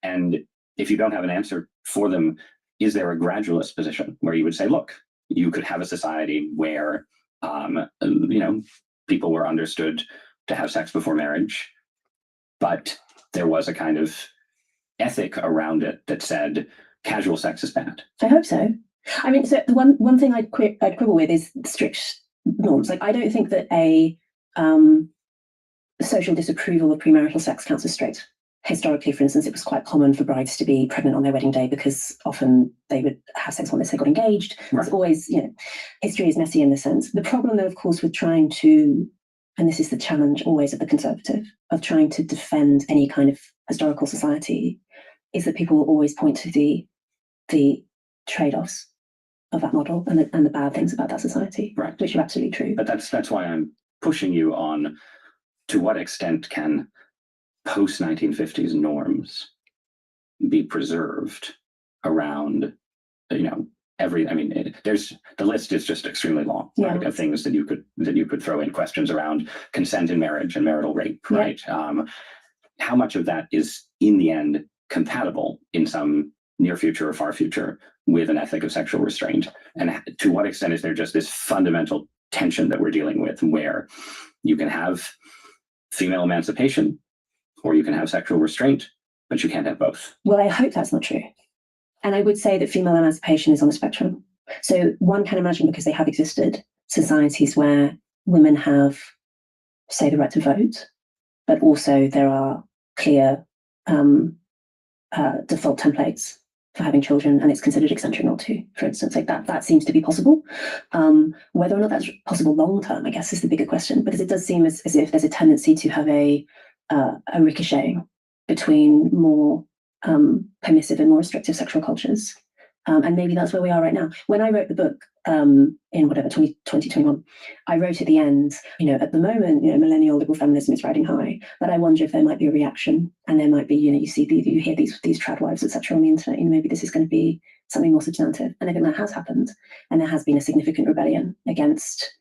and if you don't have an answer for them, is there a gradualist position where you would say, look, you could have a society where people were understood to have sex before marriage, but there was a kind of ethic around it that said casual sex is bad. I hope so. I mean, so the one thing I'd quibble with is strict norms. Like, I don't think that a social disapproval of premarital sex counts as straight. Historically, for instance, it was quite common for brides to be pregnant on their wedding day because often they would have sex once they got engaged. Right. There's always, history is messy in this sense. The problem, though, of course, with trying to, and this is the challenge always of the conservative, of trying to defend any kind of historical society, is that people will always point to the trade-offs of that model and the bad things about that society, right? Which are absolutely true. But that's why I'm pushing you on to what extent can post-1950s norms be preserved around, there's the list is just extremely long, right? Of things that you could throw in, questions around consent in marriage and marital rape, right? How much of that is in the end compatible in some near future or far future with an ethic of sexual restraint? And to what extent is there just this fundamental tension that we're dealing with, where you can have female emancipation or you can have sexual restraint, but you can't have both? Well, I hope that's not true. And I would say that female emancipation is on the spectrum. So one can imagine, because they have existed, societies where women have, say, the right to vote, but also there are clear default templates for having children, and it's considered eccentric not to, for instance. Like that seems to be possible. Whether or not that's possible long term, I guess, is the bigger question, because it does seem as if there's a tendency to have a ricocheting between more permissive and more restrictive sexual cultures. And maybe that's where we are right now. When I wrote the book in 2021, I wrote at the end, at the moment, millennial liberal feminism is riding high, but I wonder if there might be a reaction, and there might be, you hear these trad wives, etc. on the internet, maybe this is going to be something more substantive. And I think that has happened, and there has been a significant rebellion against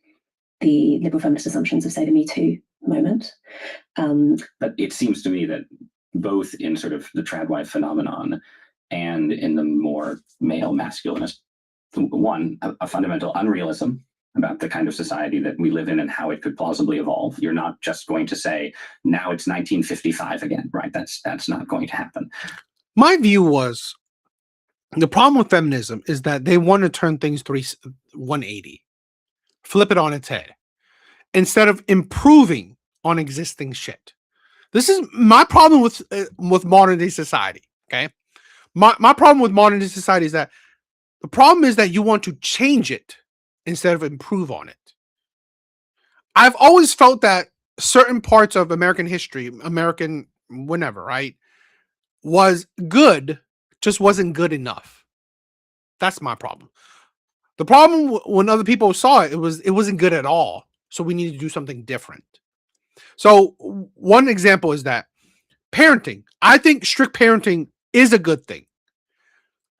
the liberal feminist assumptions of, say, the Me Too moment. But it seems to me that both in sort of the trad wife phenomenon and in the more male masculinist, one, a fundamental unrealism about the kind of society that we live in and how it could plausibly evolve. You're not just going to say, now it's 1955 again, right? That's not going to happen. My view was, the problem with feminism is that they want to turn things 180, flip it on its head, instead of improving on existing shit. This is my problem with modern day society. Okay, my problem with modern day society is that the problem is that you want to change it instead of improve on it. I've always felt that certain parts of American history, American whenever, right, was good, just wasn't good enough. That's my problem. The problem when other people saw it, it wasn't good at all. So we need to do something different. So one example is that parenting. I think strict parenting is a good thing.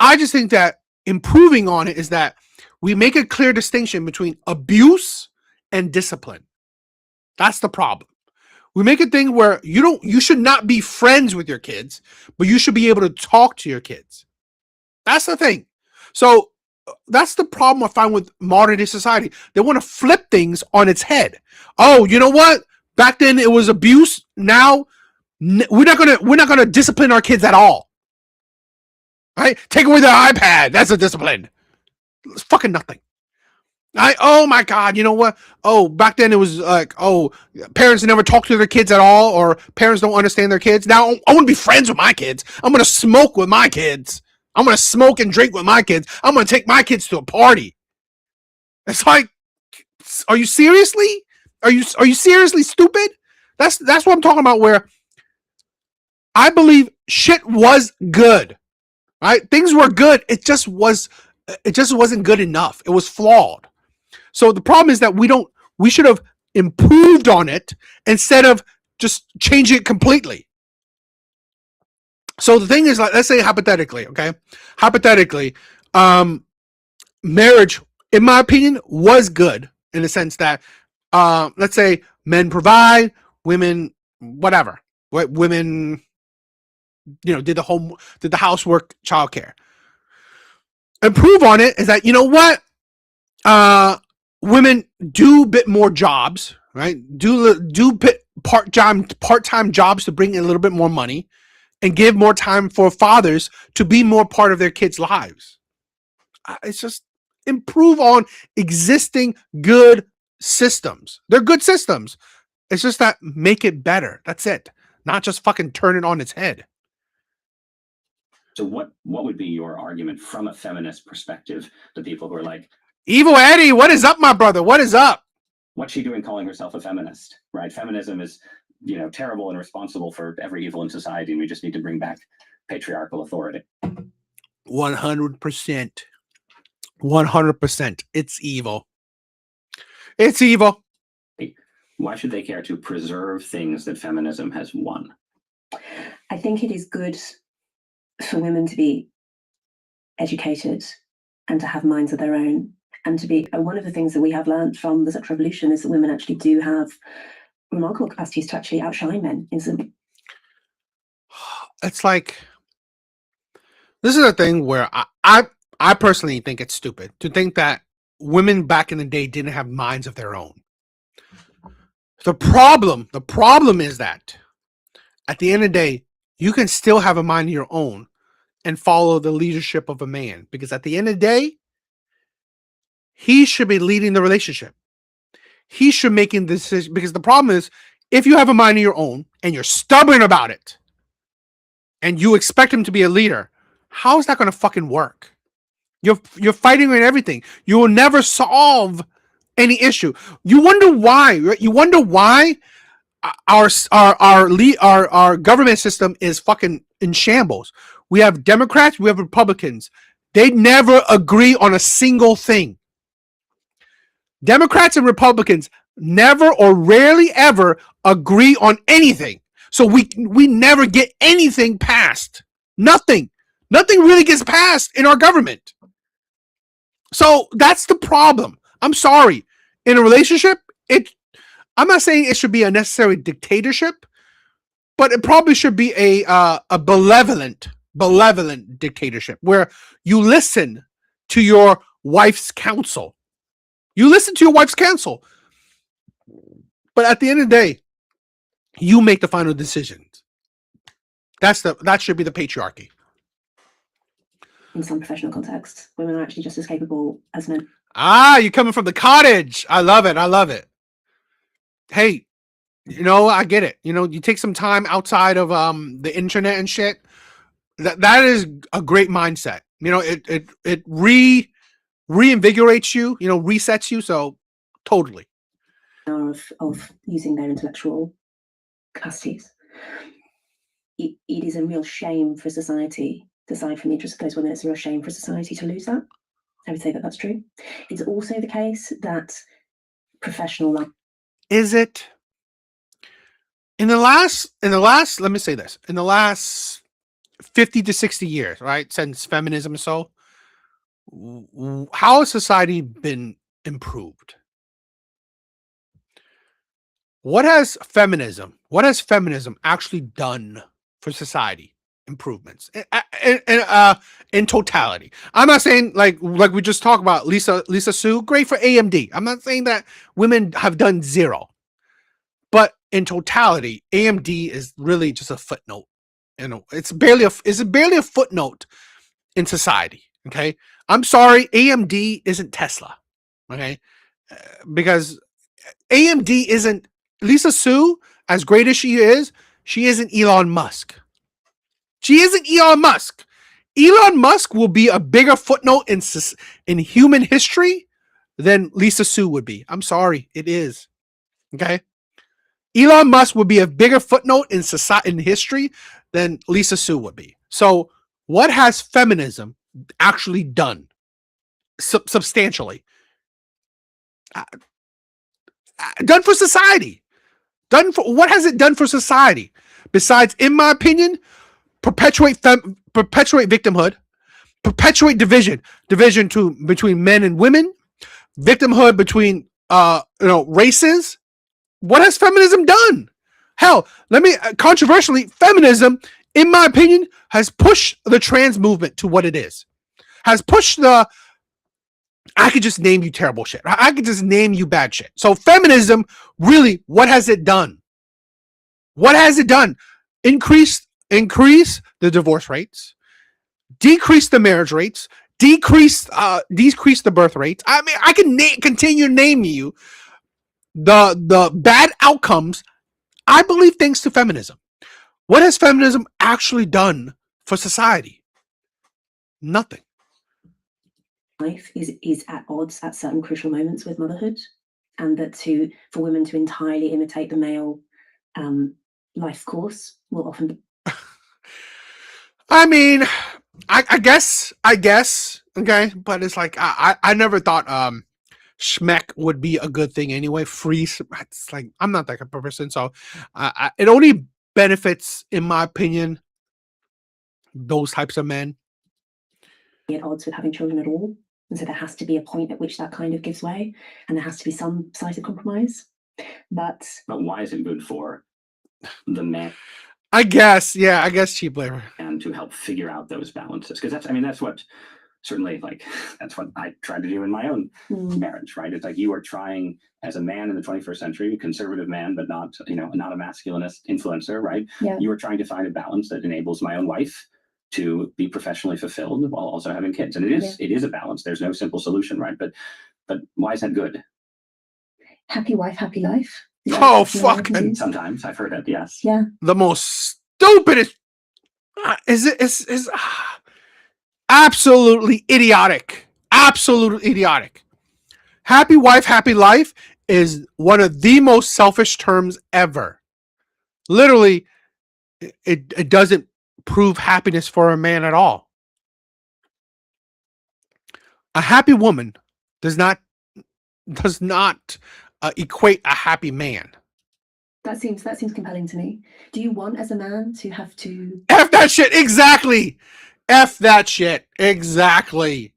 I just think that improving on it is that we make a clear distinction between abuse and discipline. That's the problem. We make a thing where you should not be friends with your kids, but you should be able to talk to your kids. That's the thing. So that's the problem I find with modern day society. They want to flip things on its head. Oh, you know what? Back then it was abuse. Now we're not gonna discipline our kids at all. Right? Take away their iPad. That's a discipline. It's fucking nothing. Oh my God, you know what? Oh, back then it was like, oh, parents never talk to their kids at all, or parents don't understand their kids. Now I want to be friends with my kids. I'm going to smoke with my kids. I'm going to smoke and drink with my kids. I'm going to take my kids to a party. It's like, are you seriously? Are you seriously stupid? That's what I'm talking about, where I believe shit was good. Right? Things were good. It just wasn't good enough. It was flawed. So the problem is that we should have improved on it instead of just changing it completely. So the thing is, like, let's say hypothetically, okay? Hypothetically, marriage, in my opinion, was good in the sense that, let's say men provide, women, whatever, women, did the housework, childcare. Improve on it is that, you know what? Women do a bit more jobs, right? Do bit part-time jobs to bring in a little bit more money, and give more time for fathers to be more part of their kids' lives. It's just improve on existing good systems. They're good systems. It's just that make it better. That's it. Not just fucking turn it on its head. So what would be your argument from a feminist perspective to people who are like, Evil Eddie, what is up, my brother? What is up? What's she doing calling herself a feminist, right? Feminism is, terrible and responsible for every evil in society, and we just need to bring back patriarchal authority. 100%. 100%. It's evil. It's evil. Why should they care to preserve things that feminism has won? I think it is good for women to be educated and to have minds of their own. And to be one of the things that we have learned from the sexual revolution is that women actually do have remarkable capacities to actually outshine men in some. It's like, this is a thing where I personally think it's stupid to think that women back in the day didn't have minds of their own. The problem is that at the end of the day, you can still have a mind of your own and follow the leadership of a man, because at the end of the day, he should be leading the relationship. He should be making the decision, because the problem is, if you have a mind of your own and you're stubborn about it and you expect him to be a leader, how is that going to fucking work? You're fighting on everything. You will never solve any issue. You wonder why, right? You wonder why our government system is fucking in shambles. We have Democrats, we have Republicans. They never agree on a single thing. Democrats and Republicans never or rarely ever agree on anything. So we never get anything passed. Nothing really gets passed in our government. So that's the problem. I'm sorry. In a relationship, I'm not saying it should be a necessary dictatorship, but it probably should be a benevolent dictatorship where you listen to your wife's counsel. You listen to your wife's counsel. But at the end of the day, you make the final decisions. That should be the patriarchy. In some professional contexts, women are actually just as capable as men. You're coming from the cottage. I love it. Hey, I get it. You take some time outside of the internet and shit. That is a great mindset. It reinvigorates you, resets you. So totally. of using their intellectual capacities. It is a real shame for society, aside from the interest of those women, it's a real shame for society to lose that. I would say that that's true. It's also the case that professional life. Is it? In the last, let me say this, in the last 50 to 60 years, right, since feminism, so how has society been improved? What has feminism actually done for society improvements in totality? I'm not saying like we just talked about Lisa Sue, great for AMD. I'm not saying that women have done zero, but in totality, AMD is really just a footnote. You know, it's barely a footnote in society. Okay, I'm sorry, AMD isn't Tesla. Okay, because AMD isn't Lisa Sue, as great as she isn't Elon Musk. She isn't Elon Musk. Elon Musk will be a bigger footnote in human history than Lisa Sue would be. I'm sorry, it is. Okay? Elon Musk would be a bigger footnote in society, in history, than Lisa Sue would be. So, what has feminism actually done substantially? Done for society? What has it done for society? Besides, in my opinion, perpetuate victimhood, perpetuate division between men and women, victimhood between races. What has feminism done? Hell, controversially, feminism, in my opinion, has pushed the trans movement to what it is. Has pushed I could just name you terrible shit. I could just name you bad shit. So feminism, really, what has it done? What has it done? Increase the divorce rates, decrease the marriage rates, decrease the birth rates. I mean, I can continue naming you the bad outcomes, I believe, thanks to feminism. What has feminism actually done for society? Nothing. Life is at odds at certain crucial moments with motherhood, and that for women to entirely imitate the male life course will often be. I mean, I guess, okay, but it's like I never thought schmeck would be a good thing anyway. Free, it's like I'm not that kind of person, so it only benefits, in my opinion, those types of men. At odds with having children at all, and so there has to be a point at which that kind of gives way, and there has to be some size of compromise. But why is it good for the man? I guess cheap labor, and to help figure out those balances, because that's what certainly, like, that's what I tried to do in my own marriage, right? It's like you are trying as a man in the 21st century, conservative man, but not a masculinist influencer, right? Yeah. You are trying to find a balance that enables my own wife to be professionally fulfilled while also having kids, and it is a balance. There's no simple solution, right? But why is that good? Happy wife, happy life. Oh, fucking. Sometimes I've heard it, yes. Yeah. The most stupidest is absolutely idiotic. Absolutely idiotic. Happy wife, happy life is one of the most selfish terms ever. Literally, it doesn't prove happiness for a man at all. A happy woman does not equate a happy man. That seems compelling to me. Do you want, as a man, to have to F that shit? Exactly. F that shit. Exactly.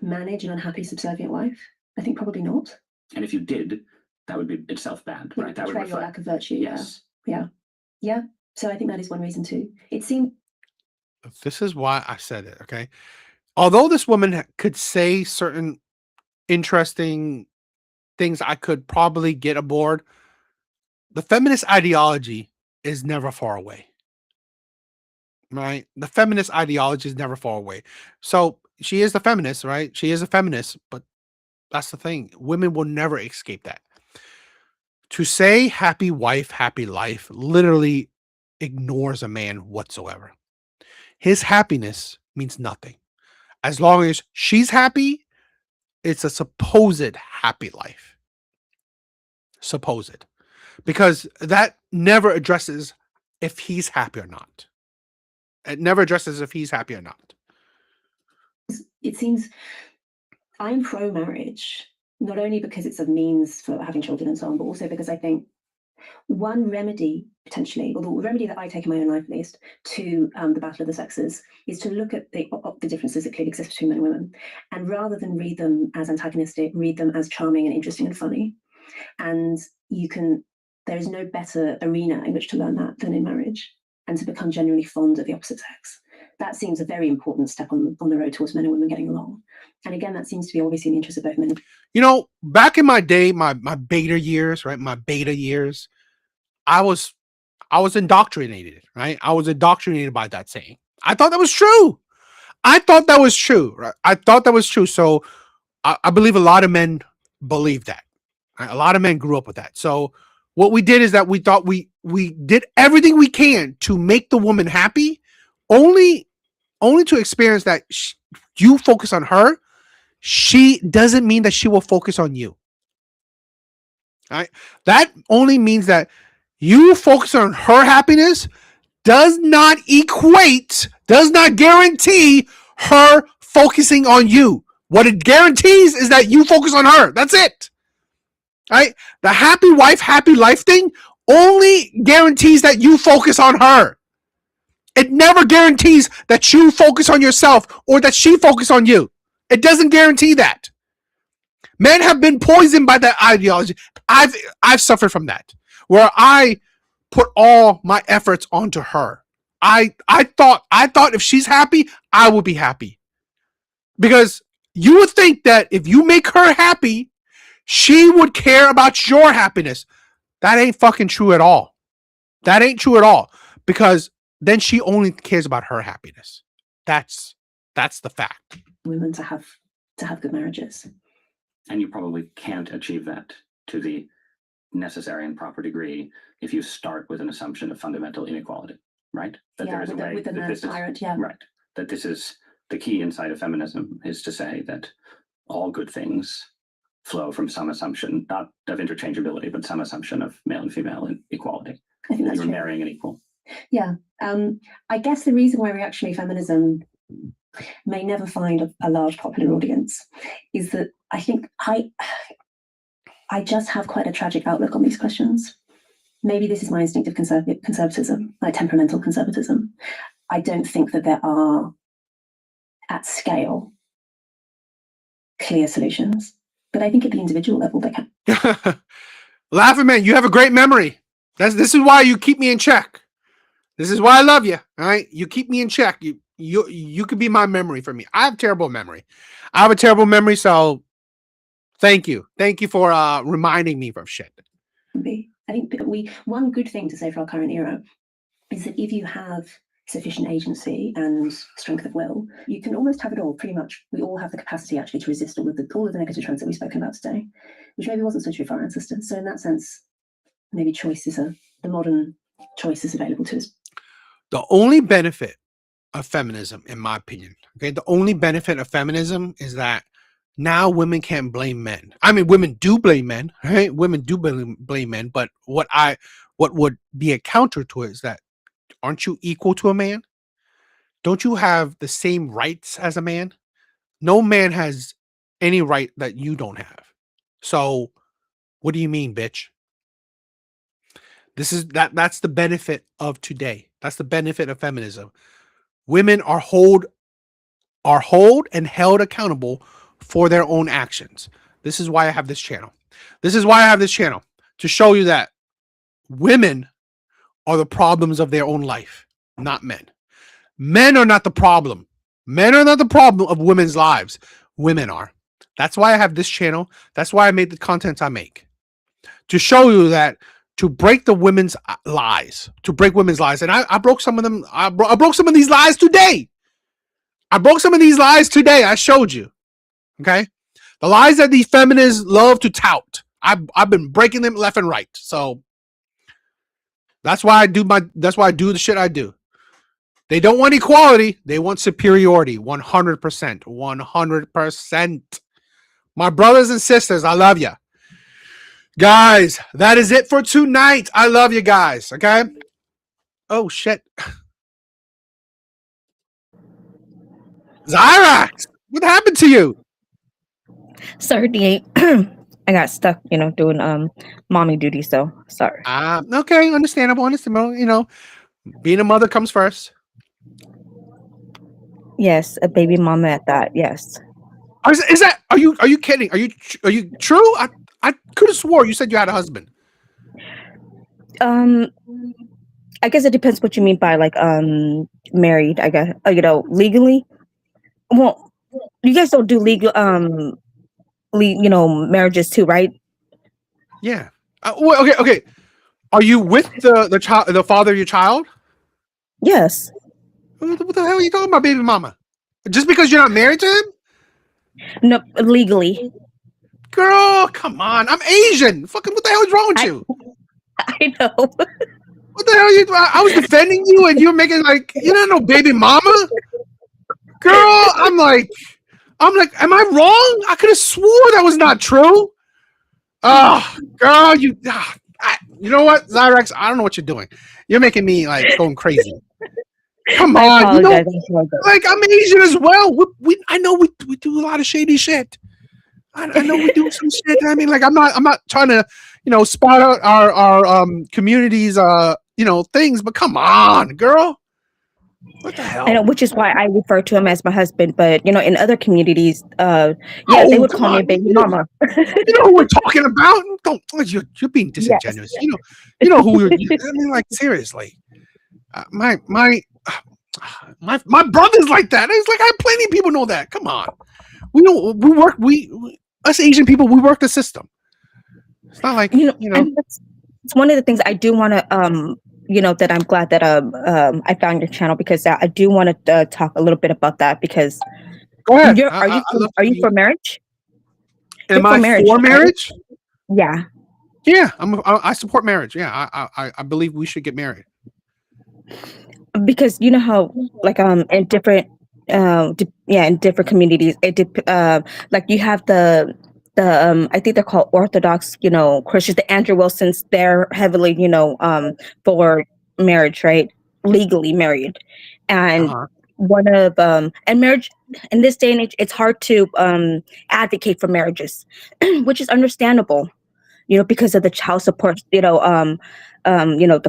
Manage an unhappy, subservient wife? I think probably not. And if you did, that would be itself bad, right? That would reflect your lack of virtue. Yes. Yeah. So I think that is one reason too. It seemed. This is why I said it. Okay. Although this woman could say certain interesting things I could probably get aboard, the feminist ideology is never far away. Right? The feminist ideology is never far away. So she is the feminist, right? She is a feminist, but that's the thing. Women will never escape that. To say happy wife, happy life literally ignores a man whatsoever. His happiness means nothing. As long as she's happy, it's a supposed happy life. supposed, because that never addresses if he's happy or not. It never addresses if he's happy or not. It seems I'm pro marriage, not only because it's a means for having children and so on, but also because I think one remedy, potentially, or the remedy that I take in my own life at least, to the battle of the sexes is to look at the differences that clearly exist between men and women. And rather than read them as antagonistic, read them as charming and interesting and funny. And there is no better arena in which to learn that than in marriage, and to become genuinely fond of the opposite sex. That seems a very important step on the road towards men and women getting along. And again, that seems to be obviously in the interest of both men. You know, back in my day, my beta years, right? My beta years, I was indoctrinated, right? I was indoctrinated by that saying. I thought that was true. Right? I thought that was true. So I believe a lot of men believe that. Right? A lot of men grew up with that. So what we did is that we thought we did everything we can to make the woman happy, only to experience that you focus on her. She doesn't mean that she will focus on you. Right? That only means that you focus on her happiness does not guarantee her focusing on you. What it guarantees is that you focus on her. That's it. Right? The happy wife, happy life thing only guarantees that you focus on her. It never guarantees that you focus on yourself or that she focus on you. It doesn't guarantee that. Men have been poisoned by that ideology. I've suffered from that, where I put all my efforts onto her. I thought if she's happy, I will be happy. Because you would think that if you make her happy, she would care about your happiness. That ain't fucking true at all. That ain't true at all. Because then she only cares about her happiness. That's the fact. Women to have good marriages. And you probably can't achieve that to the necessary and proper degree if you start with an assumption of fundamental inequality, right? That there is a way that this is right. That this is the key inside of feminism, is to say that all good things flow from some assumption, not of interchangeability, but some assumption of male and female equality. I think that that's you're true. marrying an equal. Yeah. I guess the reason why reactionary feminism may never find a large popular audience is that I think I just have quite a tragic outlook on these questions. Maybe this is my instinctive conservatism, like temperamental conservatism. I don't think that there are, at scale, clear solutions. But I think at the individual level, they can. Laughing man, you have a great memory. This is why you keep me in check. This is why I love you. All right, you keep me in check. You could be my memory for me. I have terrible memory. So thank you for reminding me of shit. I think one good thing to say for our current era is that if you have sufficient agency and strength of will, you can almost have it all. Pretty much, we all have the capacity actually to resist all of the negative trends that we've spoken about today, which maybe wasn't so true for our ancestors. So in that sense, maybe the modern choice is available to us. The only benefit of feminism, in my opinion, the only benefit of feminism is that now women can't blame men. I mean, women do blame men, right? Women do blame men, but what would be a counter to it is that, aren't you equal to a man? Don't you have the same rights as a man? No man has any right that you don't have. So what do you mean, bitch? That's the benefit of today. That's the benefit of feminism. Women are and held accountable for their own actions. This is why I have this channel. To show you that women are the problems of their own life, not men. Men are not the problem. Men are not the problem of women's lives. Women are. That's why I have this channel. That's why I made the content I make. To show you that, to break the women's lies. And I broke some of them. I broke some of these lies today. I showed you. Okay? The lies that these feminists love to tout. I've been breaking them left and right. So that's why I do the shit I do. They don't want equality. They want superiority. 100%. 100%. My brothers and sisters, I love you. Guys, that is it for tonight. I love you guys. Okay. Oh shit. Zyrax, what happened to you? Sorry, D8. I got stuck, doing mommy duty. So sorry. Okay, understandable, understandable. Being a mother comes first. Yes, a baby mama at that. Yes. Is that? Are you kidding? Are you true? I could have swore you said you had a husband. I guess it depends what you mean by like married. I guess legally. Well, you guys don't do legal marriages too, right? Yeah. Okay. Are you with the child, the father of your child? Yes. What the hell are you talking about, baby mama? Just because you're not married to him? No, legally. Girl, come on. I'm Asian. Fucking, what the hell is wrong with you? I know. What the hell are you? I was defending you, and you're making like you're not no baby mama. Girl, I'm like, am I wrong? I could have swore that was not true. Oh, girl, you know what, Zyrax? I don't know what you're doing. You're making me like going crazy. Come on, like I'm Asian as well. I know we do a lot of shady shit. I know we do some shit. I mean, like I'm not trying to spot out our communities things, but come on, girl. What the hell? I know, which is why I refer to him as my husband. But in other communities, they would call me a baby mama. You know who we're talking about? Don't you're being disingenuous. Yes. You know who we're. I mean, like seriously, my brother's like that. It's like I have plenty of people know that. Come on, us Asian people, we work the system. It's not like It's one of the things I do want to that I'm glad that I found your channel, because I do want to talk a little bit about that, because go ahead. Are you for marriage? Am I for marriage? Yeah. Yeah, I support marriage. Yeah, I believe we should get married. Because you know how like in different in different communities like you have the I think they're called Orthodox Christians, the Andrew Wilsons. They're heavily for marriage, right? Legally married. And one of and marriage in this day and age, it's hard to advocate for marriages, which is understandable, because of the child support, the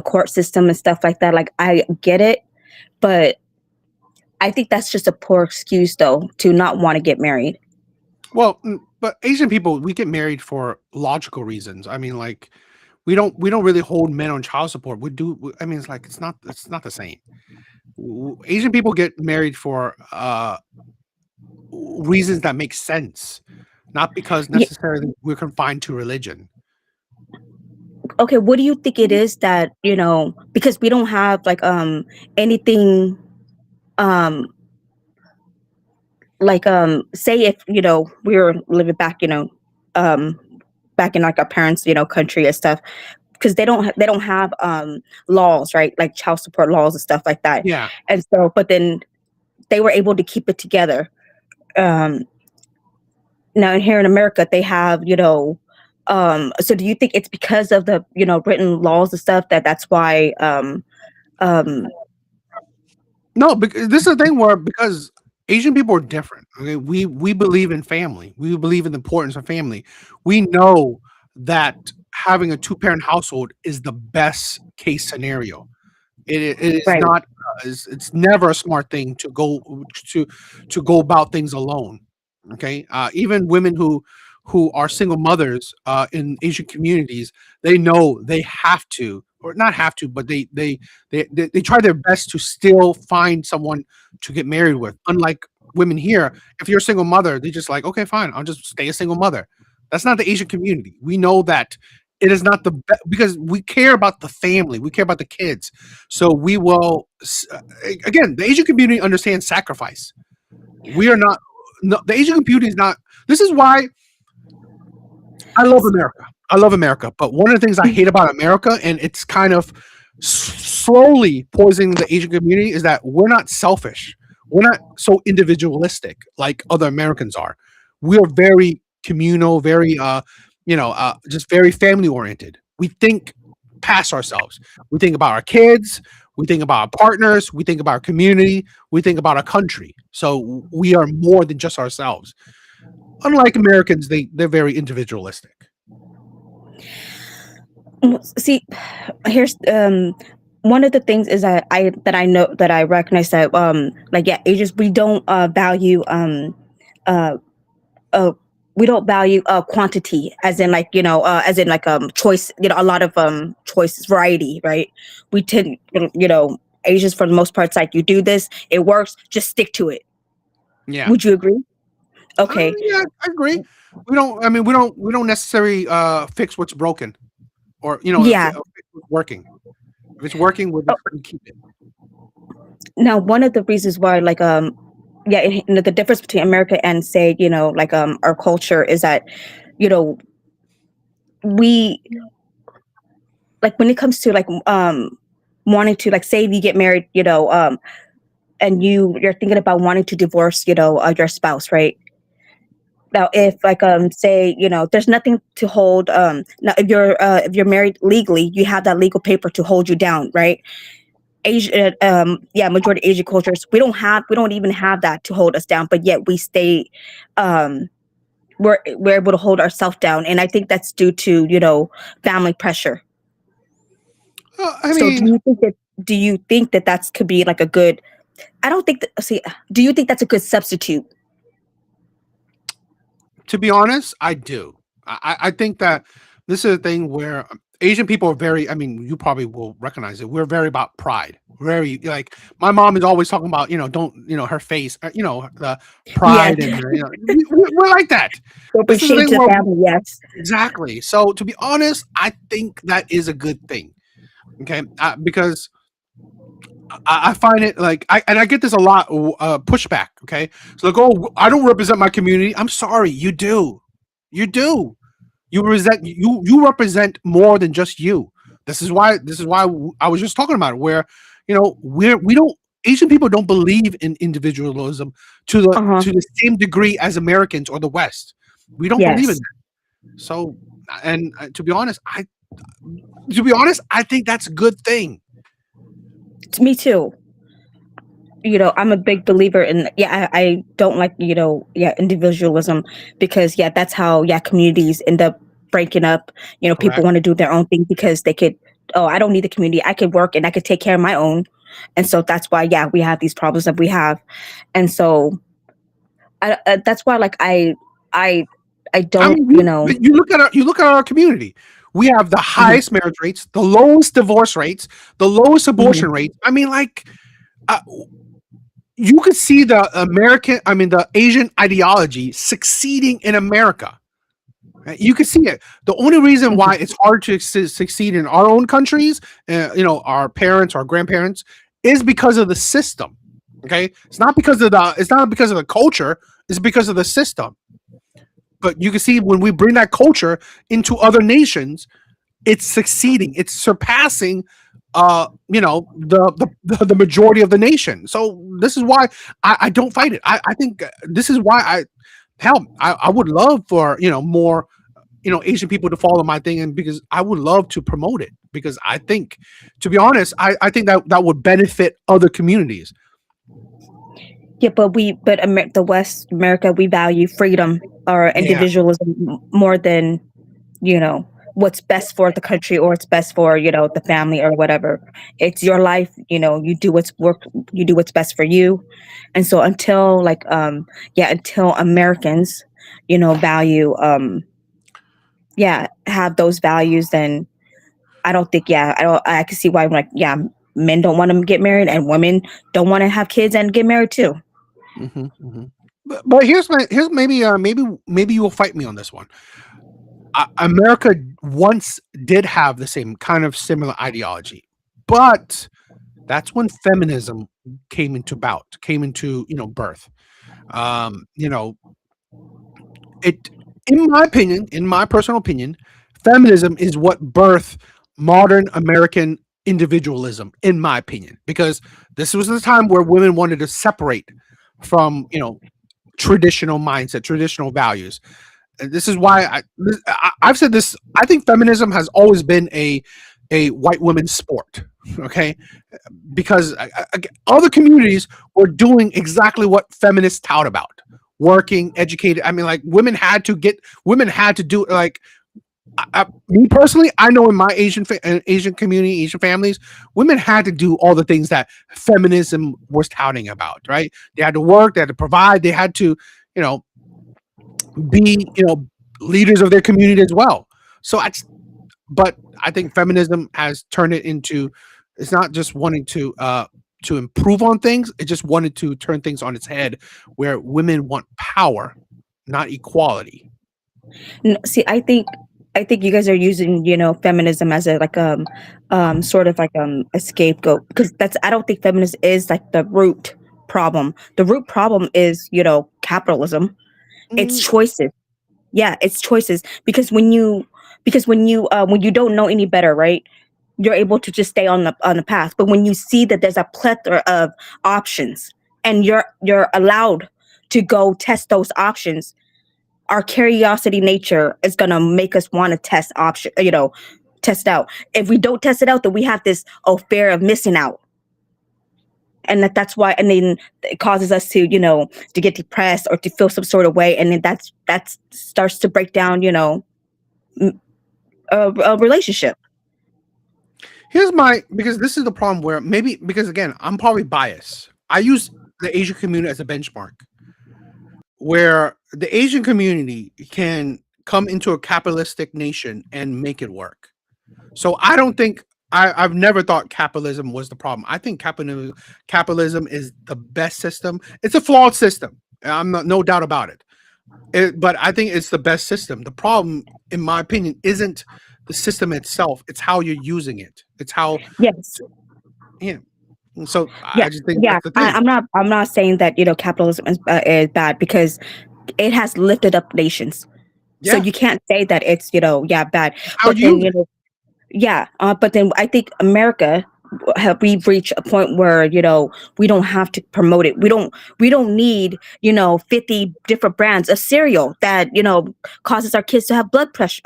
court system and stuff like that. Like I get it, but I think that's just a poor excuse though to not want to get married. Well, but Asian people, we get married for logical reasons. I mean, like we don't really hold men on child support. I mean, it's not the same. Asian people get married for reasons that make sense, not because necessarily we're confined to religion. Okay, what do you think it is that because we don't have like anything say if we were living back back in like our parents country and stuff, because they don't have laws, right, like child support laws and stuff like that. Yeah. And so but then they were able to keep it together. Now here in America they have so do you think it's because of the written laws and stuff that's why no, because this is the thing because Asian people are different. Okay, we believe in family. We believe in the importance of family. We know that having a 2-parent household is the best case scenario. It is right. Not. It's never a smart thing to go about things alone. Okay, even women who are single mothers in Asian communities, they know they have to, or not have to, but they try their best to still find someone to get married with. Unlike women here, if you're a single mother, they just like, okay, fine, I'll just stay a single mother. That's not the Asian community. We know that it is not the best, because we care about the family, we care about the kids. So we will again, the Asian community understands sacrifice. We are not. No, the Asian community is not. This is why I love America. I love America, but one of the things I hate about America, and it's kind of slowly poisoning the Asian community, is that we're not selfish. We're not so individualistic like other Americans are. We are very communal, very just very family oriented. We think past ourselves. We think about our kids. We think about our partners. We think about our community. We think about our country. So we are more than just ourselves. Unlike Americans, they're very individualistic. See, here's one of the things is that I know that I recognize that like yeah, Asians, we don't value uh we don't value quantity, as in like as in like choice, a lot of choice, variety, right? We tend, Asians for the most part, it's like, you do this, it works, just stick to it. Yeah. Would you agree? Okay. Yeah, I agree. We don't necessarily fix what's broken, or Yeah. fix what's working. If it's working, we keep it. Now, one of the reasons why, like, yeah, the difference between America and, say, like, our culture is that, we, like, when it comes to, like, wanting to, like, say you get married, and you're thinking about wanting to divorce, your spouse, right? Now, if, like, say, there's nothing to hold, now if you're married legally, you have that legal paper to hold you down, right? Asian, yeah, majority Asian cultures, we don't even have that to hold us down, but yet we stay, um, we're able to hold ourselves down, and I think that's due to family pressure. So do you think that that's could be like a good? I don't think that. See, do you think that's a good substitute? To be honest, I do. I think that this is a thing where Asian people are very. I mean, you probably will recognize it. We're very about pride. Very, like, my mom is always talking about, don't, her face, the pride, Yeah. and we're like that. Don't bring This is the shame thing to the where family. Yes. exactly. So to be honest, I think that is a good thing. Okay, because I find it like I get this a lot, pushback. Okay, so like, oh, I don't represent my community. I'm sorry, you do. You do. You represent more than just you. This is why I was just talking about it, where we don't, Asian people don't believe in individualism to the same degree as Americans or the West. We don't believe in Yes. that. So, and to be honest, I think that's a good thing. Me too. I'm a big believer in, I don't like, individualism, because that's how, communities end up breaking up. People Correct. want to do their own thing because they could, oh, I don't need the community. I could work and I could take care of my own. And so that's why, we have these problems that we have. And so that's why, like, I don't, you look at our community. We have the highest marriage rates, the lowest divorce rates, the lowest abortion rates. I mean, like, you could see the Asian ideology succeeding in America. You can see it. The only reason why it's hard to succeed in our own countries, our parents, our grandparents, is because of the system. Okay, it's not because of the culture. It's because of the system. But you can see when we bring that culture into other nations, it's succeeding. It's surpassing, the majority of the nation. So this is why I don't fight it. I think this is why I would love for more Asian people to follow my thing, and because I would love to promote it, because I think, to be honest, I think that would benefit other communities. Yeah, but the West America, we value freedom or individualism more than, what's best for the country, or it's best for, the family or whatever. It's your life, you do what's best for you. And so until, like, until Americans, value, have those values, then I don't think, I can see why, like, men don't want to get married, and women don't want to have kids and get married too. But here's maybe you will fight me on this one. America once did have the same kind of similar ideology, but that's when feminism came into birth. It, in my personal opinion, feminism is what birthed modern American individualism, in my opinion, because this was the time where women wanted to separate from traditional mindset, traditional values. this is why I've said this. I think feminism has always been a white women's sport. Okay, because other communities were doing exactly what feminists tout about: working, educated. I mean, like women had to do like. Me personally, I know in my Asian community, Asian families, women had to do all the things that feminism was touting about. Right? They had to work, they had to provide, they had to, you know, be, you know, leaders of their community as well. So but I think feminism has turned it into, it's not just wanting to improve on things, it just wanted to turn things on its head, where women want power, not equality. See, I think you guys are using, you know, feminism as a like sort of like a scapegoat, because I don't think feminism is like the root problem. The root problem is, you know, capitalism. It's choices. Yeah, it's choices, because when you don't know any better, right? You're able to just stay on the path. But when you see that there's a plethora of options and you're allowed to go test those options, our curiosity nature is gonna make us want to test option, you know, test it out. If we don't test it out, then we have this fear of missing out. And that's why, and then it causes us to, you know, to get depressed or to feel some sort of way, and then that starts to break down, you know, a relationship. Because this is the problem, where maybe, because again, I'm probably biased. I use the Asian community as a benchmark, where the Asian community can come into a capitalistic nation and make it work. So I don't think I've never thought capitalism was the problem. I think capitalism is the best system. It's a flawed system. I'm not, no doubt about it. But I think it's the best system. The problem, in my opinion, isn't the system itself. It's how you're using it. It's how. Yes. Yeah. So Yeah. I just think Yeah. that's the thing. I'm not saying that, you know, capitalism is bad, because it has lifted up nations. Yeah. So you can't say that it's, you know, yeah, bad. How But then, you know, yeah. But then I think America, we've reached a point where, you know, we don't have to promote it. We don't need, you know, 50 different brands of cereal that, you know, causes our kids to have blood pressure.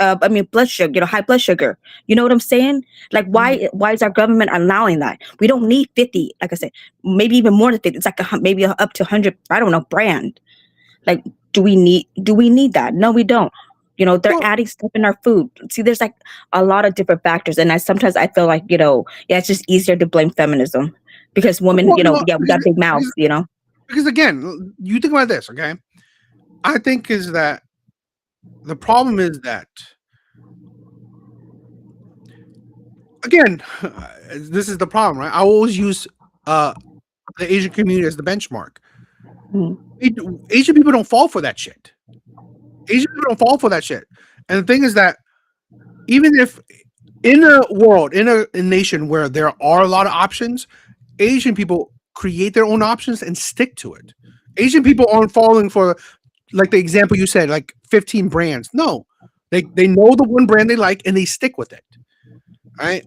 Blood sugar, you know, high blood sugar. You know what I'm saying? Like, why is our government allowing that? We don't need 50. Like I said, maybe even more than 50. It's like maybe up to 100. I don't know, brand. Like, do we need that? No, we don't. You know, they're adding stuff in our food. See, there's like a lot of different factors. And sometimes I feel like, you know, yeah, it's just easier to blame feminism, because women, you know, we got big mouths, you know. Because again, you think about this, okay? I think is that the problem is that, again, this is the problem, right? I always use the Asian community as the benchmark. Asian people don't fall for that shit. Asian people don't fall for that shit. And the thing is that, even if in a world, in a nation where there are a lot of options, Asian people create their own options and stick to it. Asian people aren't falling for, like the example you said, like 15 brands. No, they know the one brand they like and they stick with it. Right?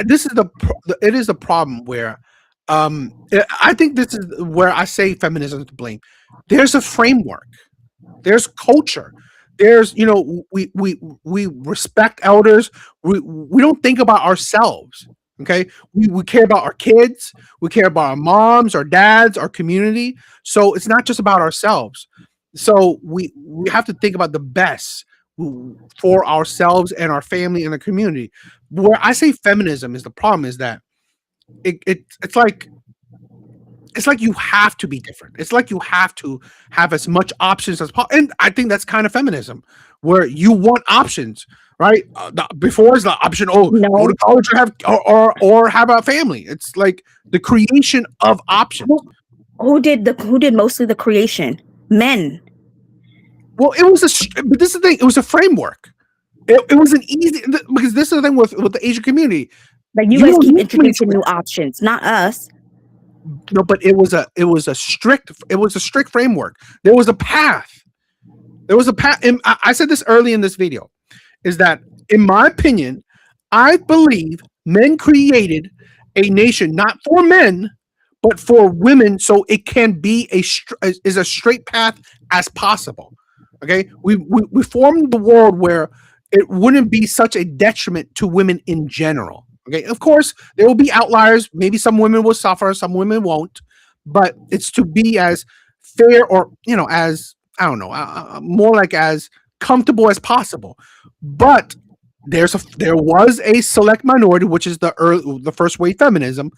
This is the problem where I think this is where I say feminism is to blame. There's a framework. There's culture. There's, you know, we respect elders. We don't think about ourselves. Okay, we care about our kids. We care about our moms, our dads, our community. So it's not just about ourselves. So we have to think about the best for ourselves and our family and the community. Where I say feminism is the problem is that it's like you have to be different. It's like you have to have as much options as possible. And I think that's kind of feminism, where you want options, right? Before is the option, go to college or have a family. It's like the creation of options. Who did mostly the creation? Men. Well, but this is the thing. It was a framework. It was an easy, because this is the thing with the Asian community. Like, you guys keep introducing new options, not us. No, but it was a strict framework. There was a path. And I said this early in this video, is that, in my opinion, I believe men created a nation not for men, but for women, so it can be as straight path as possible. Okay, we formed the world where it wouldn't be such a detriment to women in general. Okay, of course there will be outliers. Maybe some women will suffer, some women won't, but it's to be as fair or as I don't know, more like as comfortable as possible. But there was a select minority, which is the first wave feminism,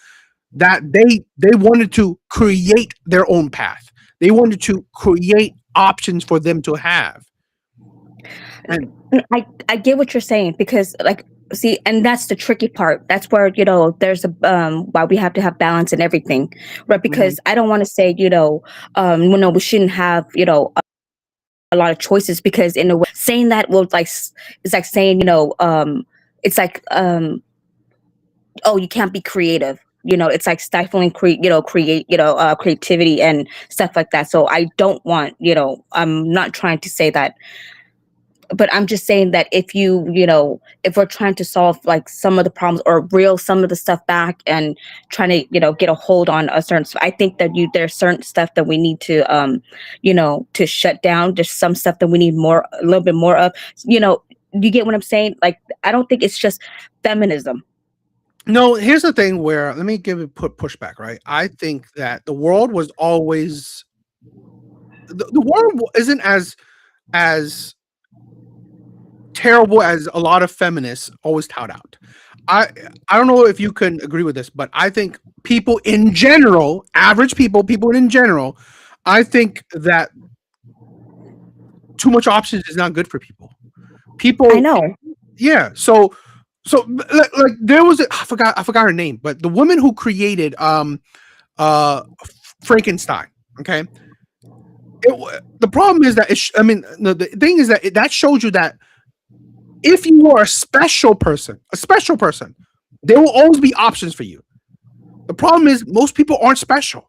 that they wanted to create their own path. They wanted to create options for them to have. And I get what you're saying because like see, and that's the tricky part. That's where there's a why we have to have balance in everything, right? Because I don't want to say we shouldn't have a lot of choices because in a way saying that will like it's like saying it's like oh, you can't be creative. It's like stifling creativity and stuff like that. So I don't want I'm not trying to say that, but I'm just saying that if if we're trying to solve like some of the problems or reel some of the stuff back and trying to get a hold on a certain I think that there's certain stuff that we need to to shut down. There's some stuff that we need a little bit more of. You get what I'm saying? Like I don't think it's just feminism. no, here's the thing where let me put pushback, right? I think that the world was always the world isn't as terrible as a lot of feminists always tout out. I don't know if you can agree with this, but I think people in general, average people in general, I think that too much options is not good for people. People, I know. yeah. So like there was I forgot her name, but the woman who created Frankenstein. Okay, the problem is that the thing is that that shows you that if you are a special person, there will always be options for you. The problem is most people aren't special.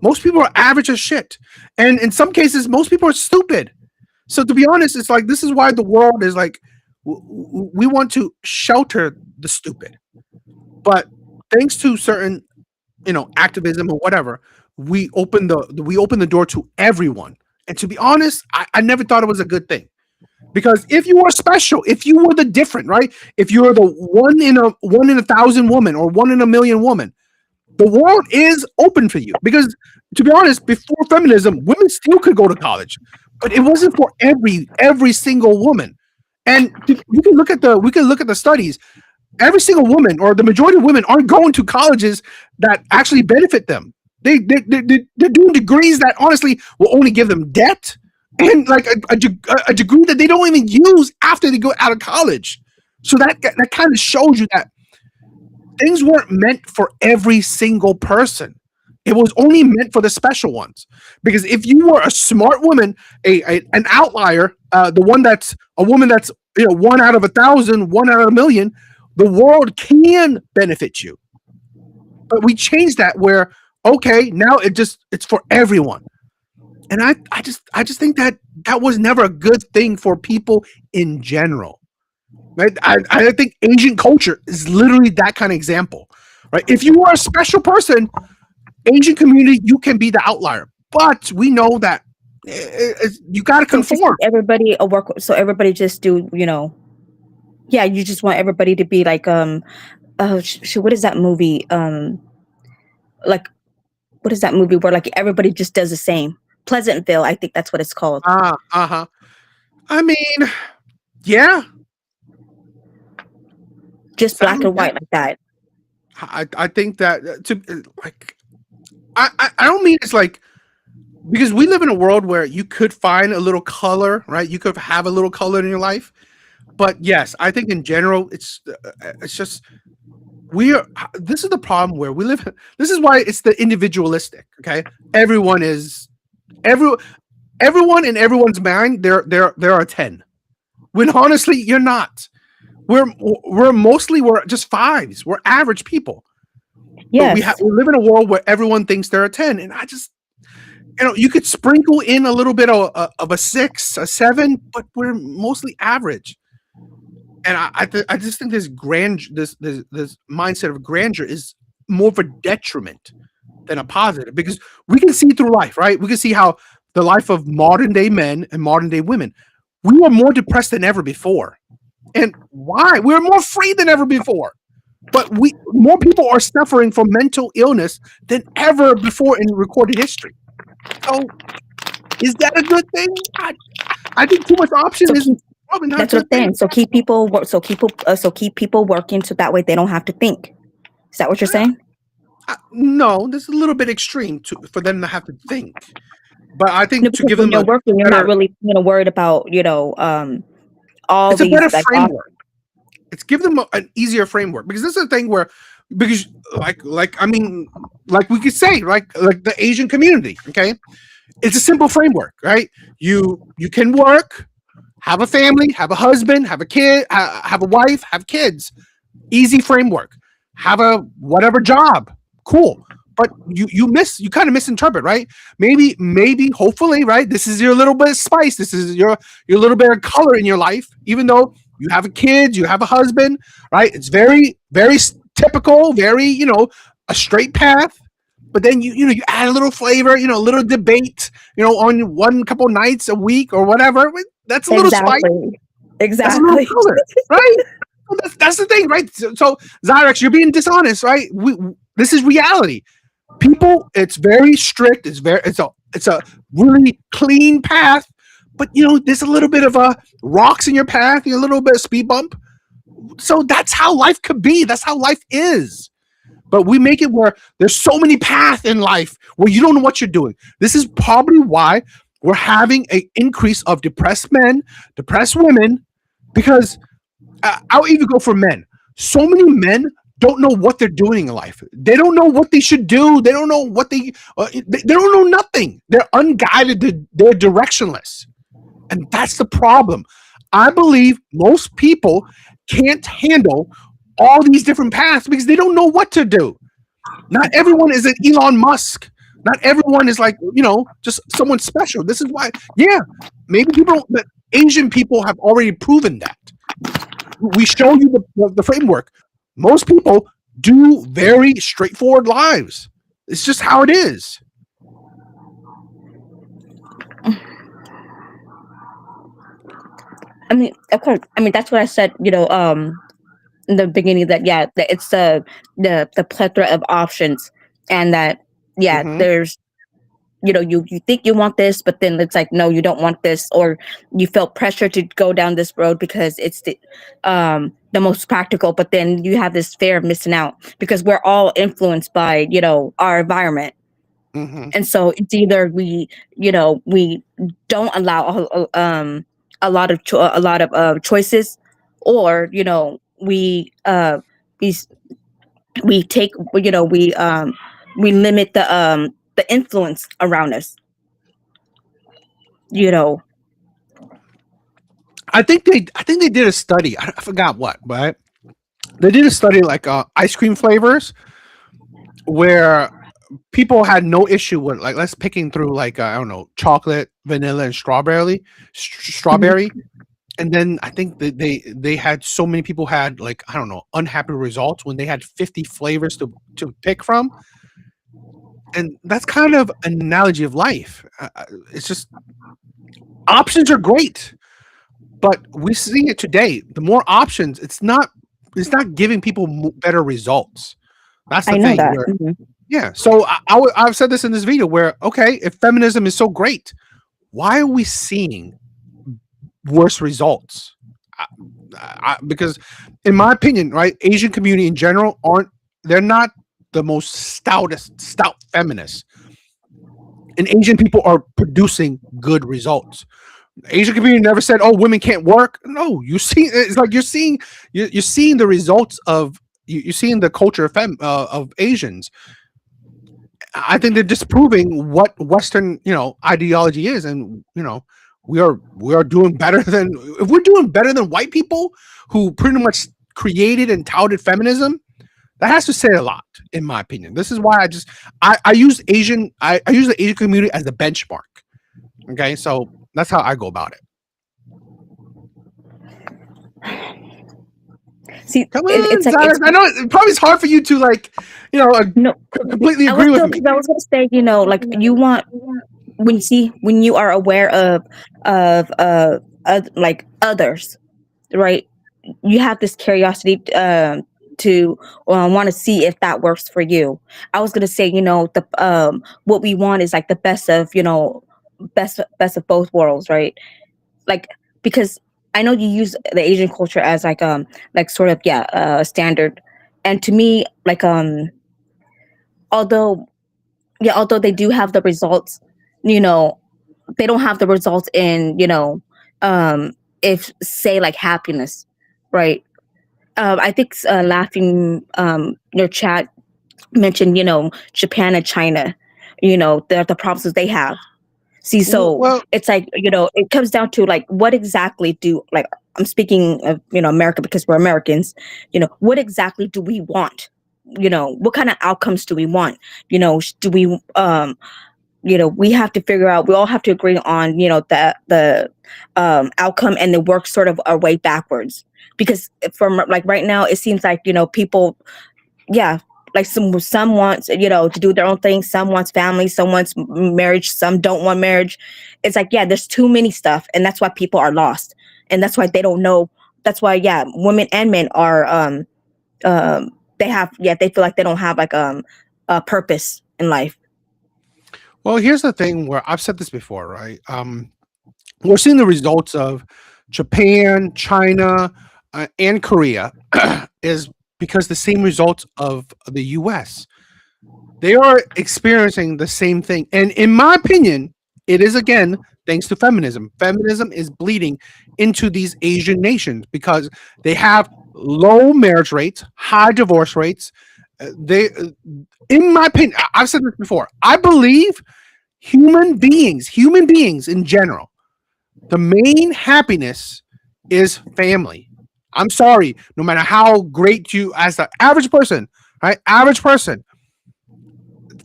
Most people are average as shit, and in some cases, most people are stupid. So to be honest, it's like this is why the world is like we want to shelter the stupid, but thanks to certain activism or whatever, we open the door to everyone. And to be honest, I never thought it was a good thing. Because if you were special, if you were the different, right? If you're the one in a 1,000 woman or 1 in a million woman, the world is open for you. Because to be honest, before feminism, women still could go to college, but it wasn't for every single woman. And we can look at the studies. Every single woman or the majority of women aren't going to colleges that actually benefit them. They're doing degrees that honestly will only give them debt and like a degree that they don't even use after they go out of college. So that kind of shows you that things weren't meant for every single person. It was only meant for the special ones. Because if you were a smart woman, an outlier, the one that's a woman that's 1 out of 1,000, 1 out of a million, the world can benefit you. But we changed that where okay, now it's for everyone. And I just think that was never a good thing for people in general. Right? I think Asian culture is literally that kind of example. Right? If you are a special person, Asian community, you can be the outlier. But we know that you got to conform. Everybody work, so everybody just do yeah. You just want everybody to be like what is that movie like what is that movie where like everybody just does the same? Pleasantville, I think that's what it's called. I mean, yeah. Just black and white like that. I think that I don't mean it's like because we live in a world where you could find a little color, right? You could have a little color in your life, but yes, I think in general it's just this is the problem where we live. This is why it's the individualistic. Okay, everyone in everyone's mind. There are 10. When honestly you're not. We're just fives. We're average people. Yes, we live in a world where everyone thinks they're a 10, and I just you could sprinkle in a little bit of a 6, a 7, but we're mostly average. And I just think this mindset of grandeur is more of a detriment than a positive because we can see through life, right? We can see how the life of modern day men and modern day women. We are more depressed than ever before. And why? We're more free than ever before. But more people are suffering from mental illness than ever before in recorded history. So is that a good thing? I think too much option is probably not. That's what I'm saying. So keep people keep people working so that way they don't have to think. Is that what you're saying? No, this is a little bit extreme for them to have to think. But I think to give them you're working, you're not really worried about all it's these. A better framework. It's give them an easier framework, because this is a thing where like we could say like the Asian community. Okay, it's a simple framework, right? You can work, have a family, have a husband, have a kid, have a wife, have kids. Easy framework. Have a whatever job. Cool. But you kind of misinterpret, right? Maybe, hopefully, right? This is your little bit of spice. This is your little bit of color in your life. Even though you have a kid, you have a husband, right? It's very, very typical, very, a straight path. But then you add a little flavor, a little debate, on one couple nights a week or whatever. That's a little spice. Exactly. That's a little color, right? That's the thing, right? So Zyrex, you're being dishonest, right? This is reality. People, it's very strict. It's a really clean path, but there's a little bit of rocks in your path, a little bit of speed bump. So that's how life could be. That's how life is. But we make it where there's so many paths in life where you don't know what you're doing. This is probably why we're having an increase of depressed men, depressed women, because I'll even go for men. So many men don't know what they're doing in life. They don't know what they should do. They don't know what they don't know nothing. They're unguided. They're directionless. And that's the problem. I believe most people can't handle all these different paths because they don't know what to do. Not everyone is an Elon Musk. Not everyone is like, just someone special. This is why, maybe but Asian people have already proven that. We show you the framework. Most people do very straightforward lives. It's just how it is. I mean, of course. I mean, that's what I said. In the beginning, that it's the plethora of options, and that there's you think you want this, but then it's like, no, you don't want this, or you felt pressure to go down this road because it's the most practical, but then you have this fear of missing out because we're all influenced by our environment. And so it's either we don't allow a lot of choices, or we take we limit the influence around us. I think they did a study. I forgot what, but they did a study like ice cream flavors where people had no issue with, like, let's picking through like I don't know, chocolate, vanilla, and strawberry. And then I think that they had so many people had, like, I don't know, unhappy results when they had 50 flavors to pick from. And that's kind of an analogy of life. It's just options are great, but we're seeing it today. The more options, it's not giving people better results. That's the thing. Yeah. So I've said this in this video where, okay, if feminism is so great, why are we seeing worse results? Because in my opinion, right, Asian community in general they're not the most stout feminists, and Asian people are producing good results. Asian community never said, "Oh, women can't work." No, it's like you're seeing the results of you're seeing the culture of Asians. I think they're disproving what Western ideology is, and we are doing better than, if we're doing better than white people who pretty much created and touted feminism. That has to say a lot, in my opinion. This is why I use the Asian community as the benchmark. Okay, so that's how I go about it. See, come on, it's like, I know it probably is hard for you to completely agree with me. I was going to say, like, you want when you are aware of like others, right? You have this curiosity to want to see if that works for you. I was gonna say, the what we want is like the best of, best of both worlds, right? Like, because I know you use the Asian culture as like sort of, yeah, standard, and to me, like, although although they do have the results, you know they don't have the results in, if say like happiness, right? I think laughing, your chat mentioned, Japan and China, the problems that they have. See, so Well, it's like, it comes down to like, what exactly do, like, I'm speaking of, America, because we're Americans, what exactly do we want? What kind of outcomes do we want? Do we, we have to figure out, we all have to agree on, the outcome, and then work sort of our way backwards. Because from like right now, it seems like, people, yeah, like some wants, to do their own thing. Some wants family, some wants marriage, some don't want marriage. It's like, yeah, there's too many stuff, and that's why people are lost, and that's why they don't know. That's why, yeah, women and men are they have, yeah, they feel like they don't have like a purpose in life. well, here's the thing where I've said this before, right? We're seeing the results of Japan, China, and Korea is because the same results of the US. They are experiencing the same thing. And in my opinion, it is again thanks to feminism. Feminism is bleeding into these Asian nations because they have low marriage rates, high divorce rates. In my opinion, I've said this before. I believe human beings in general, the main happiness is family. I'm sorry, no matter how great you, as the average person, right? Average person,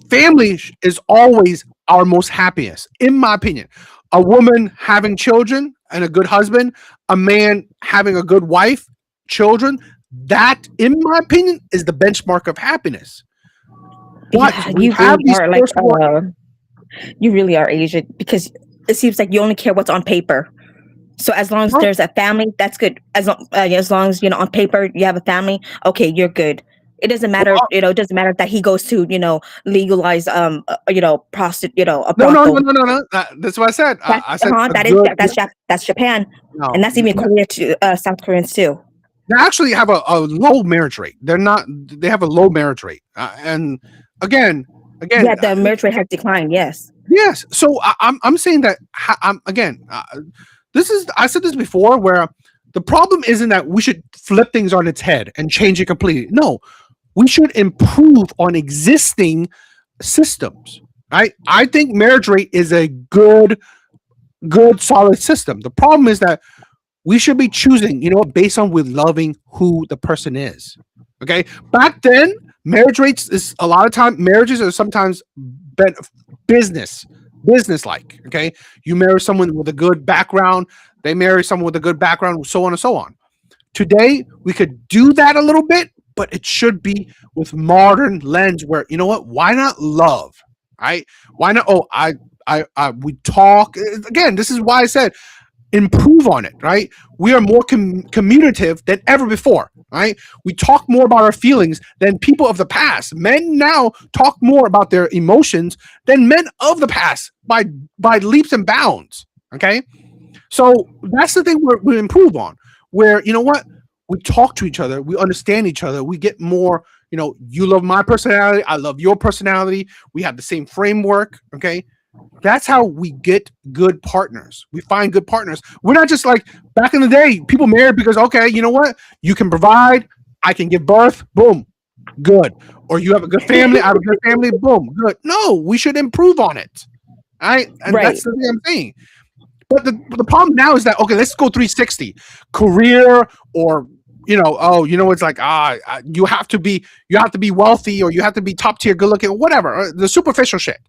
family is always our most happiest, in my opinion. A woman having children and a good husband, a man having a good wife, children, that, in my opinion, is the benchmark of happiness. But Yeah, we you have really these are like, first world. you really are Asian, because it seems like you only care what's on paper. So as long as No, there's a family, that's good. As long as, on paper you have a family, okay, you're good. It doesn't matter, well, it doesn't matter that he goes to, legalize, a no, no, no, brothel. no, no, no. That's what I said. I said a That is, good. that's Japan, No, and that's even Korea too, South Koreans too. they actually have a low marriage rate. They're not. They have a low marriage rate. And again, Yeah, the marriage rate has declined. Yes. yes. So I'm saying that I'm again. This is, I said this before, where the problem isn't that we should flip things on its head and change it completely. No, we should improve on existing systems. Right? I think marriage rate is a good solid system. The problem is that we should be choosing, based on with loving who the person is. Okay. Back then, marriage rates is a lot of time marriages are sometimes business like. Okay. You marry someone with a good background, they marry someone with a good background, so on and so on. Today, we could do that a little bit, but it should be with modern lens where, why not love? Right? Why not? Oh, we talk again. This is why I said improve on it, right? We are more communicative than ever before, right? We talk more about our feelings than people of the past. Men now talk more about their emotions than men of the past by leaps and bounds. Okay, so that's the thing we improve on. Where we talk to each other, we understand each other, we get more. You love my personality, I love your personality. We have the same framework. Okay, that's how we get good partners. We find good partners. We're not just like back in the day, people married because, okay, you know what? You can provide, I can give birth, boom, good. Or you have a good family, I have a good family, boom, good. No, we should improve on it. Right? And Right. that's the thing I'm saying. But the problem now is that, okay, let's go 360. Career, or it's like you have to be wealthy, or you have to be top tier, good looking, or whatever, the superficial shit.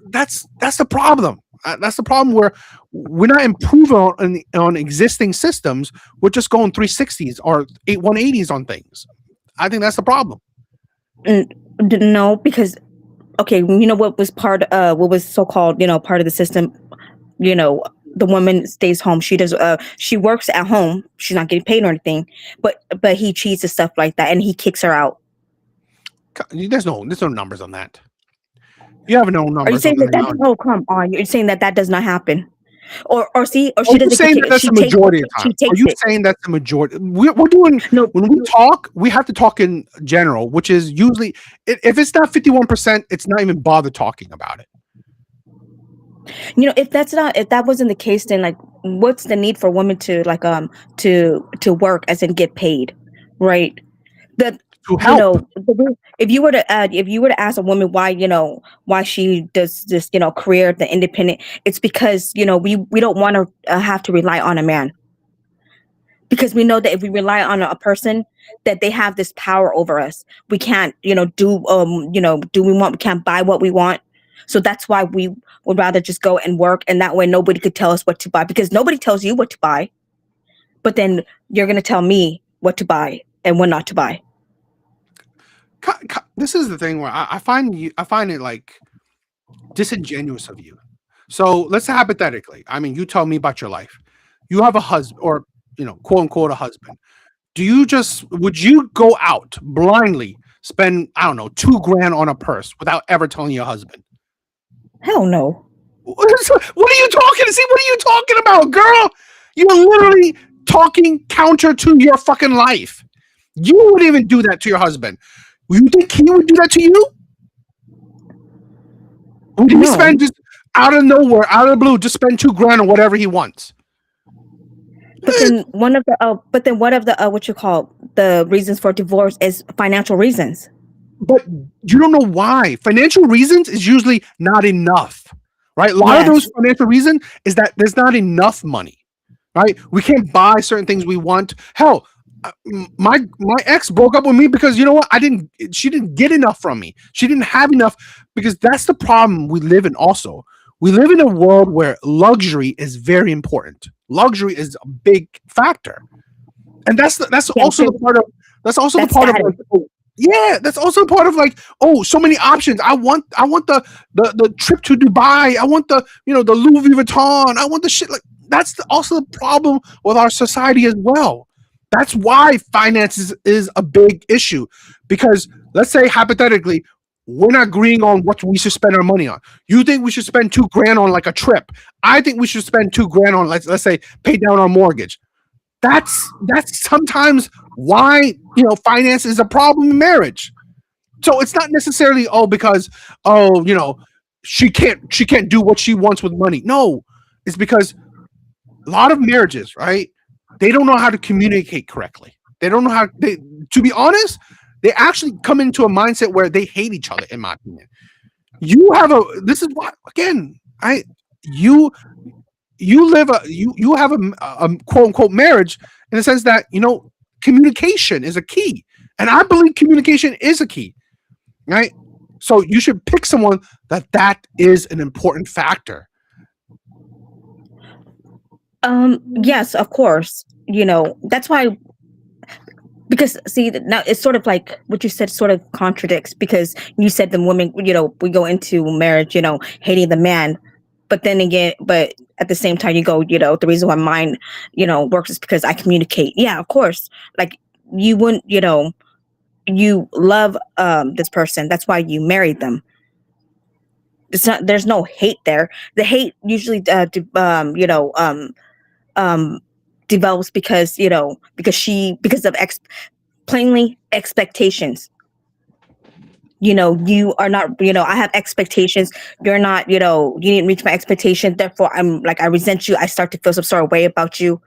That's the problem. That's the problem, where we're not improving on existing systems. We're just going 360s or 180s on things. I think that's the problem. No, because okay, you know what was what was so called, part of the system, you know, the woman stays home. She does she works at home. She's not getting paid or anything, but he cheats and stuff like that, and he kicks her out. There's no numbers on that. You have no Are you numbers on saying that that. oh, come on, you're saying that does not happen? Or see, or Are she you doesn't saying that that's she the takes majority of she time? Are takes you it. saying that's the majority? We're doing, No, when we talk, we have to talk in general, which is usually, if it's not 51%, it's not even bother talking about it. if that wasn't the case, then like, what's the need for women to like to work as in get paid, right? That To help. if you were to ask a woman why why she does this career, the independent, it's because we don't want to have to rely on a man, because we know that if we rely on a person, that they have this power over us. We can't do we can't buy what we want. So that's why we would rather just go and work, and that way nobody could tell us what to buy, because nobody tells you what to buy, but then you're going to tell me what to buy and what not to buy. This is the thing where I find it like disingenuous of you. So let's say hypothetically, I mean, you tell me about your life. You have a husband, or quote unquote a husband. Would you go out blindly, spend, I don't know, $2,000 on a purse without ever telling your husband? Hell no. What are you talking? See, what are you talking about, girl? You're literally talking counter to your fucking life. You wouldn't even do that to your husband. You think he would do that to you? Would he spend just out of nowhere, out of the blue, just spend $2,000 on whatever he wants? But then one of the what you call the reasons for divorce is financial reasons. But you don't know why. Financial reasons is usually not enough, right? A lot of those financial reasons is that there's not enough money, right? We can't buy certain things we want. Hell, my ex broke up with me because, you know what? She didn't get enough from me. She didn't have enough, because that's the problem we live in also. We live in a world where luxury is very important. Luxury is a big factor. And that's also the part of that's also part of like, oh, so many options. I want the trip to Dubai. I want the the Louis Vuitton. I want the shit. Like, that's also the problem with our society as well. That's why finances is a big issue, because let's say hypothetically we're not agreeing on what we should spend our money on. You think we should spend $2,000 on like a trip. I think we should spend $2,000 on, let's say, pay down our mortgage. That's sometimes why finance is a problem in marriage. So it's not necessarily because she can't do what she wants with money. No, it's because a lot of marriages, right? They don't know how to communicate correctly. They don't know how to be honest. They actually come into a mindset where they hate each other, in my opinion. This is what, again, you have a quote unquote marriage, in the sense that communication is a key, and I believe communication is a key, right? So you should pick someone that is an important factor. Yes, of course. That's why, because see, now it's sort of like what you said sort of contradicts, because you said the woman, we go into marriage, hating the man, but then again, but at the same time you go, the reason why mine, works is because I communicate. Yeah, of course. Like, you wouldn't, you love this person, that's why you married them. There's no hate there. The hate usually develops because because of plainly expectations. You are not, I have expectations. You're not, you didn't reach my expectation. Therefore, I'm like, I resent you. I start to feel some sort of way about you.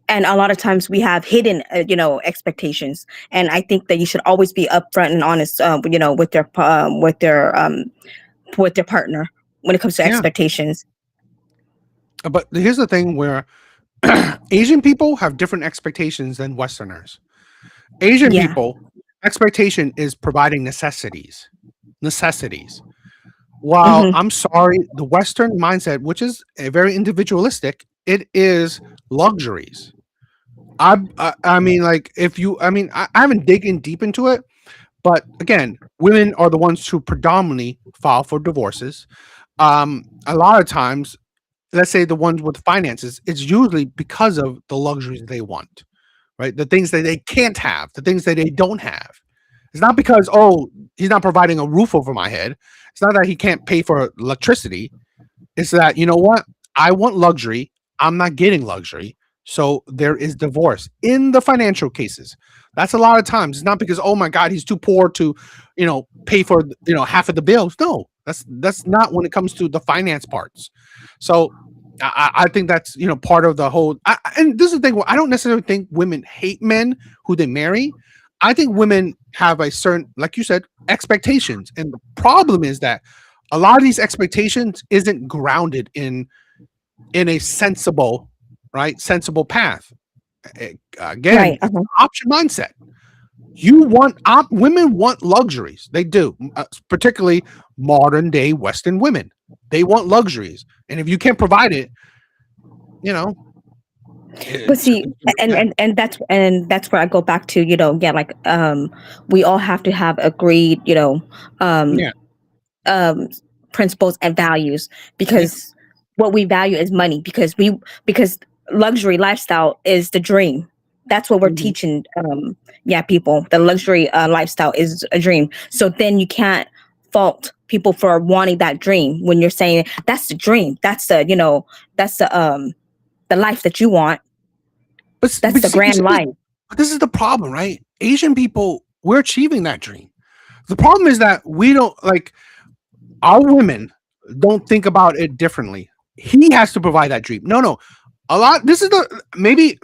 And a lot of times we have hidden, expectations. And I think that you should always be upfront and honest, with their partner when it comes to expectations. But here's the thing where Asian people have different expectations than Westerners. Asian people, expectation is providing necessities. While I'm sorry, the Western mindset, which is a very individualistic, it is luxuries. I mean, like, I haven't digged in deep into it, But again, women are the ones who predominantly file for divorces. A lot of times, let's say the ones with finances, it's usually because of the luxuries they want, right? The things that they can't have, the things that they don't have. It's not because, oh, he's not providing a roof over my head. It's not that he can't pay for electricity. It's that, you know what? I want luxury. I'm not getting luxury. So there is divorce in the financial cases. That's a lot of times. It's not because, oh my God, he's too poor to, pay for, half of the bills. No, that's not when it comes to the finance parts. So I think that's, part of the whole, and this is the thing, I don't necessarily think women hate men who they marry. I think women have a certain, like you said, expectations. And the problem is that a lot of these expectations isn't grounded in a sensible path. Again, Right. it's option mindset. Women want luxuries. They do, particularly modern day Western women. They want luxuries, and if you can't provide it, But see, and that's where I go back to, like we all have to have agreed, yeah, principles and values, because what we value is money, because luxury lifestyle is the dream. That's what we're Mhm. teaching people. The luxury lifestyle is a dream. So then you can't fault people for wanting that dream when you're saying that's the dream. That's the life that you want. But, That's but the see, grand life. but this is the problem, right? Asian people, we're achieving that dream. The problem is that we don't like our women don't think about it differently. He has to provide that dream. No. A lot. This is the maybe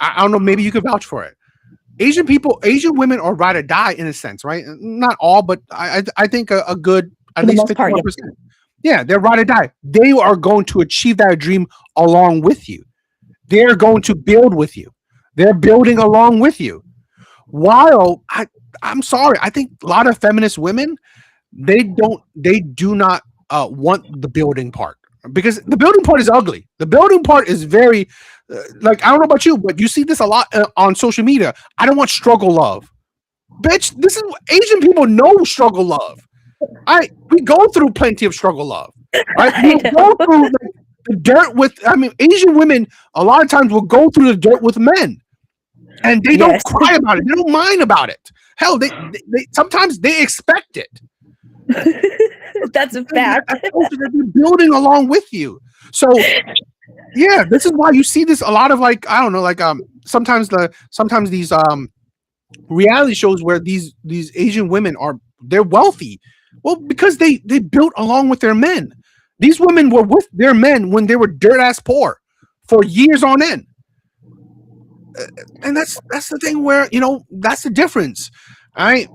I don't know. Maybe you could vouch for it. Asian women are ride or die in a sense, right? Not all, but I think a good at For the least most part, 51%. Yeah, they're ride or die. They are going to achieve that dream along with you. They're going to build with you. They're building along with you. While I'm sorry, I think a lot of feminist women they do not want the building part, because the building part is ugly. The building part is very like, I don't know about you, but you see this a lot on social media. I don't want struggle love, bitch. This is Asian people know struggle love. We go through plenty of struggle love, right? I We go know. through the dirt with. I mean, Asian women a lot of times will go through the dirt with men, and they don't Yes. cry about it. They don't mind about it. Hell, they sometimes they expect it. That's a fact. They're building along with you. So yeah, this is why you see this a lot of, like, I don't know, like sometimes these reality shows where these Asian women they're wealthy. Well, because they built along with their men. These women were with their men when they were dirt ass poor for years on end. And that's the thing where, that's the difference. All right.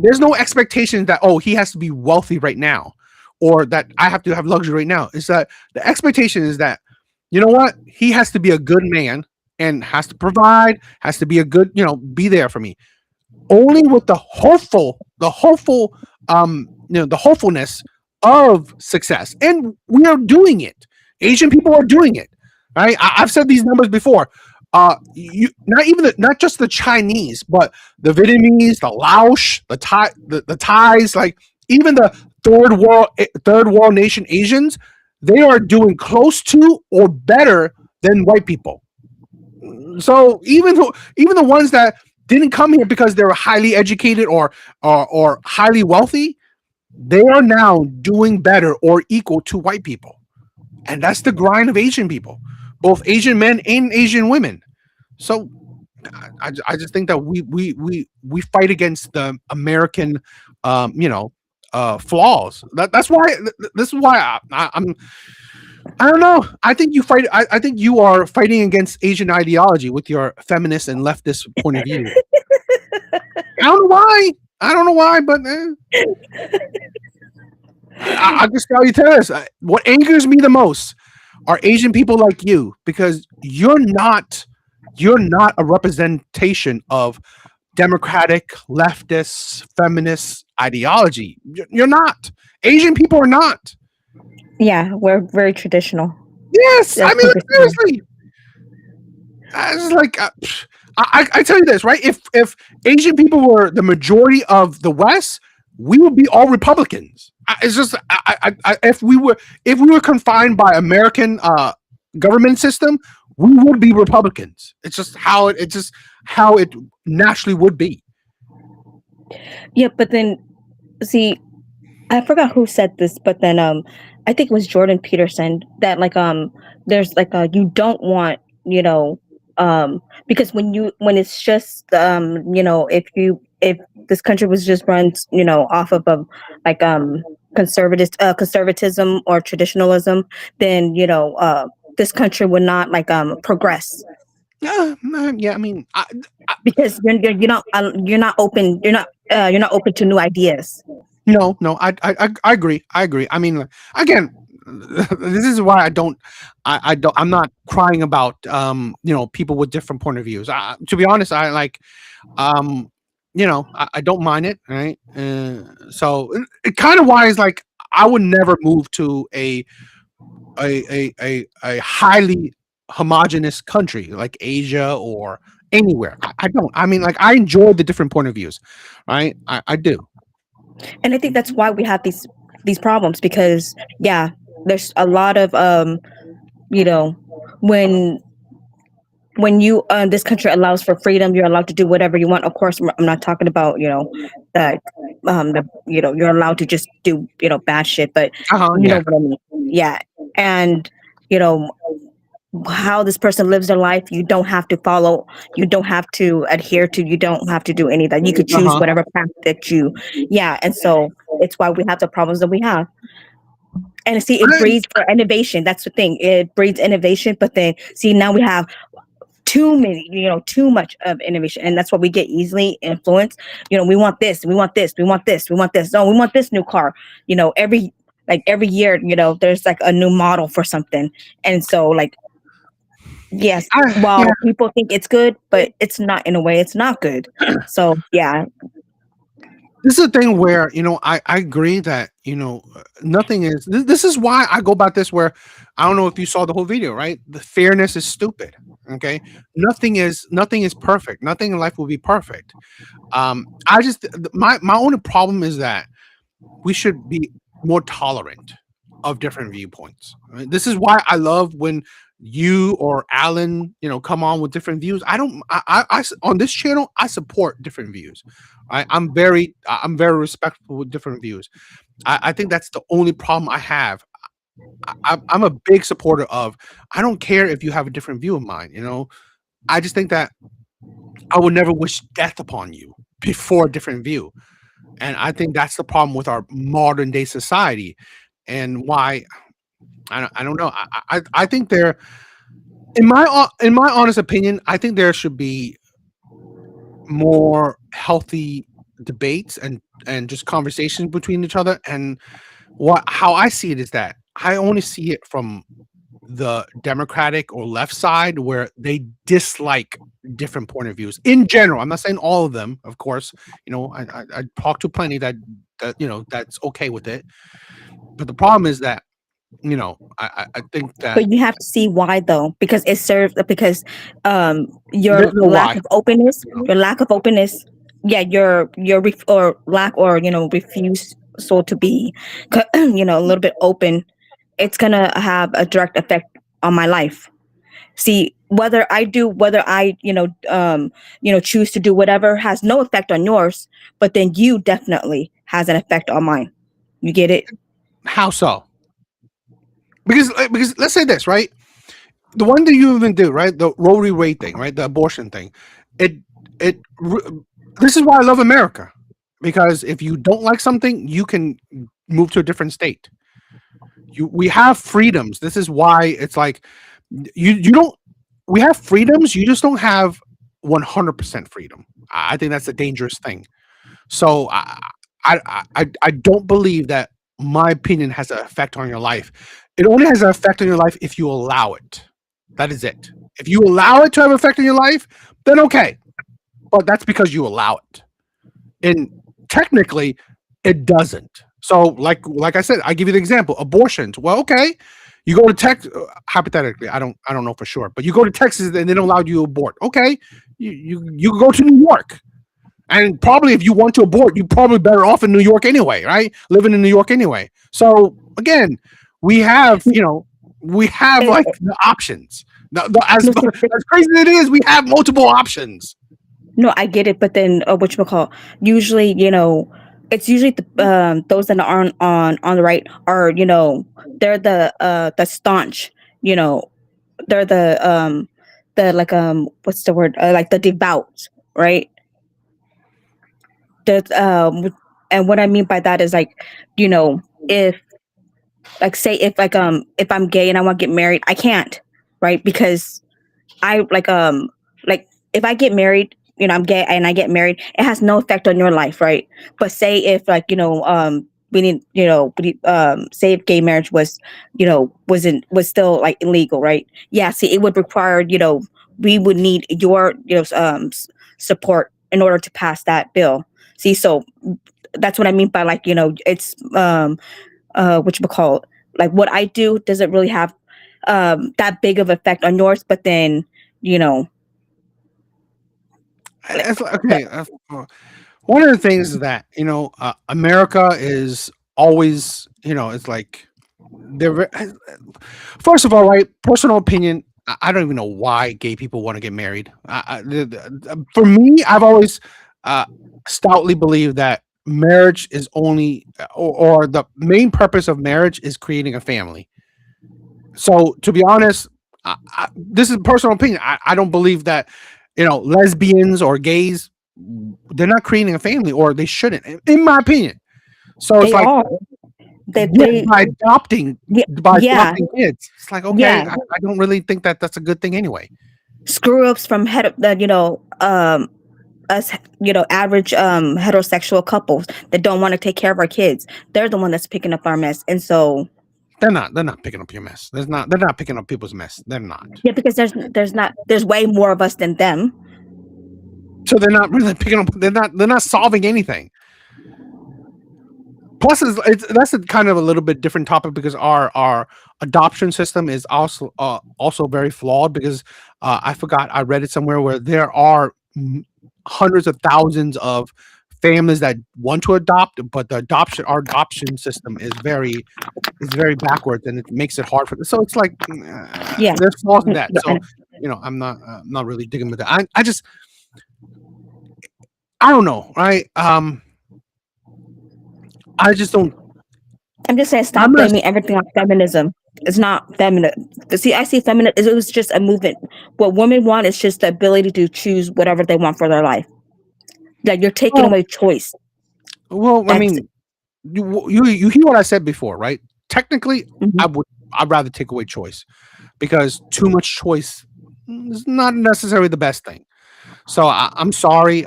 There's no expectation that, oh, he has to be wealthy right now, or that I have to have luxury right now. It's that the expectation is that, you know what, he has to be a good man and has to provide, has to be a good, be there for me. Only with the hopefulness of success, and we are doing it. Asian people are doing it. Right? I've said these numbers before. Not just the Chinese, but the Vietnamese, the Laos, the Thais, like even the third world nation Asians, they are doing close to or better than white people. So even the ones that didn't come here because they were highly educated or highly wealthy, they are now doing better or equal to white people. And that's the grind of Asian people, both Asian men and Asian women. So I just think that we fight against the American, flaws. That's why this is why I don't know. I think you fight. I think you are fighting against Asian ideology with your feminist and leftist point of view. I don't know why. But I'll just tell you this. What angers me the most are Asian people like you, because you're not a representation of democratic, leftist, feminist ideology. You're not. Asian people are not. Yeah, we're very traditional. Yes, That's I mean, like, super true. seriously. I was like, I tell you this, right? If Asian people were the majority of the West, we would be all Republicans. It's just if we were confined by American government system, we would be Republicans. It's just how it naturally would be. Yeah, but then see, I forgot who said this, but then I think it was Jordan Peterson that like there's like you don't want, because when it's just if this country was just run, off of like conservatism or traditionalism, then this country would not like progress. Yeah, I mean, Because you're not open to new ideas. no, I agree. I agree. I mean, again, this is why I'm not crying about people with different point of views. To be honest, I like I don't mind it, right? So it kind of why is like I would never move to a highly homogenous country like Asia or anywhere. I don't. I mean, like I enjoy the different point of views, right? I do. And I think that's why we have these problems, because there's a lot of when you this country allows for freedom, you're allowed to do whatever you want. Of course, I'm not talking about you're allowed to just do bad shit, but you know what I mean. Yeah, and how this person lives their life, you don't have to follow, you don't have to adhere to, you don't have to do any of that. You could choose whatever path that you and so it's why we have the problems that we have. And see, it breeds for innovation. That's the thing, it breeds innovation, but then see, now we have too much of innovation, and that's why we get easily influenced. We want this, we want this, we want this, we want this. No, we want this new car. Every year, there's like a new model for something, and so like yes, while people think it's good, but it's not. In a way, it's not good. So yeah, this is a thing where I agree that nothing is. This is why I go about this. Where I don't know if you saw the whole video, right? The fairness is stupid. Okay, nothing is perfect. Nothing in life will be perfect. I just my only problem is that we should be more tolerant of different viewpoints. Right? This is why I love when you or Alan, come on with different views. I don't. I on this channel, I support different views. I'm very respectful with different views. I think that's the only problem I have. I'm a big supporter of. I don't care if you have a different view of mine. I just think that I would never wish death upon you before a different view, and I think that's the problem with our modern day society, and why I don't know. I think there, in my honest opinion, I think there should be more healthy debates and just conversations between each other. And how I see it is that I only see it from the Democratic or left side, where they dislike different point of views in general. I'm not saying all of them, of course. I talk to plenty that that's okay with it. But the problem is that I think that. But you have to see why though, because it serves, because your lack of openness, refuse so to be a little bit open, it's gonna have a direct effect on my life. See, whether I choose to do whatever has no effect on yours, but then you definitely has an effect on mine. You get it? How so? Because let's say this, right? The one that you even do, right? The Roe v. Wade thing, right? The abortion thing. This is why I love America, because if you don't like something, you can move to a different state. We have freedoms. This is why it's like you don't. We have freedoms. You just don't have 100% freedom. I think that's a dangerous thing. So I don't believe that my opinion has an effect on your life. It only has an effect on your life if you allow it. That is it. If you allow it to have an effect on your life, then okay. But that's because you allow it. And technically, it doesn't. So, like I said, I give you the example: abortions. Well, okay, you go to Texas. Hypothetically, I don't know for sure, but you go to Texas and they don't allow you to abort. Okay, you go to New York. And probably if you want to abort, you're probably better off in New York anyway, right? Living in New York anyway. So again, we have, It- like the options. As no, see, as crazy as it is, we have multiple options. no, I get it, but then whatchamacallit, usually, it's usually those that are on the right are, they're the staunch, they're the like what's the word? Like the devout, right? That and what I mean by that is like, if like say if I'm gay and I want to get married, I can't, right? Because I like if I get married, I'm gay and I get married, it has no effect on your life, right? But say if like we need say if gay marriage was was still like illegal, right? Yeah, see, it would require we would need your support in order to pass that bill. See, so that's what I mean by like it's what you call like what I do doesn't really have that big of effect on yours, but then you know Okay. One of the things is that America is always it's like they're first of all, right? Personal opinion. I don't even know why gay people want to get married. For me, I've always uh, stoutly believed that marriage is only, or the main purpose of marriage is creating a family. So, to be honest, this is personal opinion. I don't believe that lesbians or gays, they're not creating a family, or they shouldn't, in my opinion. So it's they like, are yeah, they by adopting yeah, by yeah, adopting kids, it's like, okay, yeah. I don't really think that that's a good thing anyway. Screw ups from us average heterosexual couples that don't want to take care of our kids. They're the one that's picking up our mess, and so They're not picking up your mess. They're not picking up people's mess. They're not. yeah, because there's way more of us than them. So they're not really picking up. They're not solving anything. Plus, that's a kind of a little bit different topic, because our adoption system is also very flawed, because I forgot, I read it somewhere, where there are hundreds of thousands of families that want to adopt, but our adoption system is very backwards, and it makes it hard for them. So it's like, Yeah. there's flaws in that. Yeah, So I'm not really digging with that. I don't know, right? I just don't. I'm just saying, stop I'm not. blaming everything on feminism. It's not feminine. See, I see feminine. It was just a movement. What women want is just the ability to choose whatever they want for their life. Like you're taking Well, away choice. well, I That's mean, you hear what I said before, right? Technically, mhm. I'd rather take away choice, because too much choice is not necessarily the best thing. So I'm sorry.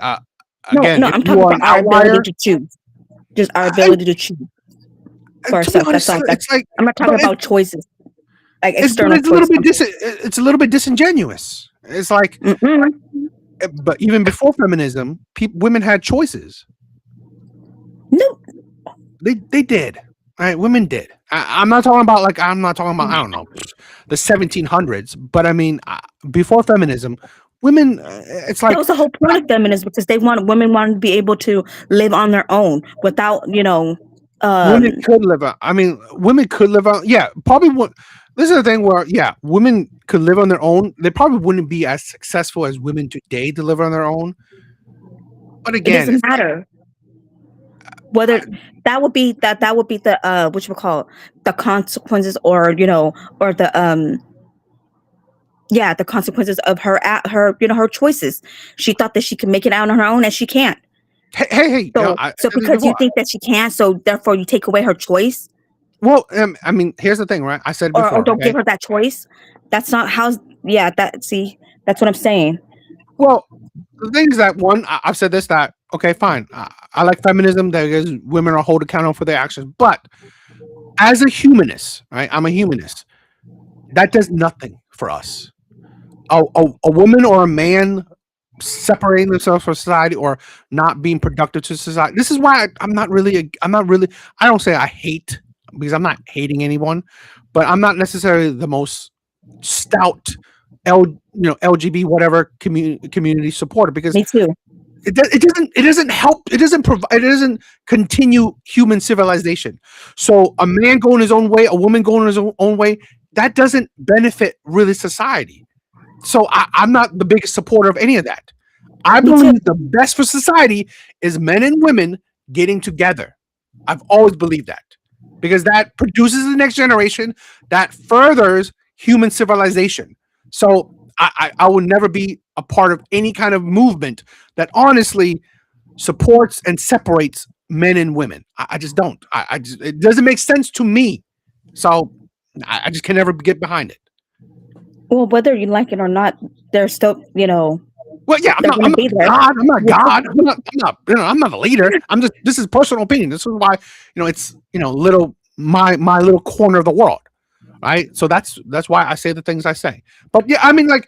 Again, No. if I'm you talking are about an our ability outlier, to choose. Just our I, ability to choose for to be ourselves. That's honest, all. it's like, I'm not talking but about choices, like but external it's a little choice. bit it's a little bit disingenuous. It's like, Mm-mm. but even before feminism, women had choices. No, They did. Right? Women did. I'm not talking about, like, I'm not talking about, I don't know, the 1700s, but I mean, before feminism, women. It's that like, was the whole point of feminism because women wanted to be able to live on their own without women um could live. I mean, women could live on. Yeah, probably would. This is the thing where, yeah, women could live on their own. They probably wouldn't be as successful as women today to live on their own. But it again, doesn't it's like, matter whether I, that would be the what you call the consequences or or the yeah, the consequences of her her choices. She thought that she could make it out on her own and she can't. hey, I So said this because you before. think that she can, so therefore you take away her choice Well, I mean, here's the thing, right? I said it or before. don't Okay. give her that choice. That's not how. Yeah, that's what I'm saying. Well, the thing is that, one, I've said this, that okay, fine. I like feminism, that is, women are held accountable for their actions, but as a humanist, right? I'm a humanist. That does nothing for us. A woman or a man separating themselves from society, or not being productive to society. This is why I'm not really. I don't say I hate, because I'm not hating anyone, but I'm not necessarily the most stout LGB whatever community supporter, because Me too. it doesn't help, it doesn't provide, it doesn't continue human civilization. So a man going his own way, a woman going his own way, that doesn't benefit really society. So I'm not the biggest supporter of any of that. I believe the best for society is men and women getting together. I've always believed that, because that produces the next generation, that furthers human civilization. So I would never be a part of any kind of movement that honestly supports and separates men and women. I just don't. I just, it doesn't make sense to me. So I just can never get behind it. Well, whether you like it or not, there's still, Well, yeah, I'm not God. I'm not God. I'm not a leader. I'm just, this is personal opinion. This is why, it's, little, my little corner of the world. Right. So that's why I say the things I say. But yeah, I mean, like,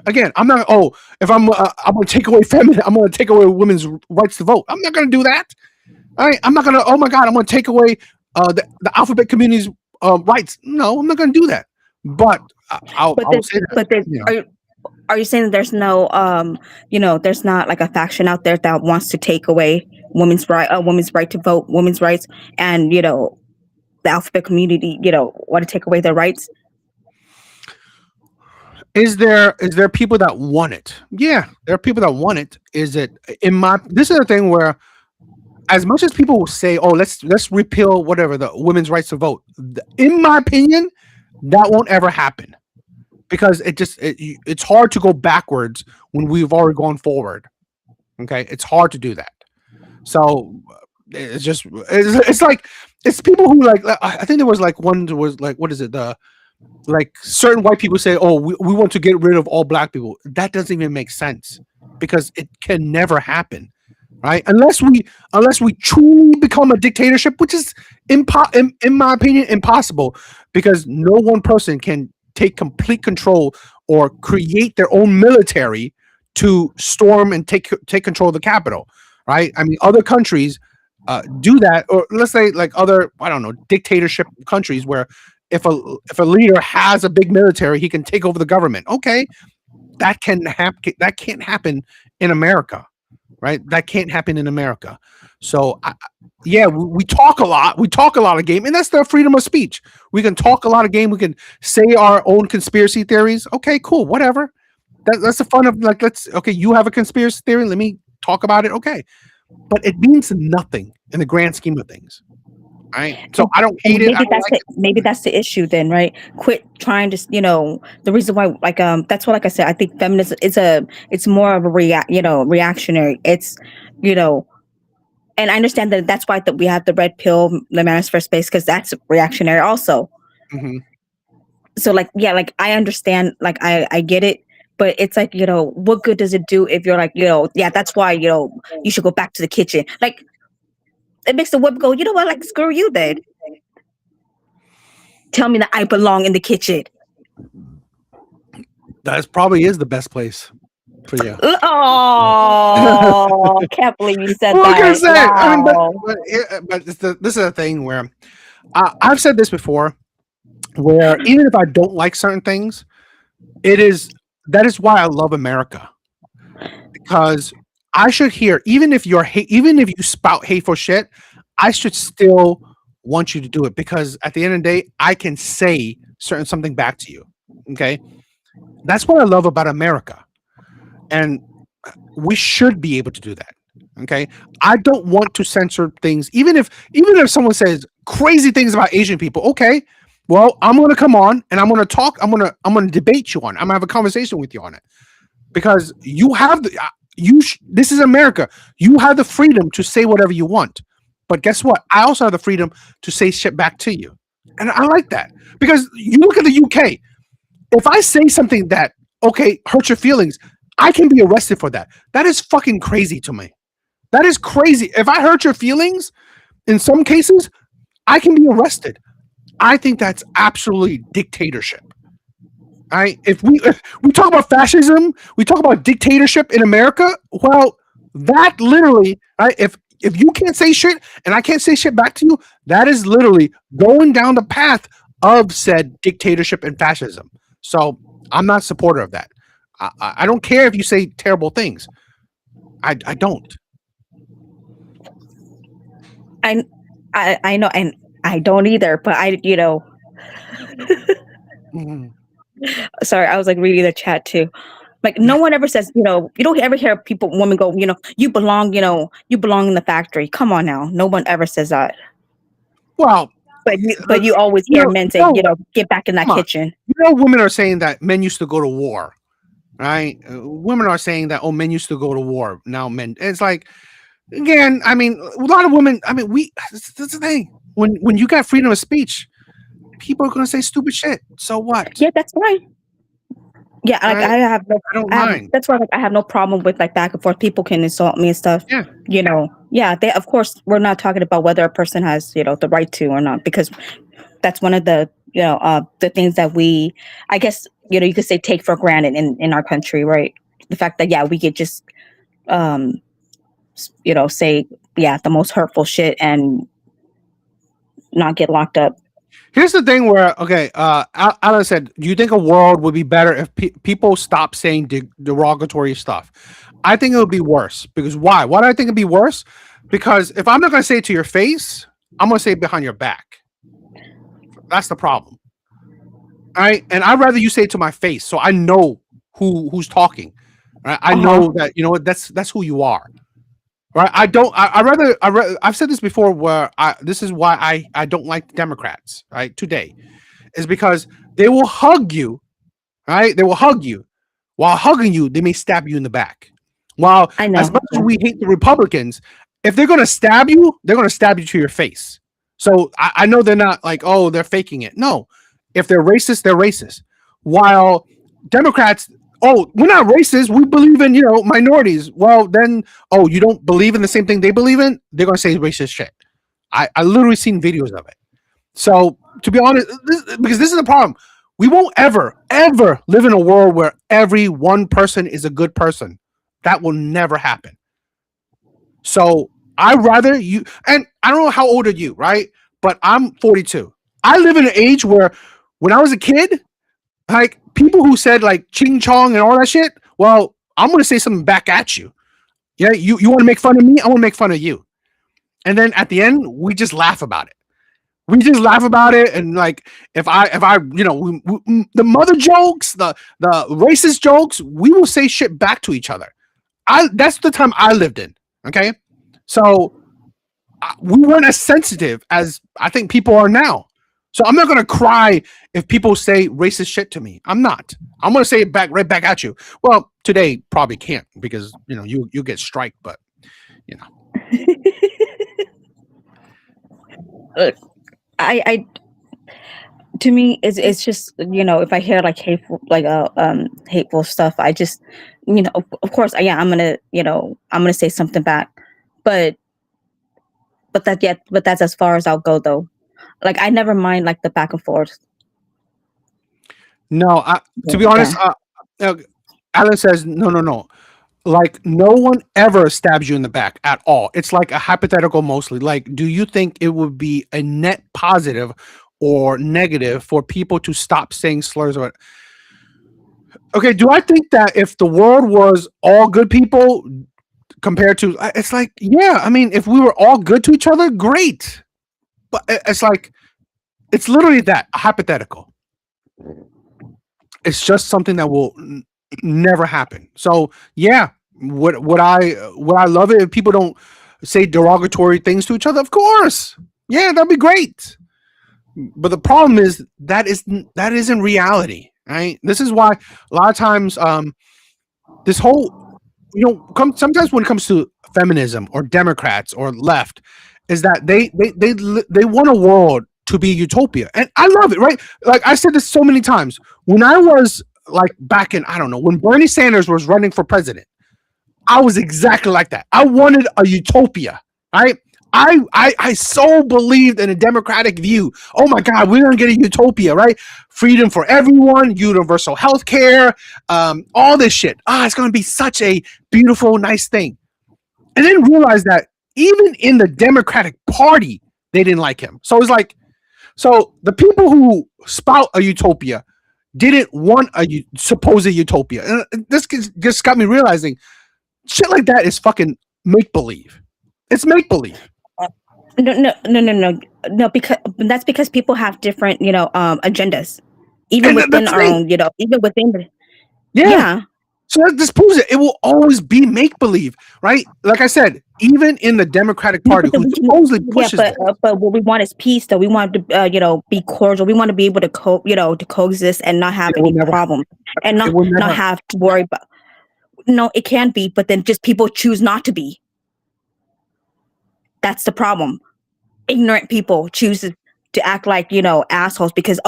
again, I'm not, if I'm going to take away I'm going to take away women's rights to vote. I'm not going to do that. All right. I'm not going to, oh my God, I'm going to take away the alphabet community's rights. No, I'm not going to do that. But I'll say that. But are you saying that there's no, there's not like a faction out there that wants to take away women's right to vote, women's rights, and the alphabet community, want to take away their rights? Is there people that want it? Yeah, there are people that want it. Is it this is the thing where, as much as people will say, "Oh, let's repeal whatever the women's rights to vote," in my opinion, that won't ever happen, because it's hard to go backwards when we've already gone forward. Okay, it's hard to do that. So it's like, it's people who like, I think there was like one was like, what is it, like certain white people say, oh, we want to get rid of all black people. That doesn't even make sense, because it can never happen, right? Unless we truly become a dictatorship, which is in my opinion impossible, because no one person can take complete control or create their own military to storm and take control of the capital, right? I mean, other countries do that, or let's say like other, I don't know, dictatorship countries where if a leader has a big military, he can take over the government. Okay, that can't happen in America, right? That can't happen in America. So yeah, we talk a lot. We talk a lot of game, and that's the freedom of speech. We can talk a lot of game. We can say our own conspiracy theories. Okay, cool, whatever. That's the fun of, like, okay, you have a conspiracy theory, let me talk about it. Okay, but it means nothing in the grand scheme of things. Right? So I don't hate it. Maybe that's the issue then, right? Quit trying to, the reason why, like, that's what, like I said, I think feminism it's more of a reactionary. It's, and I understand that that's why we have the red pill, the manosphere space, because that's reactionary also. Mm-hmm. So like, yeah, like I understand, like I get it, but it's like, what good does it do if you're like, yeah, that's why, you should go back to the kitchen. Like, it makes the woman go, you know what, like, screw you then. Tell me that I belong in the kitchen. That probably is the best place for you. Oh, can't believe you said that. What can I say? Wow. But this is a thing where I've said this before, where even if I don't like certain things, that is why I love America, because I should hear, even if you spout hateful shit, I should still want you to do it, because at the end of the day, I can say something back to you. Okay, that's what I love about America, and we should be able to do that. Okay, I don't want to censor things, even if someone says crazy things about Asian people. Okay, well, I'm going to come on and I'm going to talk. I'm going to debate you on it. I'm going to have a conversation with you on it, because you have this is America. You have the freedom to say whatever you want. But guess what? I also have the freedom to say shit back to you. And I like that, because you look at the UK. If I say something that, okay, hurts your feelings, I can be arrested for that. That is fucking crazy to me. That is crazy. If I hurt your feelings, in some cases, I can be arrested. I think that's absolutely dictatorship. Right? If we talk about fascism, we talk about dictatorship in America. Well, that literally, right? If you can't say shit and I can't say shit back to you, that is literally going down the path of said dictatorship and fascism. So I'm not a supporter of that. I don't care if you say terrible things. I don't. I know, and I don't either. But Mhm. sorry, I was like reading the chat too. Like no one ever says, you don't ever hear women go, you belong, you belong in the factory. Come on now, no one ever says that. Well, But you always hear men say, get back in that kitchen. Women are saying that men used to go to war, right? Women are saying that men used to go to war. Now men, it's like, again, I mean, a lot of women. I mean, that's the thing. When you got freedom of speech, people are going to say stupid shit. So what? Yeah, that's fine. Yeah, like right? I don't mind. That's why I have no problem with like back and forth. People can insult me and stuff. Yeah. Yeah. They, of course, we're not talking about whether a person has the right to or not, because that's one of the the things that we, I guess, you could say take for granted in our country, right? The fact that we could just say the most hurtful shit and not get locked up. Here's the thing where, okay, Alan said, do you think a world would be better if people stop saying derogatory stuff? I think it would be worse. Because why? Why do I think it'd be worse? Because if I'm not going to say it to your face, I'm going to say it behind your back. That's the problem. All right? And I'd rather you say it to my face so I know who's talking. Right? I know that, that's who you are. Right? I've said this before where this is why I don't like Democrats, right? Today is because they will hug you, right? They will hug you. While hugging you, they may stab you in the back. While as much as we hate the Republicans, if they're going to stab you, they're going to stab you to your face. So I know they're not like, oh, they're faking it. No, if they're racist, they're racist. While Democrats, oh, we're not racist. We believe in, minorities. Well, then, oh, you don't believe in the same thing they believe in? They're going to say racist shit. I literally seen videos of it. So, to be honest, because this is the problem. We won't ever live in a world where every one person is a good person. That will never happen. So, I'd rather you, and I don't know how old are you, right? But I'm 42. I live in an age where when I was a kid, like people who said like ching chong and all that shit, well, I'm gonna say something back at you. Yeah, you want to make fun of me, I want to make fun of you. And then at the end, we just laugh about it. We just laugh about it, and like if I the mother jokes, the racist jokes, we will say shit back to each other. That's the time I lived in. Okay, so we weren't as sensitive as I think people are now. So I'm not gonna cry if people say racist shit to me. I'm not. I'm gonna say it right back at you. Well, today probably can't because you get strike, but I to me it's just if I hear like hateful stuff, I just of course I'm gonna say something back, but that's as far as I'll go though. Like I never mind like the back and forth. No, to be honest, Alan says no. Like no one ever stabs you in the back at all. It's like a hypothetical mostly. Like, do you think it would be a net positive or negative for people to stop saying slurs? Okay, do I think that if the world was all good people compared to, it's like, yeah, I mean, if we were all good to each other, great. But it's like, it's literally that, a hypothetical. It's just something that will never happen. So yeah, would I love it if people don't say derogatory things to each other? Of course. Yeah, that'd be great. But the problem is that isn't reality, right? This is why a lot of times this whole sometimes when it comes to feminism or Democrats or left is that they want a world to be utopia. And I love it, right? Like I said this so many times. When I was like back in, I don't know, when Bernie Sanders was running for president, I was exactly like that. I wanted a utopia, right? I so believed in a democratic view. Oh my God, we're gonna get a utopia, right? Freedom for everyone, universal health care, all this shit. It's gonna be such a beautiful, nice thing. And then realize that even in the Democratic Party, they didn't like him. So it's like, so the people who spout a utopia, didn't want a supposed utopia. And this just got me realizing shit like that is fucking make believe. It's make believe. No, because that's because people have different, agendas, even And within that's our the thing. own, even within the, Yeah. yeah. So that just proves it. It will always be make believe, right? Like I said, even in the Democratic No, Party, but then who we can, supposedly yeah, pushes this. but what we want is peace. Though we want to, be cordial. We want to be able to to coexist and not have It will any never. problem, and It will not never. have to worry about. No, it can be, but then just people choose not to be. That's the problem. Ignorant people choose to act like assholes because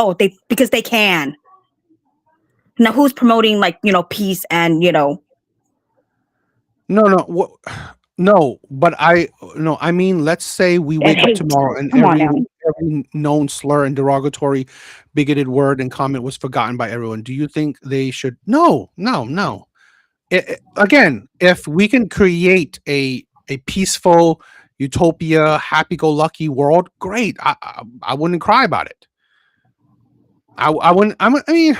because they can. Now, who's promoting peace and No. No, but I mean, let's say we and wake up hate? tomorrow and Come on now. every known slur and derogatory, bigoted word and comment was forgotten by everyone. Do you think they should? No. Again, if we can create a peaceful utopia, happy-go-lucky world, great. I wouldn't cry about it. I wouldn't. I mean,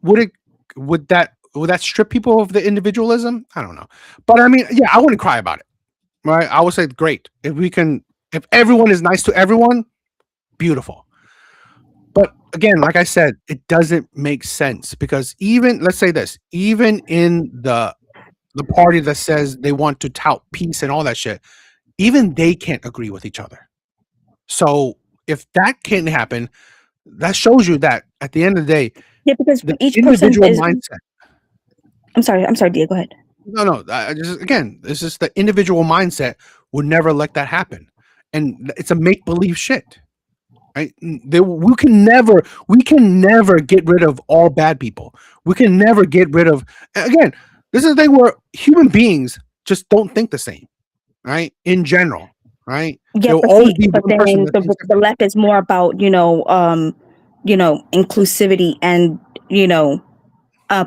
would that strip people of the individualism? I don't know, but I mean, yeah, I wouldn't cry about it. Right? I would say great if everyone is nice to everyone, beautiful. But again, like I said, it doesn't make sense because let's say this, even in the party that says they want to tout peace and all that shit, even they can't agree with each other. So if that can't happen, that shows you that at the end of the day, Yeah, because the each person individual is. mindset. I'm sorry, Dia. Go ahead. No. This is the individual mindset would never let that happen, and it's a make believe shit. Right? We can never get rid of all bad people. We can never get rid of. Again, this is the thing where human beings just don't think the same, right? In general, right? Yeah, There will but always see, be but one person then that thinks the left is more about inclusivity and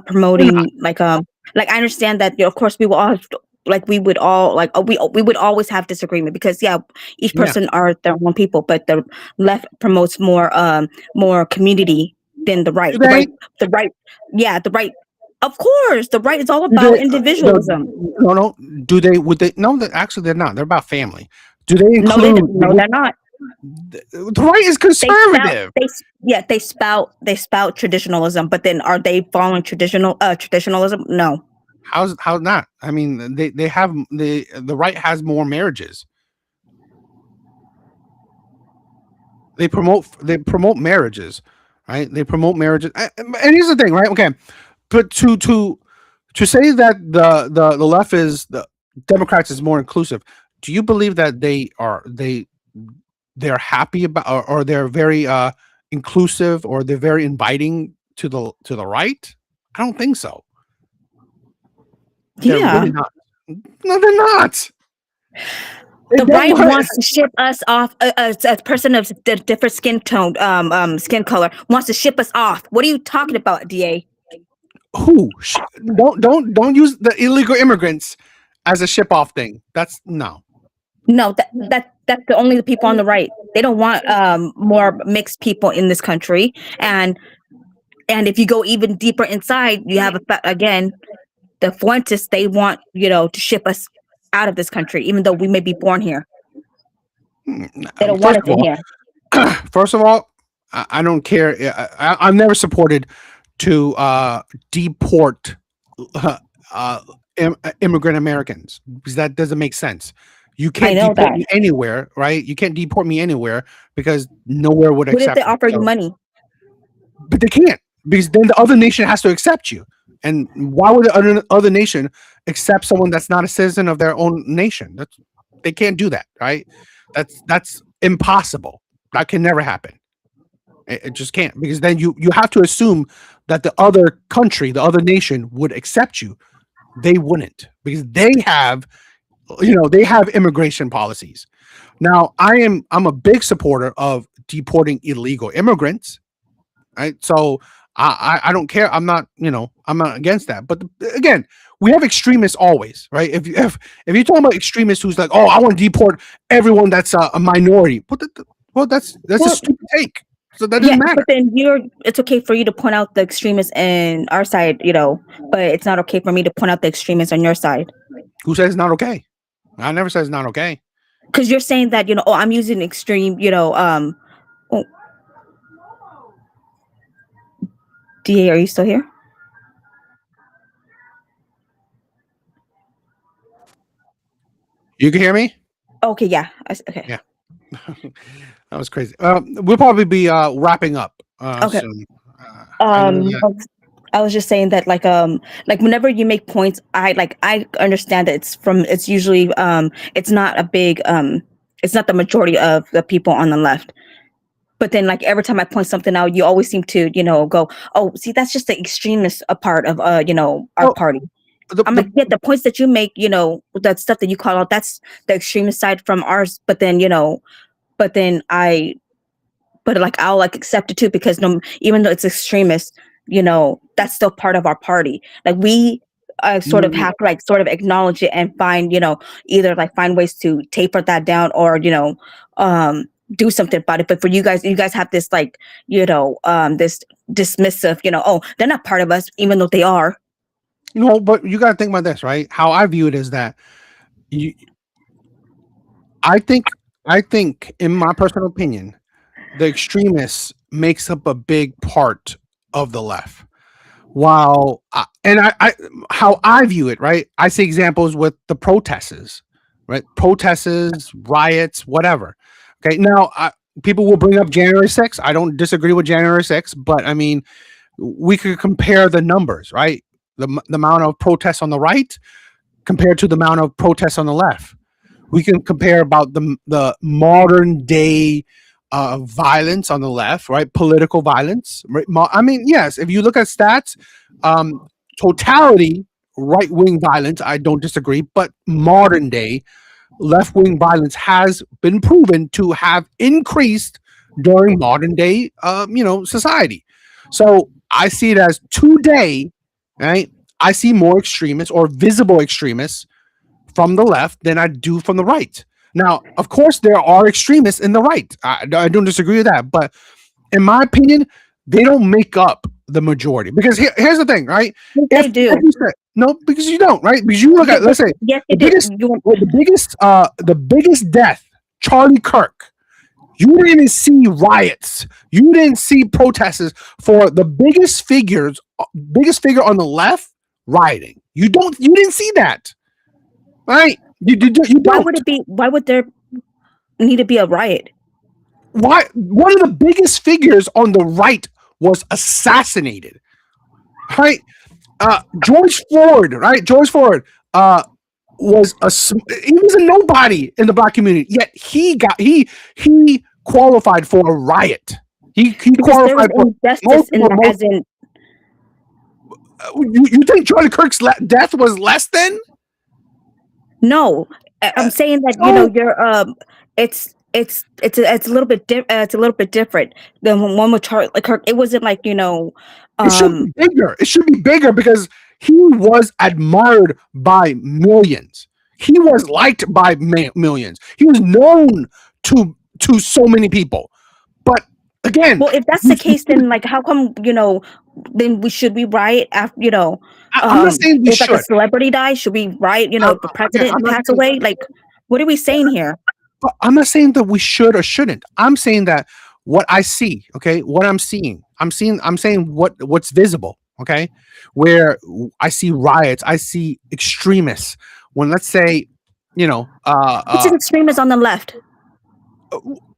promoting like I understand that of course we will all we would all we would always have disagreement because each Yeah. person are their own people, but the left promotes more community than the right. Do they? The right. Of course, the right is all Do about they? individualism. No. Do they? Would they? No, actually, they're not. They're about family. Do they No, include? they're not. The right is conservative. They spout traditionalism, but then are they following traditionalism? No. How's not? I mean, they have the right has more marriages. They promote marriages, right? They promote marriages, and here's the thing, right? Okay, but to say that the left is the Democrats is more inclusive, do you believe that they're happy about or they're very inclusive or they're very inviting to the right? I don't think so. They're Yeah. really not. No, they're not. The right wants to ship us off. A person of different skin tone, skin color wants to ship us off. What are you talking about, DA? Who? Don't use the illegal immigrants as a ship off thing. That's no. No, that's only the people on the right. They don't want more mixed people in this country. And if you go even deeper inside, you have again the Fuentes. They want to ship us out of this country, even though we may be born here. They don't want us in here. First of all, I don't care. I've never supported to deport immigrant Americans because that doesn't make sense. You can't deport me anywhere, right? You can't deport me anywhere because nowhere would accept. What if they offer you money? But they can't because then the other nation has to accept you. And why would the other nation accept someone that's not a citizen of their own nation? They can't do that, right? That's impossible. That can never happen. It just can't because then you have to assume that the other country, the other nation would accept you. They wouldn't because they have immigration policies. Now, I'm a big supporter of deporting illegal immigrants, right? So I don't care. I'm not against that. But again, we have extremists always, right? If you're talking about extremists who's like, oh, I want to deport everyone that's a minority. Well, that's a stupid take. So that Yeah, doesn't matter. but then it's okay for you to point out the extremists in our side, but it's not okay for me to point out the extremists on your side. Who says it's not okay? I never said it's not okay. Because you're saying that, I'm using extreme, DA, are you still here? You can hear me? Okay, yeah. Okay. Yeah. That was crazy. We'll probably be wrapping up Okay. soon. I know that- I was just saying that, like whenever you make points, I understand that it's usually it's not a big it's not the majority of the people on the left. But then, like, every time I point something out, you always seem to, go, oh, see, that's just the extremist part of our party. I'm like, yeah, the points that you make, that stuff that you call out, that's the extremist side from ours. But then, I'll like accept it too, because even though it's extremist, that's still part of our party. Like, we sort of have to sort of acknowledge it and find, either like find ways to taper that down or, do something about it. But for you guys have this this dismissive, oh, they're not part of us, even though they are. No, but you got to think about this, right? How I view it is that I think, in my personal opinion, the extremists makes up a big part of the left. While how I view it, right? I see examples with the protests, right? Protests, riots, whatever. Okay, now people will bring up January 6th. I don't disagree with January 6th, but I mean, we could compare the numbers, right? The amount of protests on the right compared to the amount of protests on the left. We can compare about the modern day violence on the left, right? Political violence. Right? I mean, yes, if you look at stats, totality right wing violence, I don't disagree, but modern day left wing violence has been proven to have increased during modern day, society. So I see it as today, right? I see more extremists or visible extremists from the left than I do from the right. Now, of course, there are extremists in the right. I don't disagree with that, but in my opinion, they don't make up the majority. Because here's the thing, right? They do. Like you said, no, because you don't, right? Because you look at, let's say, yes, the biggest death, Charlie Kirk. You didn't see riots. You didn't see protests for the biggest figure on the left rioting. You didn't see that, right? You don't. Why would there need to be a riot? Why? One of the biggest figures on the right was assassinated, right? George Floyd, right? George Floyd was he was a nobody in the black community, yet he qualified for a riot. He qualified for injustice as in. You think Charlie Kirk's death was less than? No, I'm saying that you're it's a little bit it's a little bit different than one with Charlie Kirk. It wasn't like It should be bigger. It should be bigger because he was admired by millions. He was liked by millions. He was known to so many people. But again, well, if that's the case, then like, how come then should we riot after I'm not saying we if should. Like a celebrity dies, should we riot? If the president passed away, like, what are we saying here? But I'm not saying that we should or shouldn't. I'm saying that what I see, okay, what I'm seeing, I'm saying what's visible, okay, where I see riots, I see extremists. When let's say, What's an extremist on the left?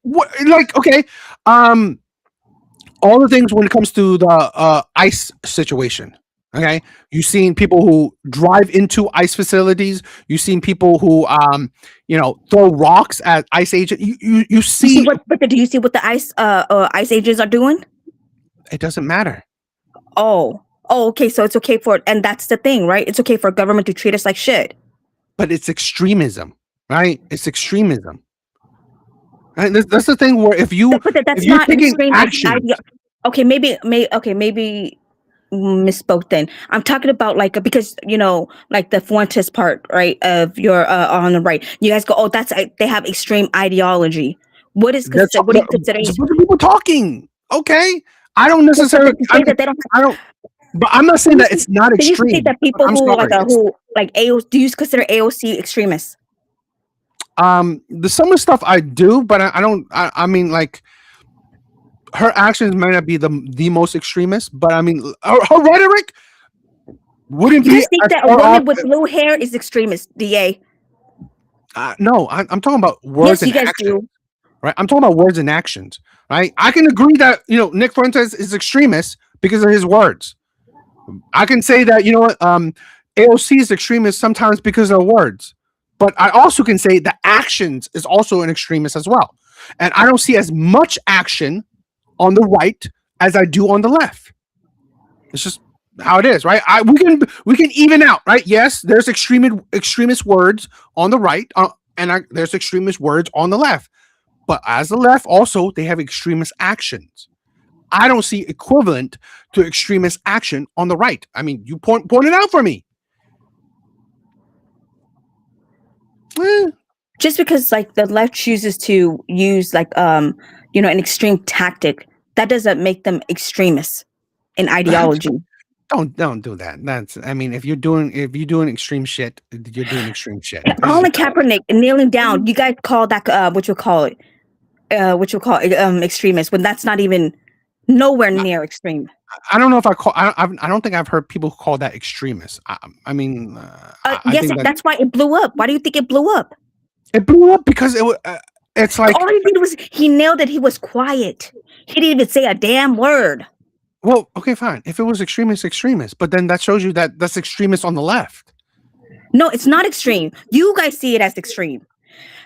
What, like, okay, all the things when it comes to the ICE situation. Okay, you've seen people who drive into ICE facilities. You've seen people who, throw rocks at ICE agents. You see. Do you see what the ICE agents are doing? It doesn't matter. Oh, okay. So it's okay and that's the thing, right? It's okay for government to treat us like shit. But it's extremism, right? It's extremism. Right? That's the thing where if that's not extreme action. Okay, maybe misspoke then. I'm talking about like, because like the Fuentes part, right, of your on the right, you guys go, oh, they have extreme ideology. What do you consider? It's a bunch of people talking. Okay, I don't necessarily. Say that they don't. I don't. But I'm not saying that it's not They used to say extreme. that people I'm who sorry. AOC, do you consider AOC extremists? The some of the stuff I do, but I don't. I mean, like, her actions might not be the most extremist, but I mean, her rhetoric wouldn't You be. just think as that a far woman off- with blue hair is extremist, DA? No, I'm talking about words Yes, you and guys actions, do. right? I'm talking about words and actions, right? I can agree that Nick Fuentes is extremist because of his words. I can say that AOC is extremist sometimes because of words, but I also can say the actions is also an extremist as well. And I don't see as much action on the right as I do on the left. It's just how it is, right? We can even out, right? Yes, there's extremist words on the right, there's extremist words on the left. But as the left, also they have extremist actions. I don't see equivalent to extremist action on the right. I mean, you point it out for me. Just because like the left chooses to use an extreme tactic, that doesn't make them extremists in ideology. Don't do that. I mean, if you're doing extreme shit, you're doing extreme shit. Colin Kaepernick kneeling down, you guys call that what you call it extremist when that's not even nowhere near extreme. I don't know if I don't think I've heard people call that extremist. I mean, I think that's why it blew up. Why do you think it blew up? It blew up because it's like all he did was he nailed it. He was quiet. He didn't even say a damn word. Well, okay, fine. If it was extremist, but then that shows you that that's extremist on the left. No, it's not extreme. You guys see it as extreme.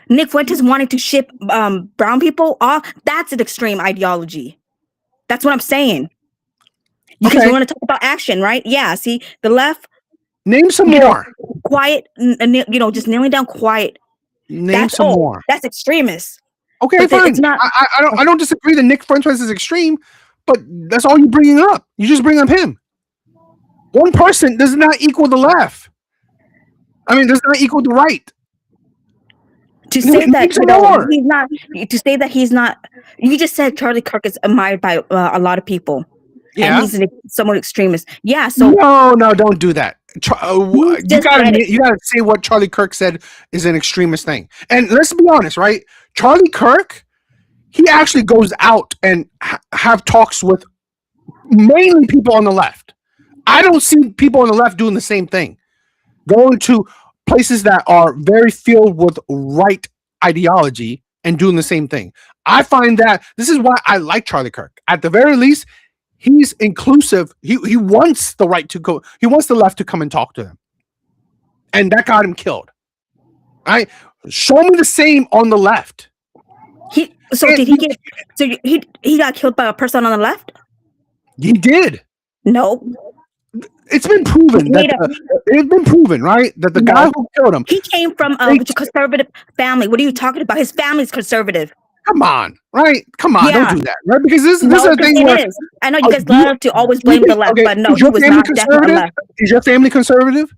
Nick Fuentes wanting to ship brown people off, that's an extreme ideology. That's what I'm saying. Because you want to talk about action, right? Yeah, see, the left. Name some more. Quiet, just kneeling down quiet. Name some more. That's extremist. Okay, fine. It's not, I don't disagree that Nick Fuentes is extreme, but that's all you're bringing up. You just bring up him. One person does not equal the left. I mean, does not equal the right. To say that he's not. To say that he's not. You just said Charlie Kirk is admired by a lot of people. Yeah, and he's somewhat extremist. Yeah. So no, don't do that. You gotta say what Charlie Kirk said is an extremist thing. And let's be honest, right? Charlie Kirk, he actually goes out and have talks with mainly people on the left. I don't see people on the left doing the same thing. Going to places that are very filled with right ideology and doing the same thing. I find that this is why I like Charlie Kirk. At the very least, he's inclusive. He wants the right to go. He wants the left to come and talk to him. And that got him killed. Right? Show me the same on the left. He got killed by a person on the left? He did. No. It's been proven it's been proven, right? That the guy who killed him. He came from a conservative family. What are you talking about? His family's conservative. Come on, right? Come on, don't do that, right? Because this is a thing where I know you guys love to always blame the left, but no, he was not definitely left. Is your family conservative?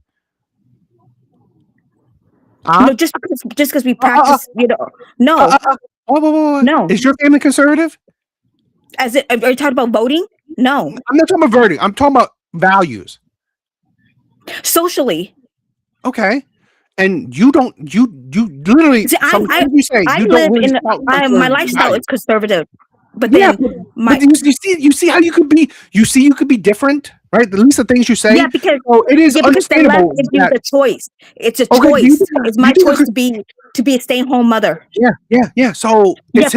No, just because we practice, no. No. Is your family conservative? Are you talking about voting? No. I'm not talking about voting. I'm talking about values. Socially. Okay. And you literally see, my lifestyle is conservative. But then you see how you could be different, right? At least the things you say. Yeah, because it is understandable. Because the left gives you the choice. It's a choice. It's my choice to be a stay-at-home mother. Yeah. So his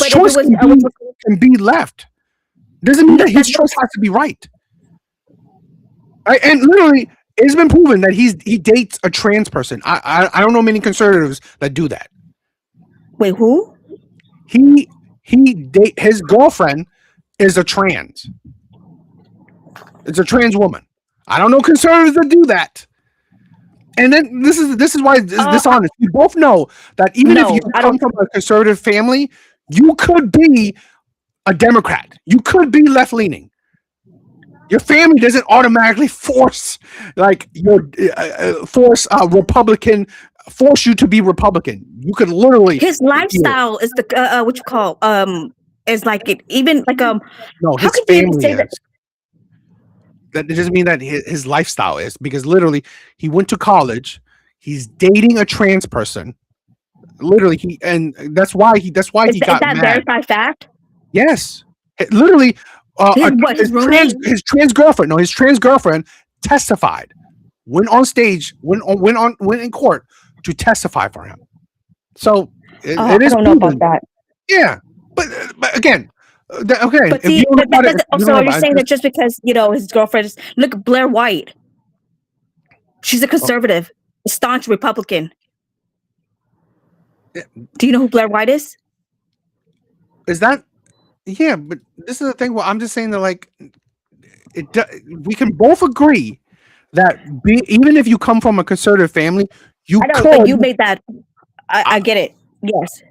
choice can be left. Doesn't mean that his choice has to be right. Right? And literally, it's been proven that he dates a trans person. I don't know many conservatives that do that. Wait, who? His girlfriend is a trans. It's a trans woman. I don't know conservatives that do that. And then this is why it's dishonest. We both know that even if you come from a conservative family, you could be a Democrat. You could be left leaning. Your family doesn't automatically force Republican, force you to be Republican. You could literally. His lifestyle is the what you call is like it even like No, how his could you even family say that? is. That doesn't mean that his lifestyle is, because literally he went to college. He's dating a trans person. Literally, that's why he Is got that mad. verified fact? Yes, literally, His roommate? his trans girlfriend. No, his trans girlfriend testified. Went on stage. Went in court to testify for him. So Oh, it I is don't know about proven. that. Yeah, but again, okay. But If see, you don't know about it, you don't so know are you about it. saying that just because his girlfriend is look Blair White? She's a conservative, a staunch Republican. Yeah. Do you know who Blair White is? Is that? Yeah, but this is the thing. Well, I'm just saying that like we can both agree that even if you come from a conservative family, you I know, could. but you made that. I get it. Yes.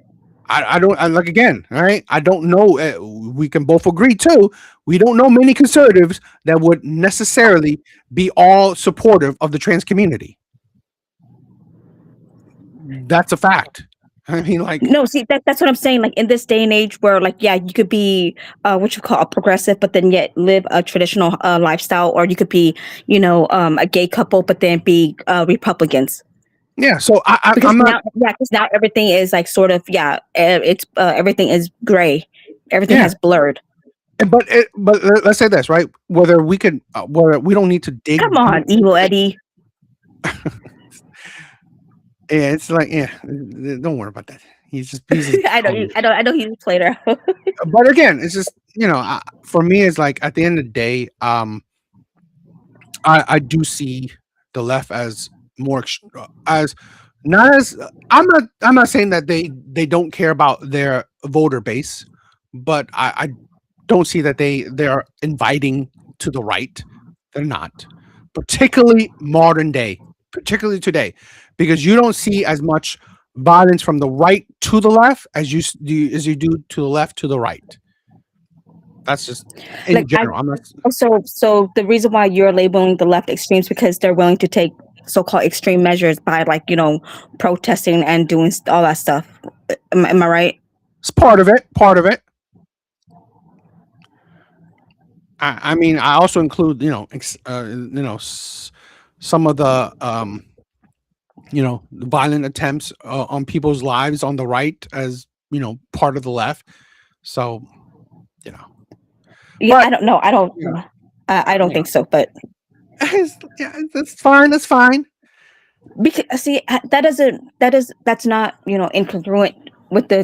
I don't like again. All right, I don't know. We can both agree too. We don't know many conservatives that would necessarily be all supportive of the trans community. That's a fact. I mean, like, No, see that's what I'm saying. Like in this day and age, where like you could be what you call a progressive, but then yet live a traditional lifestyle, or you could be a gay couple, but then be Republicans. yeah. So Because I'm not. because now everything is like sort of it's everything is gray, everything Yeah, has blurred. but let's say this, right? Whether we can, whether we don't need to dig. Come on, evil Eddie. Yeah, it's like, yeah, don't worry about that. He's just I know he's played her. but again, it's just for me, it's like at the end of the day, I do see the left as more as not as I'm not saying that they don't care about their voter base, but I don't see that they're inviting to the right. They're not, particularly modern day, particularly today, because you don't see as much violence from the right to the left as you do to the left to the right. That's just in Like general. I'm not. so the reason why you're labeling the left extremes because they're willing to take so-called extreme measures by like protesting and doing all that stuff. Am I right? It's part of it. Part of it. I mean, I also include some of the violent attempts on people's lives on the right as part of the left. So Yeah, but I don't know. I don't think so, but yeah, that's fine. That's fine. because see that's not incongruent with the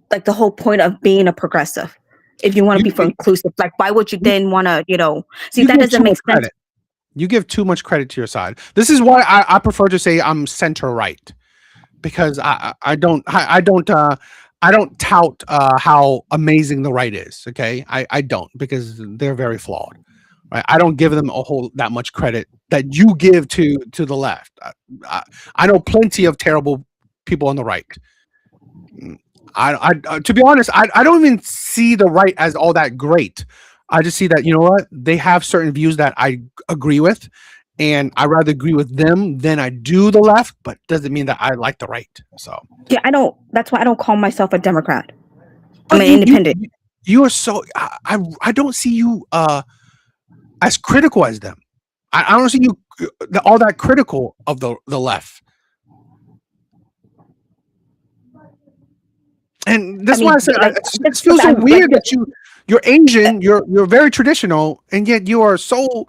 the whole point of being a progressive. If you want to be for inclusive, like why would you then want to see You that give doesn't too make much sense. credit. You give too much credit to your side. This is why I prefer to say I'm center right, because I don't tout how amazing the right is. Okay, I don't, because they're very flawed. Right? I don't give them that much credit that you give to the left. I know plenty of terrible people on the right. I to be honest, I don't even see the right as all that great. I just see that what, they have certain views that I agree with, and I rather agree with them than I do the left. But doesn't mean that I like the right. So Yeah, I don't. That's why I don't call myself a Democrat. I'm but an independent. you are so I don't see you as critical as them. I don't see you all that critical of the left. And that's why I said it feels so weird that you're Asian, you're very traditional, and yet you're so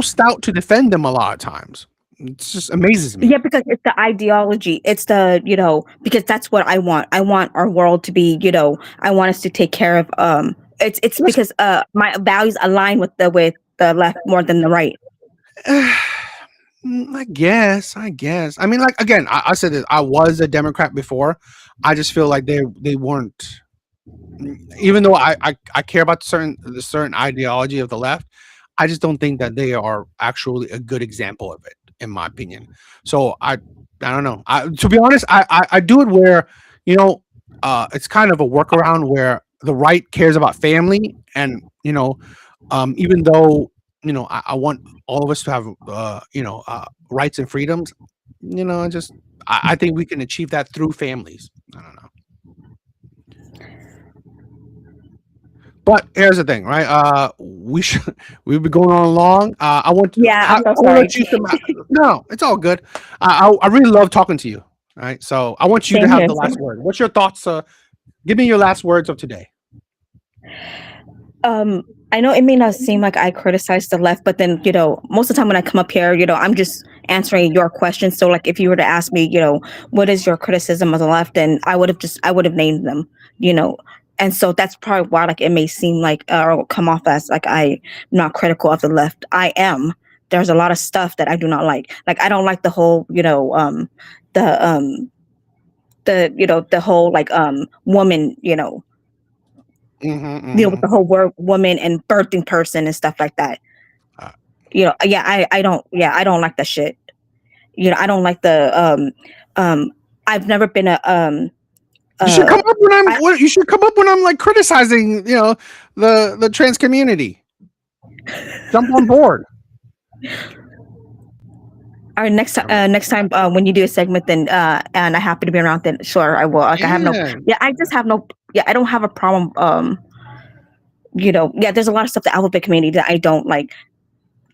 stout to defend them a lot of times. It just amazes me. Yeah, because it's the ideology. It's the because that's what I want. I want our world to be I want us to take care of it's because my values align with the left more than the right. I guess. I mean, like, again, I said this. I was a Democrat before. I just feel like they weren't. Even though I care about the certain ideology of the left, I just don't think that they are actually a good example of it, in my opinion. So I don't know. To be honest, I do it where it's kind of a workaround where the right cares about family, and even though I want all of us to have rights and freedoms. I think we can achieve that through families. I don't know. But here's the thing, right? We've been going on long. I want to, Yeah, I'm so I want to sorry. let you some. No, it's all good. I really love talking to you. Right, so I want you to Same have here. the last word. What's your thoughts? Give me your last words of today. I know it may not seem like I criticize the left, but then, most of the time when I come up here, I'm just answering your questions. So like if you were to ask me, what is your criticism of the left, then I would have named them, you know. And so that's probably why like it may seem like or come off as like I'm not critical of the left. I am. There's a lot of stuff that I do not like. Like I don't like the whole, the whole like woman, with the whole word woman and birthing person and stuff like that. Uh, I don't like that shit. I don't like the I've never been a You should come up when I, you should come up when I'm like criticizing, the trans community. Jump on board. all right, next time when you do a segment, then and I happen to be around, then sure I will. Like I have no, Yeah. I just have no, I don't have a problem. There's a lot of stuff the alphabet community that I don't like.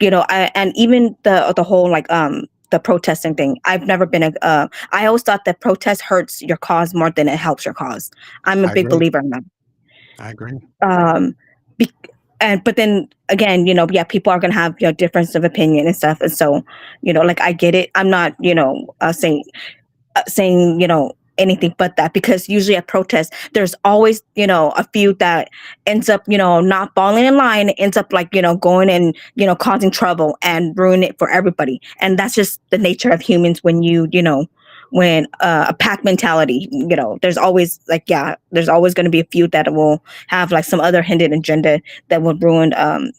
And even the whole like the protesting thing. I've never been I always thought that protest hurts your cause more than it helps your cause. I'm a I big agree. believer in that. I agree. But then again, people are gonna have difference of opinion and stuff, and so like I get it. I'm not saying anything but that, because usually at protests there's always a few that ends up not falling in line, ends up like going and causing trouble and ruin it for everybody. And that's just the nature of humans when when a pack mentality, there's always there's always going to be a few that will have like some other hidden agenda that would ruin That's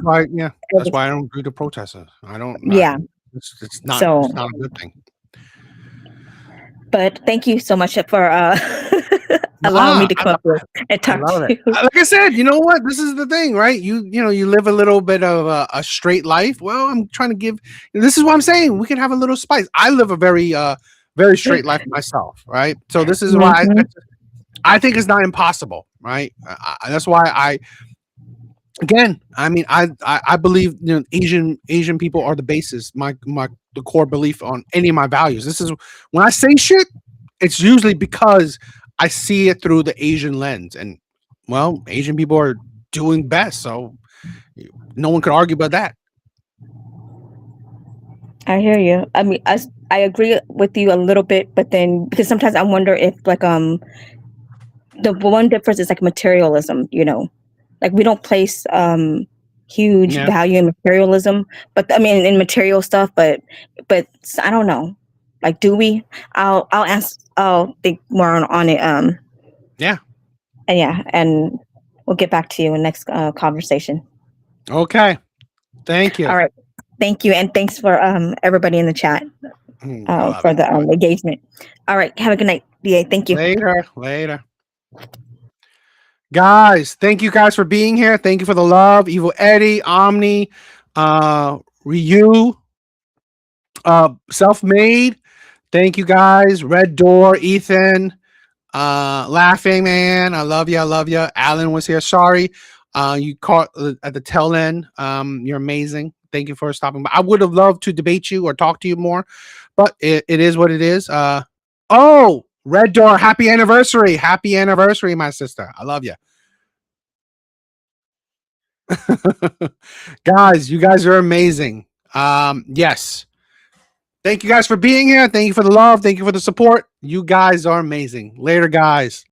why, that's why I don't agree to protesters. I don't. Yeah. It's not. So, it's not a good thing. but thank you so much for allowing me to come up with and talk I love to it. you. Like I said, you know what? This is the thing, right? You live a little bit of a straight life. Well, I'm trying to give. This is what I'm saying. We can have a little spice. I live a very straight life myself, right? So this is why I think it's not impossible, right? That's why again, I mean, I believe Asian people are the basis, the core belief on any of my values. This is when I say shit, it's usually because I see it through the Asian lens, and well, Asian people are doing best, so no one could argue about that. I hear you. I mean, I agree with you a little bit, but then because sometimes I wonder if like the one difference is like materialism. Like we don't place huge Yeah. value in materialism, but I mean in material stuff, but I don't know. Like, do we? I'll think more on it. Yeah. And we'll get back to you in next conversation. Okay. Thank you. All right. Thank you, and thanks for everybody in the chat for the engagement. All right. Have a good night, DA. Thank you. Later. Guys, thank you guys for being here. Thank you for the love. Evil Eddie, Omni, Ryu, Self-Made. Thank you guys. Red Door, Ethan, Laughing Man. I love you. Alan was here. Sorry. You caught at the tail end. You're amazing. Thank you for stopping by. I would have loved to debate you or talk to you more, but it is what it is. Red Door, happy anniversary. Happy anniversary, my sister. I love you. Guys, you guys are amazing. Yes. Thank you guys for being here. Thank you for the love. Thank you for the support. You guys are amazing. Later, guys.